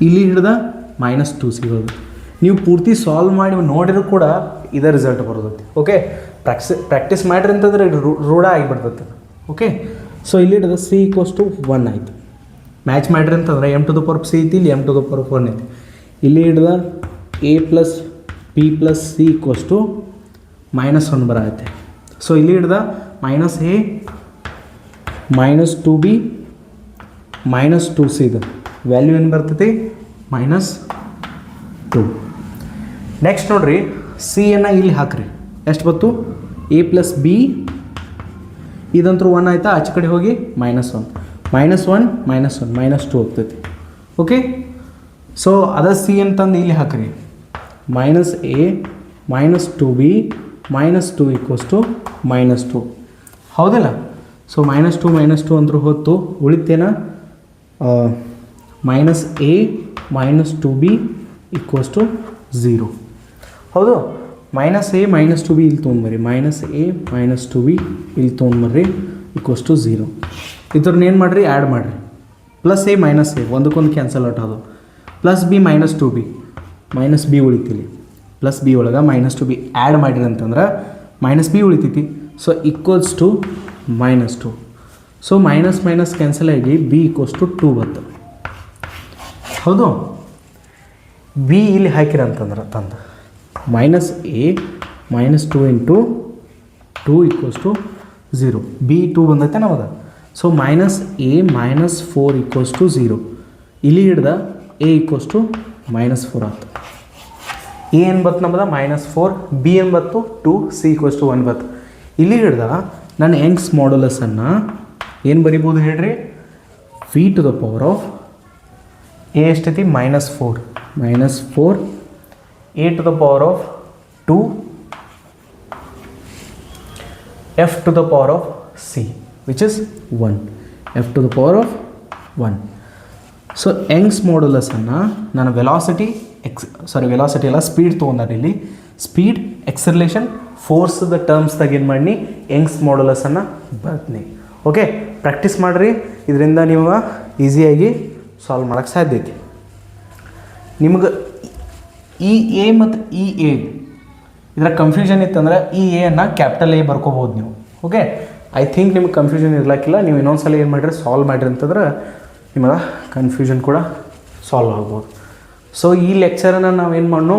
B: ಇಲ್ಲಿ ಹಿಡ್ದ -2C ಬರ್ತೈತಿ. ನೀವು ಪೂರ್ತಿ ಸಾಲ್ವ್ ಮಾಡಿ ನೋಡಿದ್ರು ಕೂಡ ಇದೇ ರಿಸಲ್ಟ್ ಬರ್ತೈತಿ. ಓಕೆ, ಪ್ರಾಕ್ಟೀಸ್ ಮಾಡಿರಿ ಅಂತಂದ್ರೆ ರೂಢ ಆಗಿಬಿಡ್ತೈತೆ. ಓಕೆ, ಸೊ ಇಲ್ಲಿ ಹಿಡ್ದ C = 1 ಆಯಿತು. ಮ್ಯಾಚ್ ಮಾಡಿರಿ ಅಂತಂದ್ರೆ M to the power of C ಐತಿ, ಇಲ್ಲಿ M to the power of 1 ಐತಿ. ಇಲ್ಲಿ ಹಿಡ್ದ A + B + C = -1 ಬರತ್ತೆ. ಸೊ ಇಲ್ಲಿ ಹಿಡ್ದ -A -2B -2C ಇದು ವ್ಯಾಲ್ಯೂ ಏನು ಬರ್ತೈತಿ -2. ನೆಕ್ಸ್ಟ್ ನೋಡ್ರಿ ಸಿಯನ್ನು ಇಲ್ಲಿ ಹಾಕ್ರಿ. ಎಷ್ಟು ಬಂತು A + B ಇದಂತೂ 1 ಆಯಿತಾ, ಆಚೆ ಕಡೆ ಹೋಗಿ -1 -2 ಹೋಗ್ತೈತಿ. ಓಕೆ, ಸೊ ಅದ ಸಿ ಅಂತಂದು ಇಲ್ಲಿ ಹಾಕ್ರಿ -A -2B -2 = -2. ಹೌದಲ್ಲ? ಸೊ -2 ಅಂತೂ ಹೊತ್ತು ಉಳಿತೇನ -A -2B = 0. ಹೌದು, -A -2B ಇಲ್ಲಿ ತೊಗೊಂಡ್ಬರ್ರಿ, -A -2B ಇಲ್ಲಿ ತೊಗೊಂಡ್ಬರ್ರಿ = 0. ಇದ್ರನ್ನ ಏನು ಮಾಡಿರಿ, ಆ್ಯಡ್ ಮಾಡಿರಿ. +A -A ಒಂದಕ್ಕೊಂದು ಕ್ಯಾನ್ಸಲ್ ಔಟ್ ಅದು. +B -2B -B ಉಳಿತೀಲಿ, +B ಒಳಗೆ -2B ಆ್ಯಡ್ ಮಾಡಿರಿ ಅಂತಂದ್ರೆ -B ಉಳಿತೈತಿ. ಸೊ = -2. ಸೊ ಮೈನಸ್ ಕ್ಯಾನ್ಸಲ್ ಆಗಿ B = 2 ಬರ್ತದೆ. ಹೌದು, B ಇಲ್ಲಿ ಹಾಕಿರಂತಂದ್ರೆ ತಂದು -A -2 × 2 = 0. B 2 ಬಂದೈತೆ ನಮ್ಮದ. So -A -4 = 0. ಇಲ್ಲಿ ಹಿಡ್ದ A = -4 ಆಯ್ತು. A ಏನು ಬತ್ತು ನಮ್ಮದ -4, B ಏನು ಬತ್ತು 2, C = 1 ಬತ್ತು. ಇಲ್ಲಿ ಹಿಡ್ದ ನಾನು ಯಂಗ್ಸ್ ಮಾಡ್ಯುಲಸನ್ನು ಏನು ಬರಿಬೋದು ಹೇಳ್ರಿ, V to the power of
A: A ಎಷ್ಟೈತಿ -4
B: -4
A: a to the power of 2 f to the power of c which is
B: 1 f to the power of 1. So Young's ಮಾಡ್ಯುಲಸನ್ನು ನಾನು ವೆಲಾಸಿಟಿ ಅಲ್ಲ ಸ್ಪೀಡ್ ತೊಗೊಂಡಾರೆ ಇಲ್ಲಿ. ಸ್ಪೀಡ್, ಎಕ್ಸರ್ಲೇಷನ್, ಫೋರ್ಸ್ದ ಟರ್ಮ್ಸ್ದಾಗ ಏನು ಮಾಡಿ ಯಂಗ್ಸ್ ಮಾಡ್ಯುಲಸನ್ನು ಬರ್ತೀನಿ. ಓಕೆ, ಪ್ರಾಕ್ಟೀಸ್ ಮಾಡಿರಿ. ಇದರಿಂದ ನೀವು ಈಸಿಯಾಗಿ ಸಾಲ್ವ್ ಮಾಡೋಕ್ಕೆ ಸಾಧ್ಯ ಐತಿ. ನಿಮ್ಗೆ ಇ ಎ ಮತ್ತು ಇ ಎ ಇದರ ಕನ್ಫ್ಯೂಷನ್ ಇತ್ತಂದ್ರೆ ಈ ಎನ್ನು ಕ್ಯಾಪಿಟಲ್ ಎ ಬರ್ಕೋಬೋದು ನೀವು. ಓಕೆ, ಐ ಥಿಂಕ್ ನಿಮ್ಗೆ ಕನ್ಫ್ಯೂಷನ್ ಇರ್ಲಿಕ್ಕಿಲ್ಲ. ನೀವು ಇನ್ನೊಂದ್ಸಲ ಏನು ಮಾಡಿರಿ, ಸಾಲ್ವ್ ಮಾಡಿರಿ ಅಂತಂದ್ರೆ ನಿಮಗೆ ಕನ್ಫ್ಯೂಷನ್ ಕೂಡ ಸಾಲ್ವ್ ಆಗ್ಬೋದು. ಸೊ ಈ ಲೆಕ್ಚರನ್ನು ನಾವೇನು ಮಾಡೋಣ,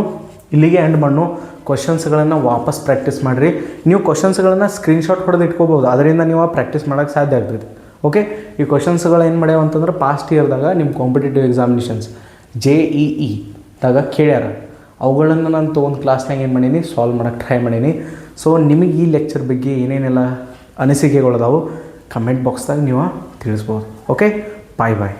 B: ಇಲ್ಲಿಗೆ ಎಂಡ್ ಮಾಡೋಣ. ಕ್ವಶನ್ಸ್ಗಳನ್ನು ವಾಪಸ್ ಪ್ರಾಕ್ಟೀಸ್ ಮಾಡಿರಿ. ನೀವು ಕ್ವಶನ್ಸ್ಗಳನ್ನು ಸ್ಕ್ರೀನ್ಶಾಟ್ ಹೊಡೆದು ಇಟ್ಕೋಬೋದು, ಅದರಿಂದ ನೀವು ಪ್ರಾಕ್ಟೀಸ್ ಮಾಡೋಕ್ಕೆ ಸಾಧ್ಯ ಆಗ್ತದೆ. ಓಕೆ, ಈ ಕ್ವಶನ್ಸ್ಗಳು ಏನು ಮಾಡ್ಯಾವ ಅಂತಂದ್ರೆ ಪಾಸ್ಟ್ ಇಯರ್ದಾಗ ನಿಮ್ಮ ಕಾಂಪಿಟೇಟಿವ್ ಎಕ್ಸಾಮಿನೇಷನ್ಸ್ JEE ದಾಗ ಕೇಳ್ಯಾರ. ಅವುಗಳನ್ನು ನಾನು ತೊಗೊಂಡು ಕ್ಲಾಸ್ನಾಗ ಏನು ಮಾಡೀನಿ, ಸಾಲ್ವ್ ಮಾಡೋಕ್ಕೆ ಟ್ರೈ ಮಾಡೀನಿ. ಸೊ ನಿಮಗೆ ಈ ಲೆಕ್ಚರ್ ಬಗ್ಗೆ ಏನೇನೆಲ್ಲ ಅನಿಸಿಕೆಗಳದಾವು ಕಮೆಂಟ್ ಬಾಕ್ಸ್ದಾಗ ನೀವು ತಿಳಿಸ್ಬೋದು. ಓಕೆ, ಬಾಯ್ ಬಾಯ್.